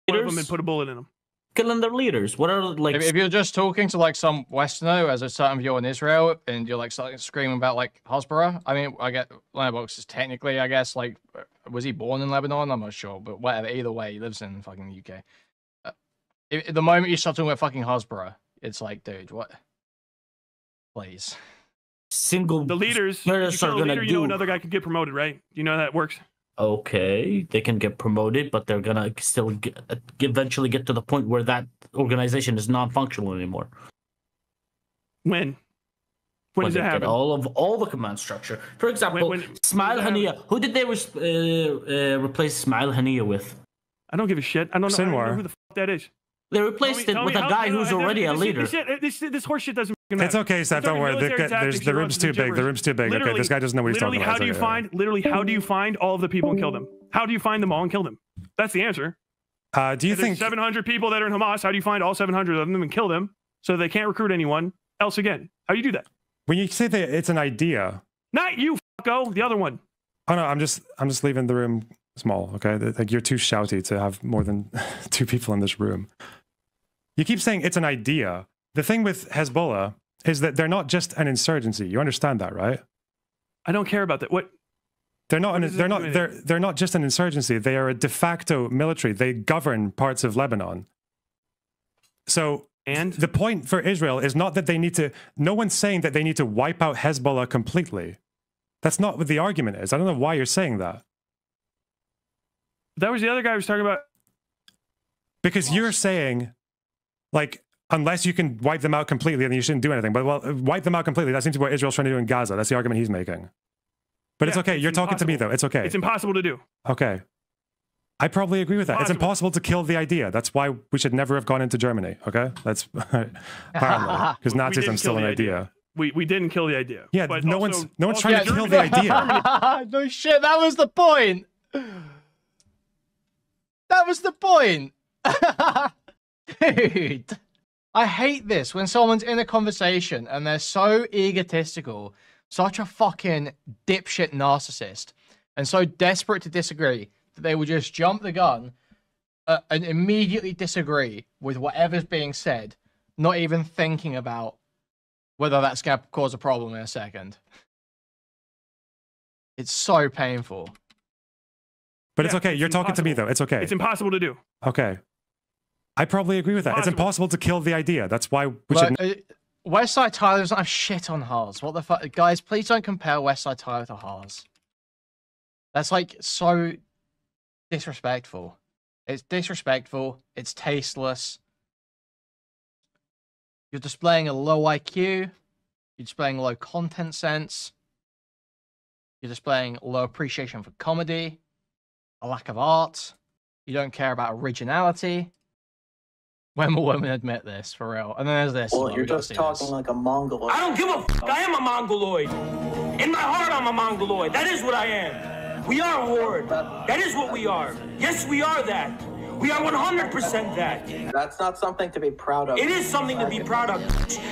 one of them and put a bullet in them. Killing their leaders. What are like? If you're just talking to like some Westerner as a certain view in Israel, and you're like starting screaming about like Hezbollah, I mean, I get LonerBox is technically, I guess, like, was he born in Lebanon? I'm not sure, but whatever. Either way, he lives in fucking UK. The moment you start talking about fucking Hezbollah, it's like, dude, what? Please. The leaders. You kill a leader, you know another guy could get promoted, right? You know how that works. Okay, they can get promoted, but they're gonna still eventually get to the point where that organization is non-functional anymore. When does it happen? All the command structure. For example, Ismail Haniyeh. Who did they replace Ismail Haniyeh with? I don't give a shit. I don't know who the fuck that is. They replaced it with a guy who's already a leader. This horse shit doesn't matter. It's okay, Seth. Don't worry. The room's too big. The room's too big. Okay, this guy doesn't know what he's talking about. How do you find all of the people and kill them? How do you find them all and kill them? That's the answer. Do you think 700 people that are in Hamas? How do you find all 700 of them and kill them so they can't recruit anyone else again? How do you do that? When you say that it's an idea, not you, fucko, the other one. Oh no, I'm just leaving the room small. Okay, like you're too shouty to have more than 2 people in this room. You keep saying it's an idea. The thing with Hezbollah is that they're not just an insurgency. You understand that, right? I don't care about that. What? They're not just an insurgency. They are a de facto military. They govern parts of Lebanon. So the point for Israel is not that they need to. No one's saying that they need to wipe out Hezbollah completely. That's not what the argument is. I don't know why you're saying that. That was the other guy who was talking about. Because you're saying, like, unless you can wipe them out completely, then you shouldn't do anything. But, well, wipe them out completely. That seems to be what Israel's trying to do in Gaza. That's the argument he's making. But it's okay. You're talking to me, though. It's okay. It's impossible to do. Okay. I probably agree with that. It's impossible to kill the idea. That's why we should never have gone into Germany. Okay? That's apparently. Because Nazism's still an idea. We didn't kill the idea. Yeah, but no one's trying to kill the idea. No shit, that was the point. That was the point. Dude. I hate this when someone's in a conversation and they're so egotistical, such a fucking dipshit narcissist, and so desperate to disagree that they will just jump the gun and immediately disagree with whatever's being said, not even thinking about whether that's going to cause a problem in a second. It's so painful. But it's okay. You're talking to me, though. It's okay. It's impossible to do. Okay. I probably agree with that. It's impossible to kill the idea. That's why we should... Westside Tyler doesn't have shit on Haas. What the fuck? Guys, please don't compare Westside Tyler to Haas. That's, like, so disrespectful. It's disrespectful. It's tasteless. You're displaying a low IQ. You're displaying low content sense. You're displaying low appreciation for comedy. A lack of art. You don't care about originality. When will women admit this, for real? And then there's this. Well, you're just talking like a Mongoloid. I don't give a fuck. I am a Mongoloid. In my heart, I'm a Mongoloid. That is what I am. We are a horde. That is what we are. Yes, we are that. We are 100% that. That's not something to be proud of. It is something to be proud of,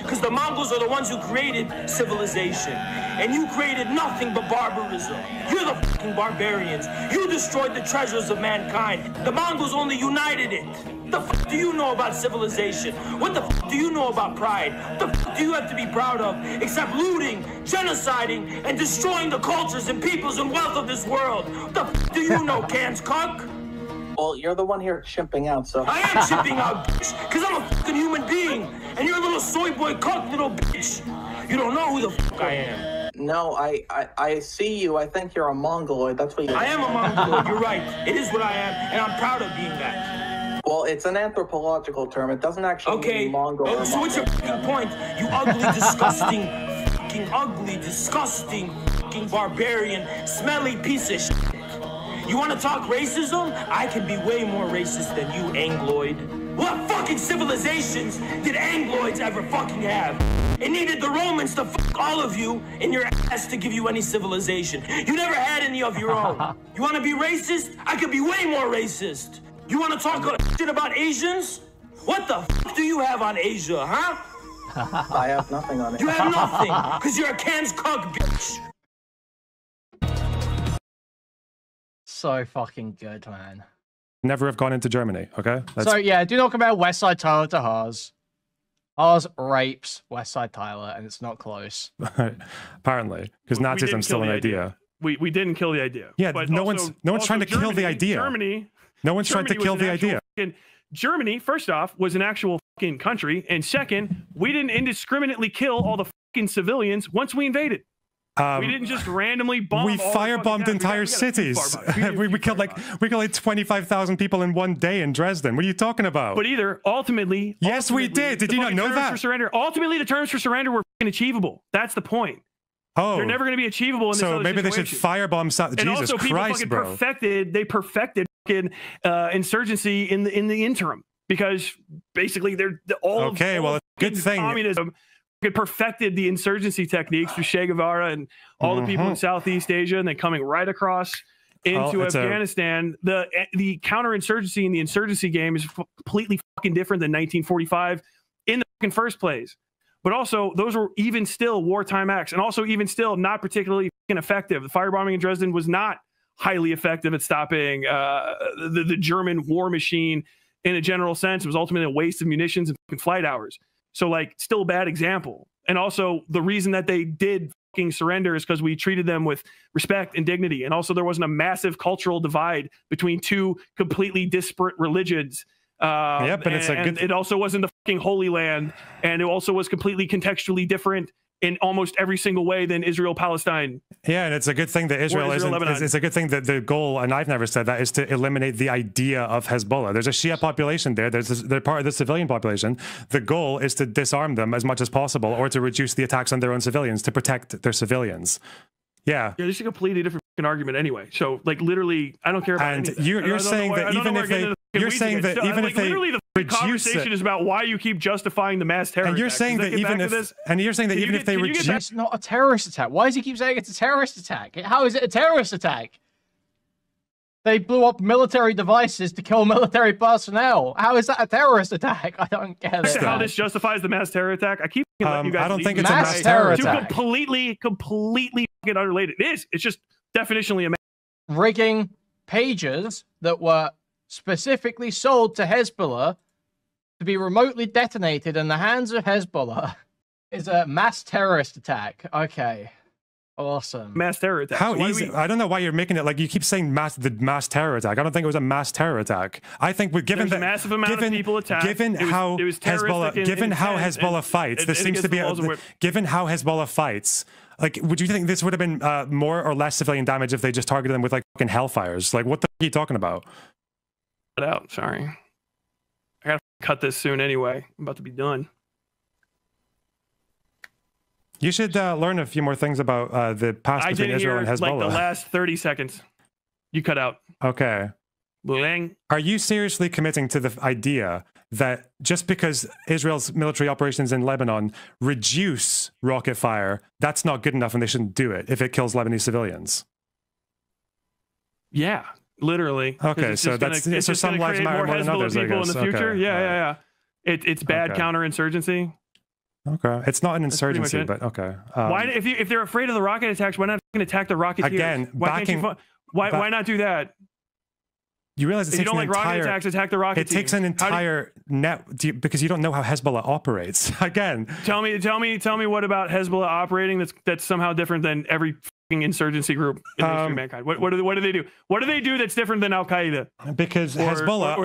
because the Mongols are the ones who created civilization. And you created nothing but barbarism. You're the fucking barbarians. You destroyed the treasures of mankind. The Mongols only united it. What the fuck do you know about civilization? What the fuck do you know about pride? What the fuck do you have to be proud of, except looting, genociding, and destroying the cultures and peoples and wealth of this world? What the fuck do you know, Cans cuck? Well, you're the one here chimping out, so... I am chimping out, bitch, because I'm a fucking human being, and you're a little soy boy cuck little bitch. You don't know who the fuck I am. No, I see you. I think you're a Mongoloid. That's what you... I am a Mongoloid. You're right. It is what I am, and I'm proud of being that. Well, it's an anthropological term. It doesn't actually mean Mongol. Oh, so what's your fucking point? You ugly, disgusting, fucking ugly, disgusting, fucking barbarian, smelly piece of shit. You want to talk racism? I can be way more racist than you, Angloid. What fucking civilizations did Angloids ever fucking have? It needed the Romans to fuck all of you in your ass to give you any civilization. You never had any of your own. You want to be racist? I could be way more racist. You want to talk shit about Asians? What the fuck do you have on Asia, huh? I have nothing on it. You have nothing, because you're a Cans cuck, bitch. So fucking good, man. never have gone into Germany. Okay. So yeah, do not compare Westside Tyler to Haas. Haas rapes Westside Tyler, and it's not close. Apparently, because Nazism's still an idea. We didn't kill the idea. Yeah, but no one's trying to kill the idea. No one's trying to kill the idea. Germany, first off, was an actual fucking country, and second, we didn't indiscriminately kill all the fucking civilians once we invaded. We didn't just randomly bomb. We firebombed entire cities. We killed like 25,000 people in one day in Dresden. What are you talking about? But ultimately, yes, we did. Did you not know that? Ultimately, the terms for surrender were fucking achievable. That's the point. Oh, they're never going to be achievable in this other maybe situation. they should firebomb South. And Jesus also, Christ, people fucking perfected fucking insurgency in the interim, because basically they're all okay. Well, good thing communism perfected the insurgency techniques through Che Guevara and all the people in Southeast Asia, and then coming right across into Afghanistan. The counterinsurgency and the insurgency game is completely fucking different than 1945 in the fucking first place. But also, those were even still wartime acts, and also even still not particularly fucking effective. The firebombing in Dresden was not highly effective at stopping the German war machine in a general sense. It was ultimately a waste of munitions and fucking flight hours. So, like, still a bad example. And also, the reason that they did fucking surrender is because we treated them with respect and dignity. And also, there wasn't a massive cultural divide between two completely disparate religions. But it also wasn't the fucking Holy Land, and it also was completely contextually different in almost every single way than Israel-Palestine. Yeah, and it's a good thing that Israel isn't. It's a good thing that the goal, and I've never said that, is to eliminate the idea of Hezbollah. There's a Shia population there. They're part of the civilian population. The goal is to disarm them as much as possible, or to reduce the attacks on their own civilians, to protect their civilians. Yeah. Yeah, this is a completely different argument anyway. So, like, literally, I don't care about anything. And you're saying that even if they... You're saying that even if they literally the conversation is about why you keep justifying the mass terror. And you're saying that even if they reduce, it's not a terrorist attack. Why does he keep saying it's a terrorist attack? How is it a terrorist attack? They blew up military devices to kill military personnel. How is that a terrorist attack? I don't get it. How this justifies the mass terror attack? I keep letting you guys. I don't think it's a mass terror attack. Completely fucking unrelated. It is. It's just definitionally a rigging pages that were specifically sold to Hezbollah to be remotely detonated in the hands of Hezbollah is a mass terrorist attack. Okay. Awesome. Mass terror attack. How easy? I don't know why you're making it like you keep saying the mass terror attack. I don't think it was a mass terror attack. I think given a massive amount of people attacked, given how Hezbollah fights, this seems to be given how Hezbollah fights. Like, would you think this would have been more or less civilian damage if they just targeted them with like fucking hellfires? Like, what the fuck are you talking about? Out. Sorry, I gotta cut this soon anyway. I'm about to be done. You should learn a few more things about the past between Israel and Hezbollah. Like the last 30 seconds. You cut out. Okay. Bling. Are you seriously committing to the idea that just because Israel's military operations in Lebanon reduce rocket fire, that's not good enough and they shouldn't do it if it kills Lebanese civilians? Yeah. Literally. Okay, so some lives matter more than others, I guess. In the future. Okay. Yeah. It's bad counterinsurgency. Okay, it's not an insurgency, but okay. Why, if they're afraid of the rocket attacks, why not attack the rockets again? Why not do that? You realize it takes you don't like rocket attacks, attack the rockets. It takes an entire net because you don't know how Hezbollah operates. Again, tell me what about Hezbollah operating that's somehow different than every insurgency group in the history of mankind. What do they do? What do they do that's different than Al Qaeda? Because Hezbollah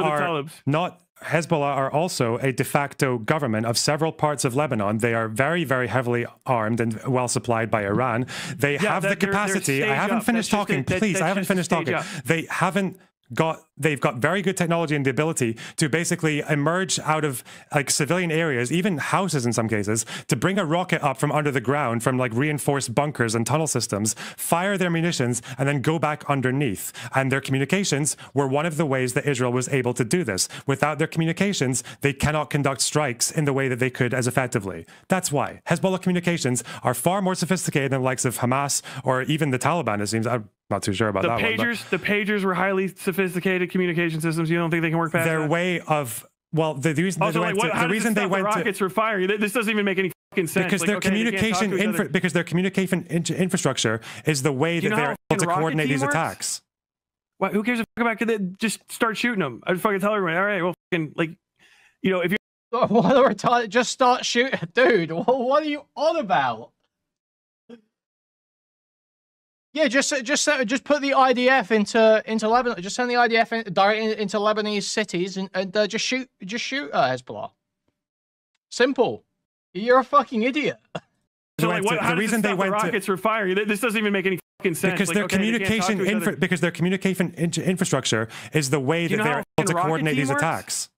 are also a de facto government of several parts of Lebanon. They are very, very heavily armed and well supplied by Iran. They have the capacity. I haven't finished talking, please. I haven't finished talking. They've got very good technology and the ability to basically emerge out of like civilian areas, even houses in some cases, to bring a rocket up from under the ground from like reinforced bunkers and tunnel systems, fire their munitions, and then go back underneath. And their communications were one of the ways that Israel was able to do this. Without their communications, they cannot conduct strikes in the way that they could as effectively. That's why Hezbollah communications are far more sophisticated than the likes of Hamas or even the Taliban, it seems. I'm not too sure about that one. The pagers were highly sophisticated communication systems. You don't think they can work past their that? way of the reason they went rockets were firing. This doesn't even make any fucking sense. Because their communication infrastructure is the way that they're able to coordinate these attacks. Why, who cares about it? Just start shooting them. I'd fucking tell everyone, all right, well, fucking, like, you know, if you're... What a retarded, just start shooting. Dude, what are you on about? Yeah, just put the IDF into Lebanon. Just send the IDF directly into Lebanese cities and just shoot Hezbollah. Simple. You're a fucking idiot. So like, what, the reason they went rockets were firing. This doesn't even make any fucking sense. Because their communication infrastructure is the way that they're able to coordinate these attacks.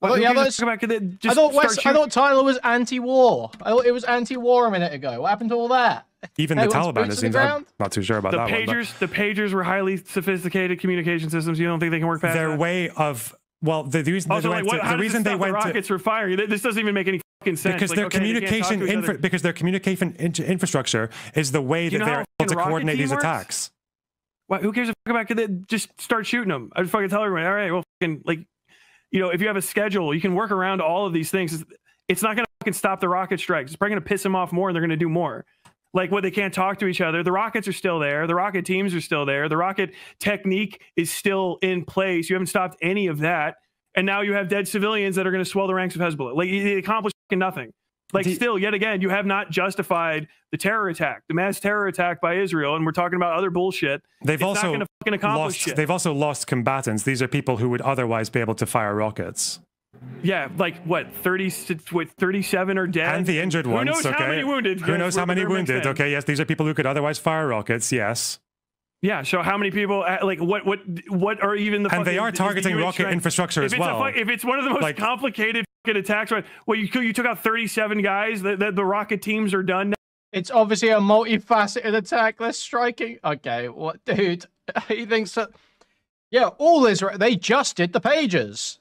I thought Tyler was anti-war. I thought it was anti-war a minute ago. What happened to all that? Even the Taliban, it seems. I'm not too sure about that one. The pagers were highly sophisticated communication systems. You don't think they can work past their that? way of... Well, the reason they went rockets were firing. This doesn't even make any fucking sense. Because their communication infrastructure is the way that they're able to coordinate these attacks. Why, who cares about it? Just start shooting them. I'd fucking tell everyone, all right, well, fucking, like, you know, if you have a schedule, you can work around all of these things. It's not going to fucking stop the rocket strikes. It's probably going to piss them off more, and they're going to do more. Like, what, they can't talk to each other. The rockets are still there. The rocket teams are still there. The rocket technique is still in place. You haven't stopped any of that. And now you have dead civilians that are going to swell the ranks of Hezbollah. Like, it accomplished nothing. Like, still, yet again, you have not justified the terror attack, the mass terror attack by Israel. And we're talking about other bullshit. They've also lost combatants. These are people who would otherwise be able to fire rockets. Yeah, like what, 37 are dead? And the injured ones, Who knows how many wounded? Who knows how many wounded? Okay, yes, these are people who could otherwise fire rockets, yes. Yeah, so how many people, like, what are even the... And they are targeting rocket infrastructure as well. If it's one of the most complicated fucking attacks, right? Well, you took out 37 guys, the rocket teams are done now. It's obviously a multifaceted attack. They're striking. Okay, what, dude? He thinks that... Yeah, all Israel, they just did the pages.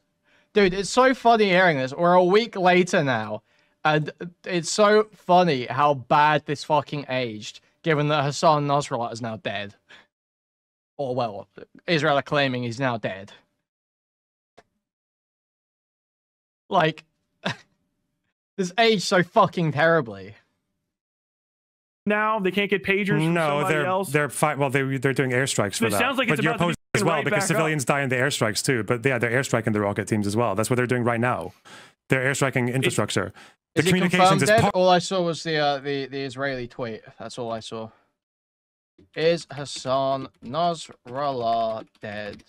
Dude, it's so funny hearing this. We're a week later now, and it's so funny how bad this fucking aged, given that Hassan Nasrallah is now dead. Or, well, Israel are claiming he's now dead. Like, this aged so fucking terribly. Now they can't get pagers from somebody else. They're doing airstrikes for that. Sounds like it's but you're opposed as well because civilians die in the airstrikes too. But yeah, they're airstriking the rocket teams as well. That's what they're doing right now. They're airstriking infrastructure. The communications is dead? All I saw was the Israeli tweet. That's all I saw. Is Hassan Nasrallah dead?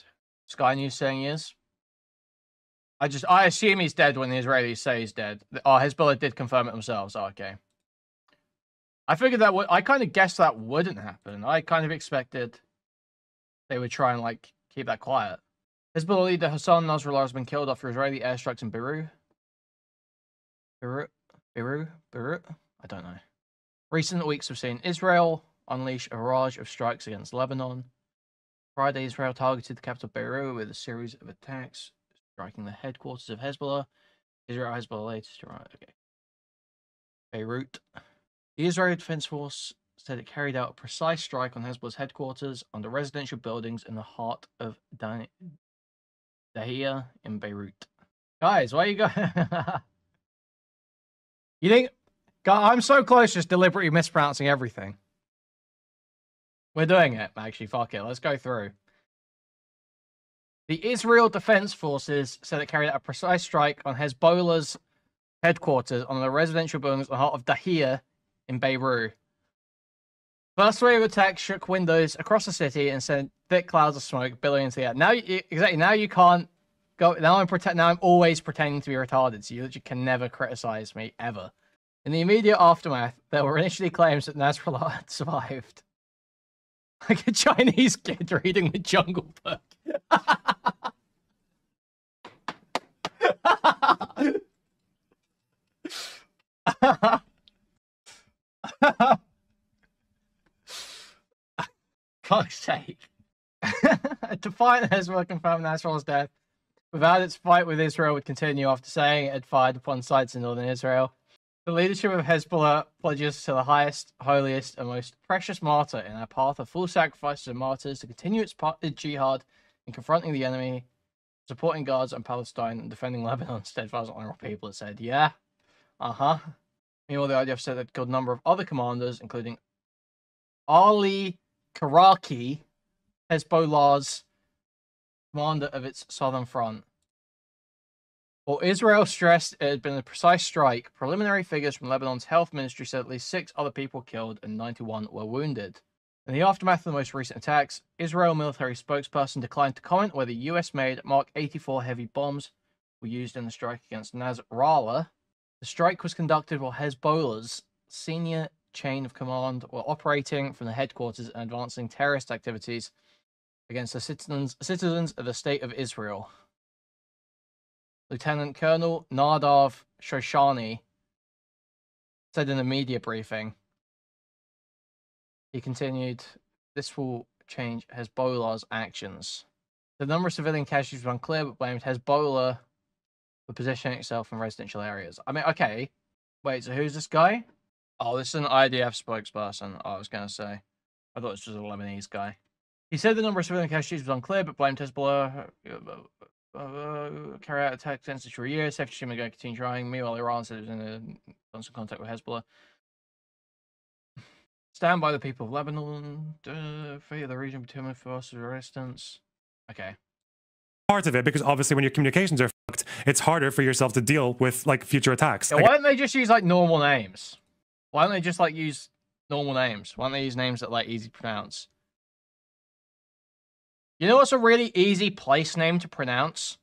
Sky News saying he is. I assume he's dead when the Israelis say he's dead. Oh, Hezbollah did confirm it themselves. Oh, okay. I figured that I kind of guessed that wouldn't happen. I kind of expected they would try and, like, keep that quiet. Hezbollah leader Hassan Nasrallah has been killed after Israeli airstrikes in Beirut. Beirut? I don't know. Recent weeks have seen Israel unleash a barrage of strikes against Lebanon. Friday, Israel targeted the capital Beirut with a series of attacks, striking the headquarters of Hezbollah. Hezbollah latest. Okay. Beirut. The Israeli Defense Force said it carried out a precise strike on Hezbollah's headquarters under residential buildings in the heart of Dahia in Beirut. Guys, why are you going? You think? God, I'm so close, just deliberately mispronouncing everything. We're doing it, actually. Fuck it. Let's go through. The Israel Defense Forces said it carried out a precise strike on Hezbollah's headquarters on the residential buildings in the heart of Dahia in Beirut. First wave of attacks shook windows across the city and sent thick clouds of smoke billowing into the air. Now, now you can't go. Now I'm always pretending to be retarded, so you literally can never criticize me ever. In the immediate aftermath, there were initially claims that Nasrallah had survived, like a Chinese kid reading the Jungle Book. Fuck's sake. Defiant Hezbollah confirmed Nasrallah's death. Without its fight with Israel would continue after saying it had fired upon sites in northern Israel. The leadership of Hezbollah pledges to the highest, holiest, and most precious martyr in our path of full sacrifices and martyrs to continue its jihad in confronting the enemy, supporting Gaza and Palestine, and defending Lebanon, steadfast and honorable people, it said. Yeah. Meanwhile, the IDF said they'd killed a number of other commanders, including Ali Karaki, Hezbollah's commander of its southern front. While Israel stressed it had been a precise strike, preliminary figures from Lebanon's health ministry said at least 6 other people killed and 91 were wounded. In the aftermath of the most recent attacks, Israel military spokesperson declined to comment whether US-made Mark 84 heavy bombs were used in the strike against Nasrallah. The strike was conducted while Hezbollah's senior chain of command were operating from the headquarters and advancing terrorist activities against the citizens of the State of Israel. Lieutenant Colonel Nadav Shoshani said in a media briefing. He continued, "This will change Hezbollah's actions." The number of civilian casualties was unclear, but blamed Hezbollah for positioning itself in residential areas. I mean, okay. Wait, so who's this guy? Oh, this is an IDF spokesperson. I was going to say. I thought it was just a Lebanese guy. He said the number of civilian casualties was unclear, but blamed Hezbollah carry out attacks against it for a year. Safety team are going to continue trying. Meanwhile, Iran said it was in constant contact with Hezbollah. Stand by the people of Lebanon. Fate of the region determined for us resistance. Okay. Part of it, because obviously when your communications are fucked, it's harder for yourself to deal with like future attacks. Yeah, why don't they just use like normal names? Why don't they just like use normal names? Why don't they use names that like easy to pronounce? You know what's a really easy place name to pronounce?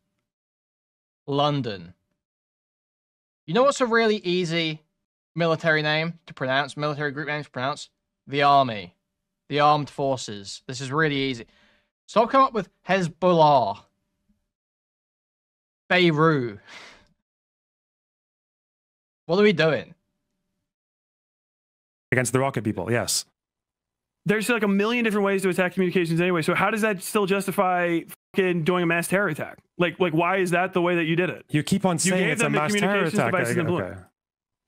London. You know what's a really easy military name to pronounce? Military group name to pronounce? The Army. The Armed Forces. This is really easy. Stop coming up with Hezbollah. Beirut. What are we doing? Against the rocket people, yes. There's like a million different ways to attack communications anyway. So how does that still justify fucking doing a mass terror attack? Like why is that the way that you did it? You keep on saying it's a mass terror attack. Okay.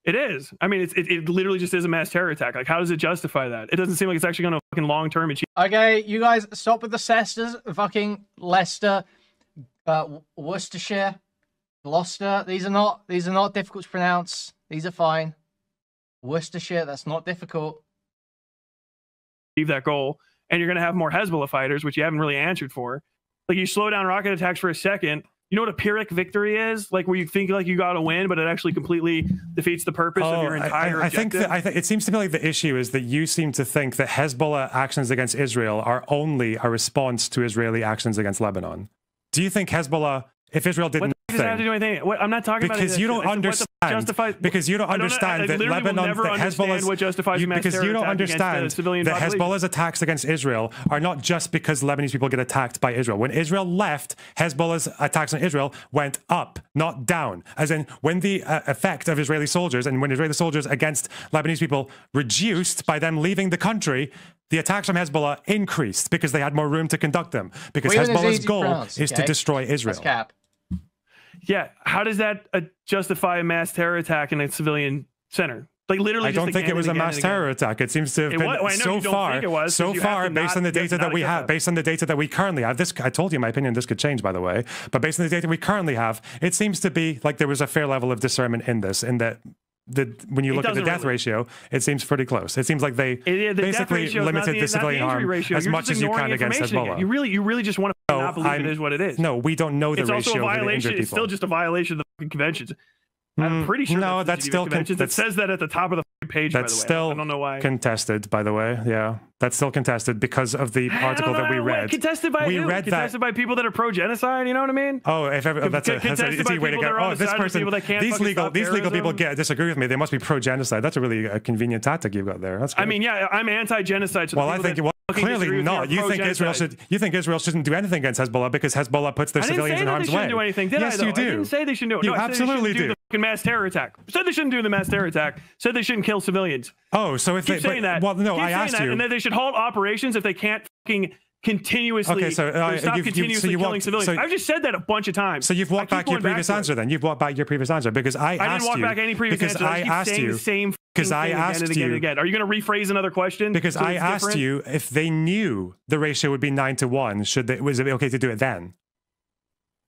It is. I mean, it literally just is a mass terror attack. Like, how does it justify that? It doesn't seem like it's actually going to fucking long term achieve. Okay, you guys stop with the Cesters, fucking Leicester, Worcestershire, Gloucester. These are not difficult to pronounce. These are fine. Worcestershire, that's not difficult. That goal, and you're going to have more Hezbollah fighters, which you haven't really answered for. Like, you slow down rocket attacks for a second. You know what a Pyrrhic victory is? Like, where you think like you got to win, but it actually completely defeats the purpose of your entire objective. I think it seems to me like the issue is that you seem to think that Hezbollah actions against Israel are only a response to Israeli actions against Lebanon. Do you think Hezbollah, if Israel did nothing, does that have to do anything? What, I'm not talking because about you don't understand. Because you don't understand that Lebanon, that Hezbollah's attacks against Israel are not just because Lebanese people get attacked by Israel. When Israel left, Hezbollah's attacks on Israel went up, not down. As in, when the effect of Israeli soldiers and when Israeli soldiers against Lebanese people reduced by them leaving the country, the attacks from Hezbollah increased because they had more room to conduct them. Because Hezbollah's goal is to destroy Israel. That's cap. Yeah, how does that justify a mass terror attack in a civilian center? Like literally, I don't think it was a mass terror attack. It seems to have been so far, based on the data that we have, based on the data that we currently have. This, I told you my opinion. This could change, by the way. But based on the data we currently have, it seems to be like there was a fair level of discernment in this. In that, when you look at the death ratio, it seems pretty close. It seems like they basically limited the civilian harm as much as you can against Hezbollah. You really just want to not believe it is what it is. No, we don't know the ratio. It's also a violation. It's still just a violation of the fucking conventions. I'm pretty sure. No, that's still it says that at the top of the page. That's by the way. still I don't know why. Contested, by the way. Yeah, that's still contested because of the article that we read. Contested by who? Contested by people that are pro-genocide. You know what I mean? Oh, that's an easy way to go. Oh, this person, these legal people disagree with me. They must be pro-genocide. That's a really convenient tactic you've got there. That's good. I mean, yeah, I'm anti-genocide. So well, I think clearly not. You think Israel shouldn't do anything against Hezbollah because Hezbollah puts their civilians in harm's way. I didn't say they shouldn't do anything, did I? Yes, you do. I didn't say they shouldn't do it. You absolutely do. The mass terror attack. Said they shouldn't do the mass terror attack. Said they shouldn't kill civilians. Oh, so if keep saying that. Well, no, I asked you. And then they should halt operations if they can't fucking continuously stop continuously killing civilians. I've just said that a bunch of times. So you've walked back your previous answer then. You've walked back your previous answer because I asked you. I didn't walk back any previous answer. I asked you the same because I asked you again and again. Are you going to rephrase another question? Because I asked you if they knew the ratio would be 9-1. Was it okay to do it then?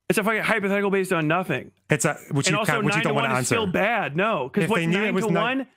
It's a fucking hypothetical based on nothing. It's a which you don't want to answer. Is still bad. No, because what's 9-1?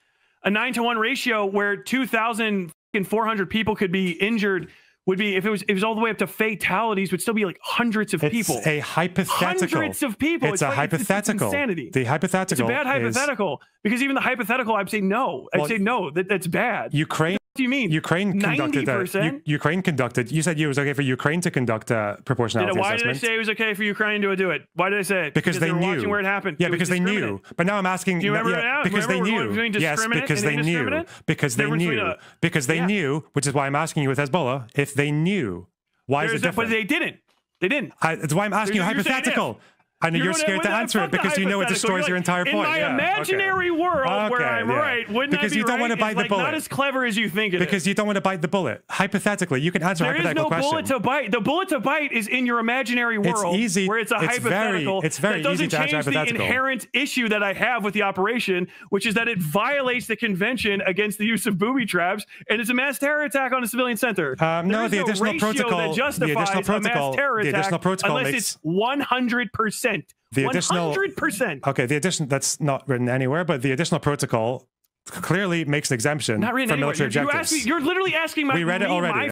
A 9-1 ratio where 2,400 people could be injured would be if it was all the way up to fatalities, would still be like hundreds of people. It's a hypothetical. Hundreds of people. It's a hypothetical. It's insanity. The hypothetical. It's a bad hypothetical because even the hypothetical, I'd say no. I'd say no. That's bad. Ukraine. What do you mean? Ukraine conducted 90%? Ukraine conducted. You said it was okay for Ukraine to conduct a proportionality Why assessment. did I say it was okay for Ukraine to do it? Why did I say it? Because they were knew watching where it happened. Yeah, because they knew. But now I'm asking. Do you remember that? Because they knew. Yes, because they knew. Because they knew. Because they knew. Which is why I'm asking you with Hezbollah if they knew. Why is it different? But they didn't. They didn't. That's why I'm asking you hypothetical. I know you're scared to answer it because you know it destroys your entire point. In my imaginary world where I'm right, wouldn't because I be you don't want to bite the bullet. Not as clever as you think it is. Because you don't want to bite the bullet. Hypothetically, you can answer a hypothetical question. There is no bullet to bite. The bullet to bite is in your imaginary world. It's easy. Where it's a hypothetical. It's very easy to answer hypothetical. That doesn't change the inherent issue that I have with the operation, which is that it violates the convention against the use of booby traps, and it's a mass terror attack on a civilian center. No, the additional protocol. The additional protocol. The additional protocol unless it's 100%. The additional 100%. Okay, the addition that's not written anywhere, but the additional protocol clearly makes an exemption not written for anywhere. military objectives. You're literally asking my. We read it already.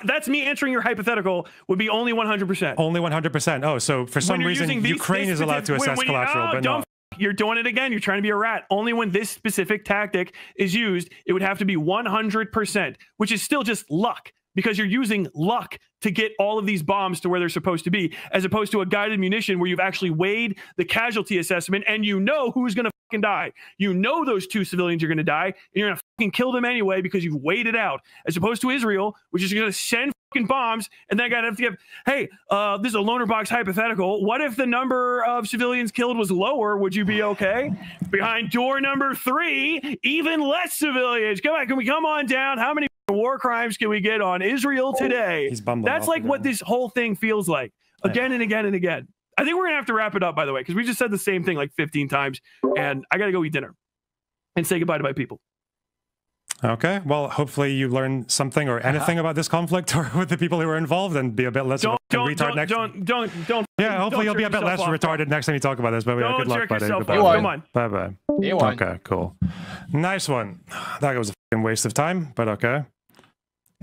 That's me answering your hypothetical. Would be only 100%. Only 100%. Oh, so for some reason Ukraine is allowed to assess collateral, but not. You're doing it again. You're trying to be a rat. Only when this specific tactic is used, it would have to be 100%, which is still just luck. Because you're using luck to get all of these bombs to where they're supposed to be, as opposed to a guided munition where you've actually weighed the casualty assessment and you know who's going to fucking die. You know those 2 civilians are going to die, and you're going to fucking kill them anyway because you've weighed it out. As opposed to Israel, which is going to send fucking bombs, and then I got to have to give, hey, this is a LonerBox hypothetical. What if the number of civilians killed was lower? Would you be okay? Behind door number 3, even less civilians. Come on, can we come on down? How many war crimes can we get on Israel today? That's like what this whole thing feels like again and again and again. I think we're gonna have to wrap it up, by the way, because we just said the same thing like 15 times, and I gotta go eat dinner and say goodbye to my people. Okay, well, hopefully you learn something or anything about this conflict or with the people who are involved, and be a bit less retarded next. Don't. Yeah, hopefully you'll be a bit less retarded next time you talk about this. But good luck, buddy. Come on. Bye bye. Okay, cool. Nice one. That was a fucking waste of time, but okay.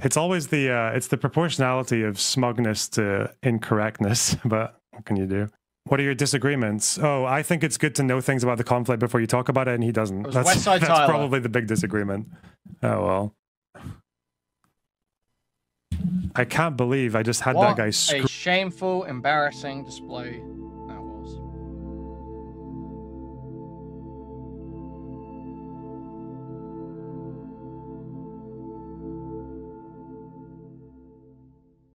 It's always the proportionality of smugness to incorrectness, but what can you do? What are your disagreements? Oh, I think it's good to know things about the conflict before you talk about it, and he doesn't. That's probably the big disagreement. Oh, well. I can't believe I just had that guy a shameful, embarrassing display